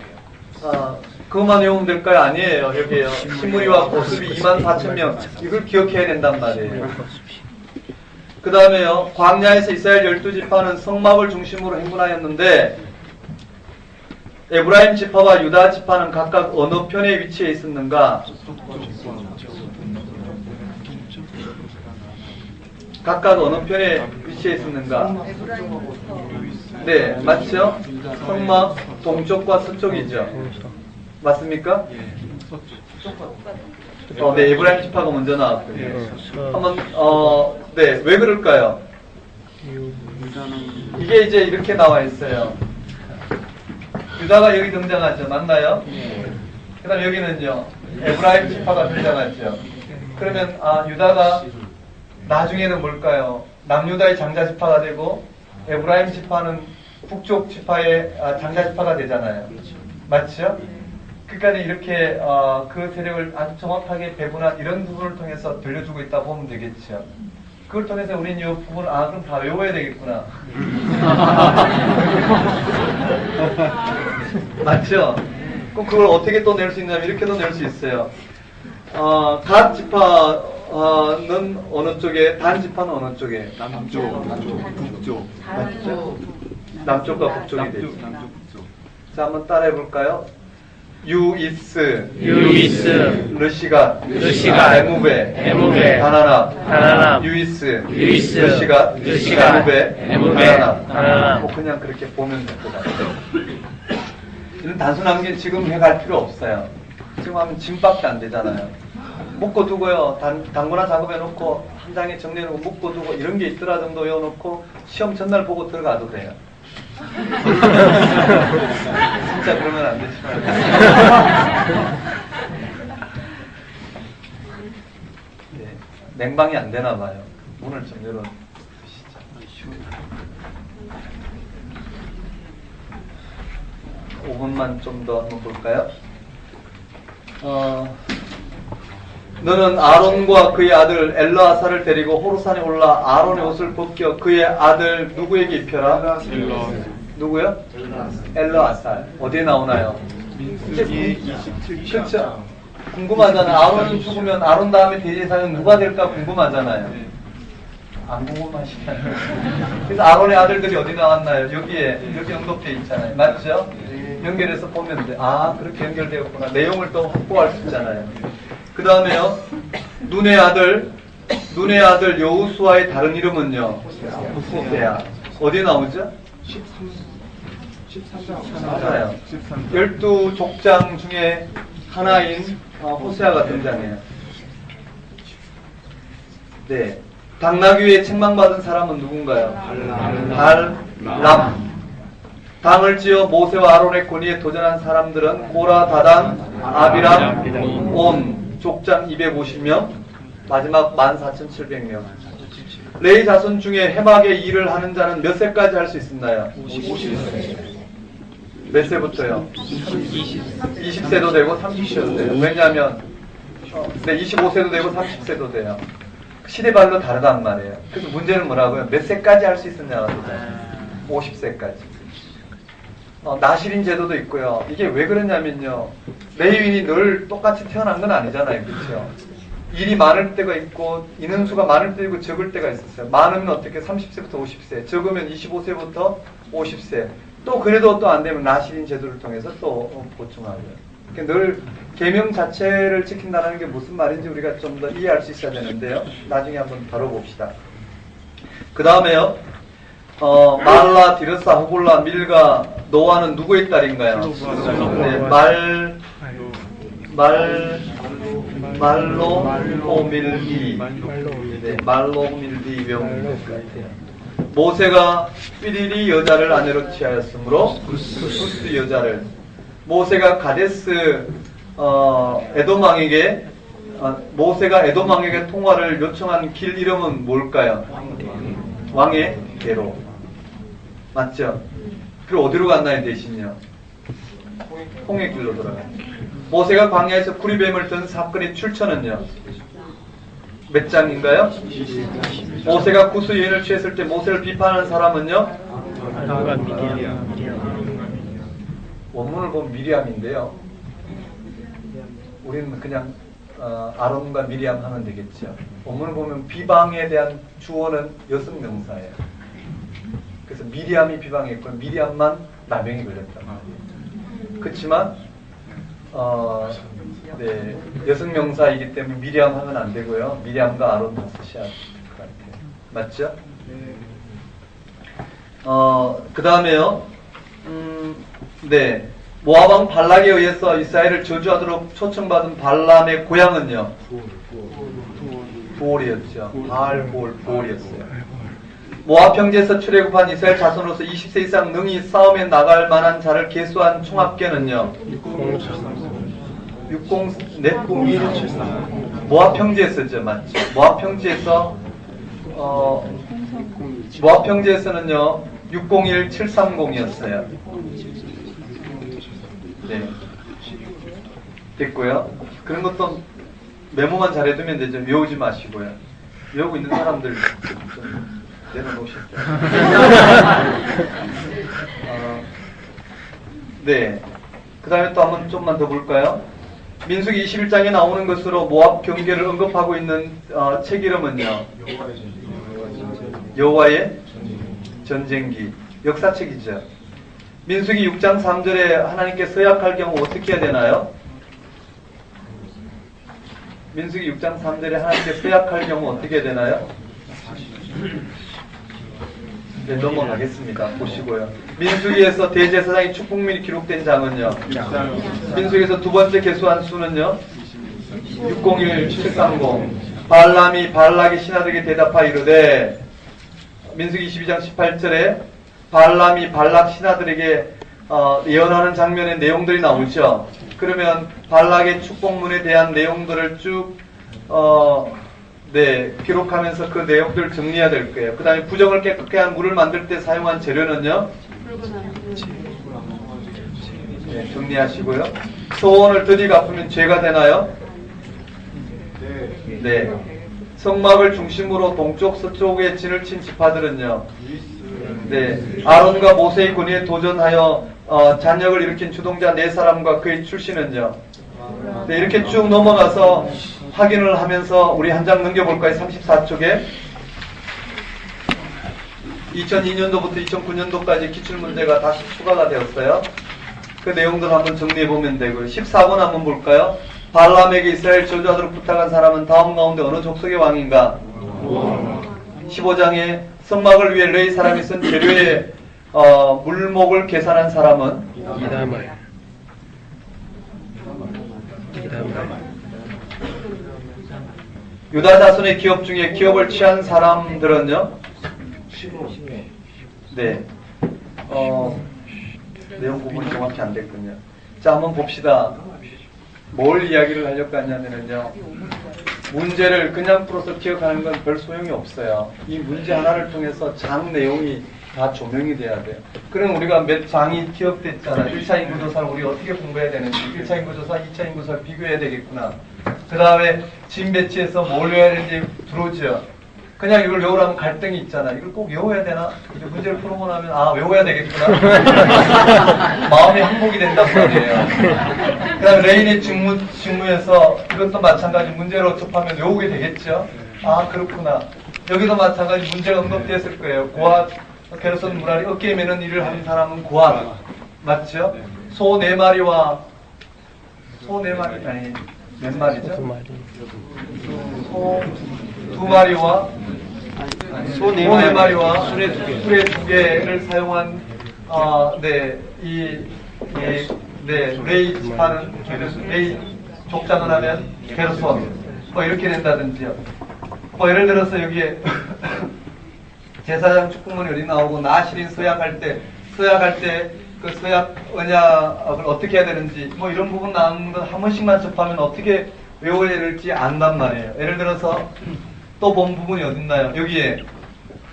그것만 외우면 될까요? 아니에요. 여기에요. 시므리와 보습이 24,000명. 이걸 기억해야 된단 말이에요. 그 다음에요. 광야에서 이스라엘 12지파는 성막을 중심으로 행군하였는데 에브라임 지파와 유다 지파는 각각 어느 편에 위치해 있었는가? 각각 어느 편에 위치해 있었는가? 네, 맞죠? 성막 동쪽과 서쪽이죠. 맞습니까? 네, 에브라임 지파가 먼저 나왔고요. 한번 네, 왜 그럴까요? 이게 이제 이렇게 나와 있어요. 유다가 여기 등장하죠. 맞나요? 그 다음 여기는요. 에브라임 지파가 등장하죠. 그러면 유다가 나중에는 뭘까요? 남유다의 장자 지파가 되고 에브라임 지파는 북쪽 지파의 장자 지파가 되잖아요. 맞죠? 그러니까 이렇게 그 세력을 아주 정확하게 배분한 이런 부분을 통해서 들려주고 있다 보면 되겠죠. 그걸 통해서 우리는 이 부분을 그럼 다 외워야 되겠구나. 맞죠? 그럼 그걸 어떻게 또 낼 수 있냐면 이렇게도 낼 수 있어요. 갓 지파는 어느 쪽에, 단 지파는 어느 쪽에? 남쪽, 북쪽. 맞죠? 남쪽과 북쪽이 되죠. 자, 한번 따라해 볼까요? 유이스, 르시가, 에무베, 다나나, 유이스, 르시가, 에무베, 다나나. 그냥 그렇게 보면 될 것 같아요. 이런 단순한 게 지금 해갈 필요 없어요. 지금 하면 짐밖에 안 되잖아요. 묶어두고요. 단거나 작업해놓고 한 장에 정리해놓고 묶어두고 이런 게 있더라 정도 외워놓고 시험 전날 보고 들어가도 돼요. 진짜 그러면 안 되지만. 네, 냉방이 안 되나 봐요. 문을 좀 열어주시죠. 5분만 좀 더 한번 볼까요? 너는 아론과 그의 아들 엘르아사를 데리고 호르산에 올라 아론의 옷을 벗겨 그의 아들 누구에게 입혀라? 누구요? 엘르아사. 어디에 나오나요? 민수기 27장. 그렇죠. 궁금하잖아요. 아론이 죽으면 아론 다음에 대제사장은 누가 될까 궁금하잖아요. 안 궁금하시나요? 그래서 아론의 아들들이 어디 나왔나요? 여기 언급되어 있잖아요. 맞죠? 연결해서 보면 돼. 그렇게 연결되었구나. 내용을 또 확보할 수 있잖아요. 그 다음에요. 눈의 아들 여우수아의 다른 이름은요? 호세아. 어디에 나오죠? 13장. 맞아요. 12족장 중에 하나인 호세아가 등장해요. 네. 당나귀에 책망받은 사람은 누군가요? 발람. 당을 지어 모세와 아론의 권위에 도전한 사람들은 고라, 다단, 아비람, 온, 족장 250명, 마지막 14,700명. 레위 자손 중에 해막의 일을 하는 자는 몇 세까지 할 수 있었나요? 50세. 몇 세부터요? 20세도 되고 30세도 돼요. 왜냐하면 25세도 되고 30세도 돼요. 시대별로 다르단 말이에요. 그래서 문제는 뭐라고요? 몇 세까지 할 수 있었냐가 되잖아요. 50세까지. 나실인 제도도 있고요. 이게 왜 그러냐면요. 레위인이 늘 똑같이 태어난 건 아니잖아요. 그렇죠? 일이 많을 때가 있고 인원수가 많을 때이고 적을 때가 있었어요. 많으면 어떻게 30세부터 50세, 적으면 25세부터 50세. 또 그래도 또 안 되면 나실인 제도를 통해서 또 보충하고요. 그러니까 늘 계명 자체를 지킨다는 게 무슨 말인지 우리가 좀 더 이해할 수 있어야 되는데요. 나중에 한번 다뤄봅시다. 그 다음에요. 말라, 디르사, 호볼라, 밀가, 노아는 누구의 딸인가요? 네, 말로밀리. 네, 말로밀리 명인 것 같아요. 모세가 삐리리 여자를 아내로 취하였으므로 구스 여자를. 모세가 가데스 에돔 왕에게 모세가 에돔 왕에게 통화를 요청한 길 이름은 뭘까요? 왕의 대로. 맞죠? 그리고 어디로 갔나요, 대신요? 홍해 길로 돌아가요. 모세가 광야에서 구리뱀을 든 사건의 출처는요? 몇 장인가요? 모세가 구스 여인을 취했을 때 모세를 비판하는 사람은요? 원문을 보면 미리암인데요. 우리는 그냥 아론과 미리암 하면 되겠죠. 원문을 보면 비방에 대한 주어는 여성 명사예요. 그래서 미리암이 비방했고 미리암만 나병이 걸렸단 말이에요. 그렇지만 네, 여성 명사이기 때문에 미리암 하면 안 되고요. 미리암과 아론 다 쓰셔야 될 것 같아요. 맞죠? 그 다음에요. 네. 모압왕 발락에 의해서 이스라엘을 저주하도록 초청받은 발람의 고향은요? 부올이었죠. 부올이었어요. 모압 평지에서 출애굽한 이스라엘 자손으로서 20세 이상 능히 싸움에 나갈 만한 자를 계수한 총합계는요? 60173. 모압 평지에서죠, 맞죠? 모압 평지에서는요 601730이었어요. 네, 됐고요. 그런 것도 메모만 잘해두면 되죠. 외우지 마시고요. 외우고 있는 사람들 좀 내려놓으십시오. 네. 그 다음에 또 한번 좀만 더 볼까요? 민수기 21장에 나오는 것으로 모압 경계를 언급하고 있는 책 이름은요? 여호와의 전쟁기. 역사책이죠. 민수기 6장 3절에 하나님께 서약할 경우 어떻게 해야 되나요? 민수기 6장 3절에 하나님께 서약할 경우 어떻게 해야 되나요? 네, 넘어가겠습니다. 보시고요. 민수기에서 대제사장의 축복문이 기록된 장은요? 민수기에서 두 번째 계수한 수는요? 601730. 발람이 발락의 신하들에게 대답하 이르되, 민수기 22장 18절에 발람이 발락 신하들에게 예언하는 장면의 내용들이 나오죠. 그러면 발락의 축복문에 대한 내용들을 쭉 네, 기록하면서 그 내용들을 정리해야 될 거예요. 그 다음에 부정을 깨끗게 한 물을 만들 때 사용한 재료는요? 네, 정리하시고요. 소원을 드디 갚으면 죄가 되나요? 네. 성막을 중심으로 동쪽 서쪽에 진을 친 지파들은요? 네. 아론과 모세의 권위에 도전하여 잔역을 일으킨 주동자 4사람과 그의 출신은요? 네, 이렇게 쭉 넘어가서 확인을 하면서 우리 한 장 넘겨볼까요? 34쪽에 2002년도부터 2009년도까지 기출문제가 다시 추가가 되었어요. 그 내용들 한번 정리해보면 되고요. 14번 한번 볼까요? 발람에게 이스라엘 저주하도록 부탁한 사람은 다음 가운데 어느 족속의 왕인가? 15장에 성막을 위해 레위 사람이 쓴 재료의 물목을 계산한 사람은? 이다말. 유다 자손의 기업 중에 기업을 취한 사람들은요? 네. 내용 부분이 정확히 안 됐군요. 자, 한번 봅시다. 뭘 이야기를 하려고 하냐면요. 문제를 그냥 풀어서 기억하는 건 별 소용이 없어요. 이 문제 하나를 통해서 장 내용이 다 조명이 돼야 돼요. 그럼 우리가 몇 장이 기억됐잖아요. 1차 인구조사를 우리 어떻게 공부해야 되는지, 1차 인구조사, 2차 인구조사를 비교해야 되겠구나. 그 다음에 진 배치해서 뭘 외워야 되는지 들어오죠. 그냥 이걸 외우라면 갈등이 있잖아. 이걸 꼭 외워야 되나? 이제 문제를 풀어보고 나면 외워야 되겠구나. 마음이 항복이 된단 말이에요. 그 다음에 레인의 직무에서 이것도 마찬가지 문제로 접하면 외우게 되겠죠. 그렇구나. 여기도 마찬가지 문제가 언급되었을 거예요. 고앗, 게르손 무라리, 어깨에 매는 일을 하는 사람은 고앗. 맞죠? 소 4마리와 소 4마리 아니 몇 마리죠? 2마리. 소 2마리와 소 4마리와 수레 2개를 사용한 레이 지파는 레이 족장을 하면 게르손 뭐 이렇게 된다든지요. 뭐 예를 들어서 여기에 제사장 축복문이 어디 나오고 나시린 서약할 때 그 서약 언약을 어떻게 해야 되는지 뭐 이런 부분 나오는 거 한 번씩만 접하면 어떻게 외워야 될지 안단 말이에요. 예를 들어서 또 본 부분이 어딨나요? 여기에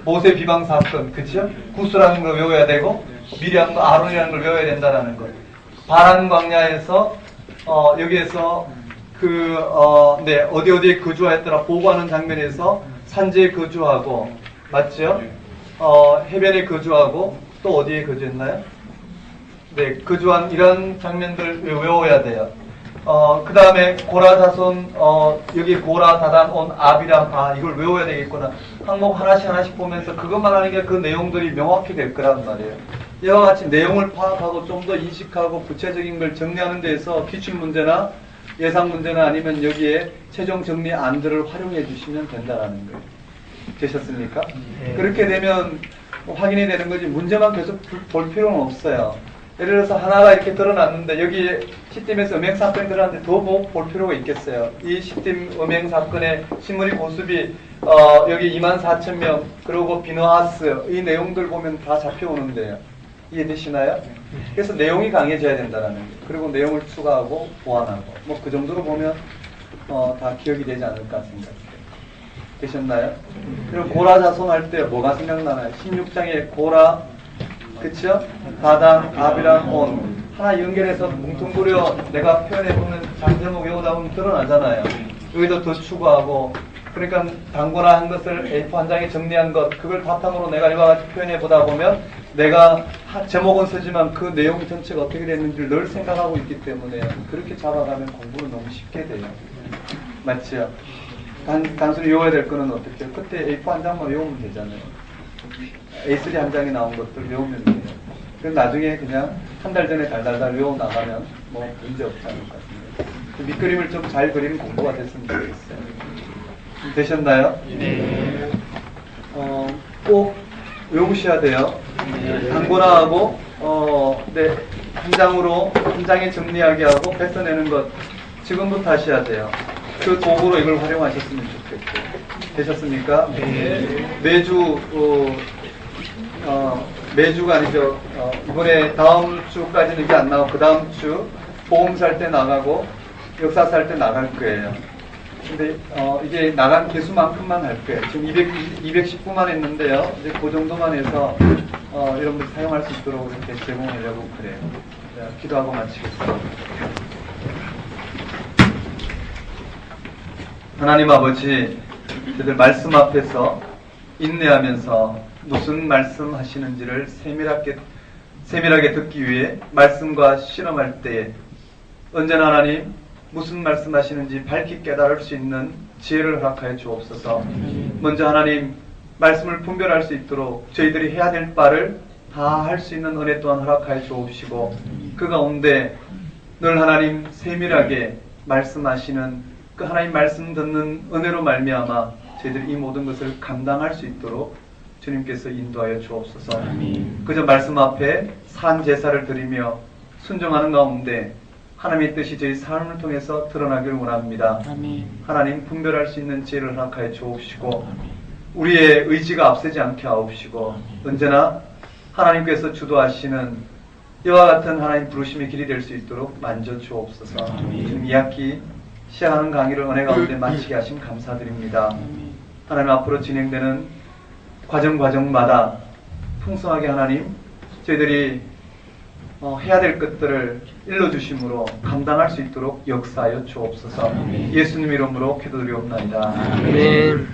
모세 비방 사건, 그쵸? 구스라는 걸 외워야 되고 미리암과 아론이라는 걸 외워야 된다는 것. 바란 광야에서 여기에서 어디에 거주하였더라 보고하는 장면에서 산지에 거주하고 맞죠? 해변에 거주하고 또 어디에 거주했나요? 네, 거주한 이런 장면들 외워야 돼요. 그 다음에 고라 자손, 여기 고라, 다단, 온, 아비람, 이걸 외워야 되겠구나. 항목 하나씩 보면서 그것만 하는 게 그 내용들이 명확히 될 거란 말이에요. 이와 같이 내용을 파악하고 좀 더 인식하고 구체적인 걸 정리하는 데에서 기출 문제나 예상 문제나 아니면 여기에 최종 정리 안들을 활용해 주시면 된다라는 거예요. 되셨습니까? 그렇게 되면 확인이 되는 거지 문제만 계속 볼 필요는 없어요. 예를 들어서 하나가 이렇게 드러났는데 여기에 시팀에서 음행 사건이 드러났는데 더 볼 필요가 있겠어요. 이 시팀 음행 사건의 신문이 고수비 여기 24,000명 그리고 비너하스 이 내용들 보면 다 잡혀오는데요. 이해되시나요? 그래서 내용이 강해져야 된다는 거예요. 그리고 내용을 추가하고 보완하고 뭐 그 정도로 보면 다 기억이 되지 않을까 생각해요. 되셨나요? 그리고 고라 자손 할 때 뭐가 생각나나요? 16장에 고라 그쵸? 다단, 아비람, 온 하나 연결해서 뭉뚱그려 내가 표현해보면 장제목 외우다 보면 드러나잖아요. 여기도 더 추가하고 그러니까 단거나 한 것을 A4 한 장에 정리한 것 그걸 바탕으로 내가 이와 같이 표현해보다 보면 내가 제목은 쓰지만 그 내용 전체가 어떻게 됐는지를 늘 생각하고 있기 때문에 그렇게 잡아가면 공부는 너무 쉽게 돼요. 맞죠? 단순히 외워야 될 거는 어떻게 해요? 그때 A4 한 장만 외우면 되잖아요. A3 한 장에 나온 것들 외우면 돼요. 그럼 나중에 그냥 한 달 전에 달달달 외워 나가면 뭐 문제 없지 않을까 싶습니다. 그 밑그림을 좀 잘 그리는 공부가 됐으면 좋겠어요. 되셨나요? 네. 꼭 외우셔야 돼요. 단권화하고 한 장으로 한 장에 정리하게 하고 뱉어내는 것 지금부터 하셔야 돼요. 그 도구로 이걸 활용하셨으면 좋겠고 되셨습니까? 네. 매주가 아니죠. 이번에 다음 주까지는 이게 안 나오고 그 다음 주 보험 살 때 나가고 역사 살 때 나갈 거예요. 근데 이게 나간 개수만큼만 할 거예요. 지금 219만 했는데요. 이제 그 정도만 해서 여러분들 사용할 수 있도록 이렇게 제공하려고 그래요. 자, 기도하고 마치겠습니다. 하나님 아버지, 저희들 말씀 앞에서 인내하면서 무슨 말씀 하시는지를 세밀하게 듣기 위해 말씀과 실험할 때에 언제나 하나님 무슨 말씀 하시는지 밝히 깨달을 수 있는 지혜를 허락하여 주옵소서. 먼저 하나님 말씀을 분별할 수 있도록 저희들이 해야 될 바를 다 할 수 있는 은혜 또한 허락하여 주옵시고 그 가운데 늘 하나님 세밀하게 말씀하시는 그 하나님 말씀 듣는 은혜로 말미암아 저희들이 이 모든 것을 감당할 수 있도록 주님께서 인도하여 주옵소서. 그저 말씀 앞에 산 제사를 드리며 순종하는 가운데 하나님의 뜻이 저희 삶을 통해서 드러나기를 원합니다. 하나님 분별할 수 있는 지혜를 허락하여 주옵시고 우리의 의지가 앞서지 않게 하옵시고 언제나 하나님께서 주도하시는 이와 같은 하나님 부르심의 길이 될 수 있도록 만져 주옵소서. 지금 2학기 시작하는 강의를 은혜 가운데 마치게 하심 감사드립니다. 하나님 앞으로 진행되는 과정마다 풍성하게 하나님 저희들이 해야 될 것들을 일러주심으로 감당할 수 있도록 역사하여 주옵소서. 예수님 이름으로 기도드리옵나이다. 아멘.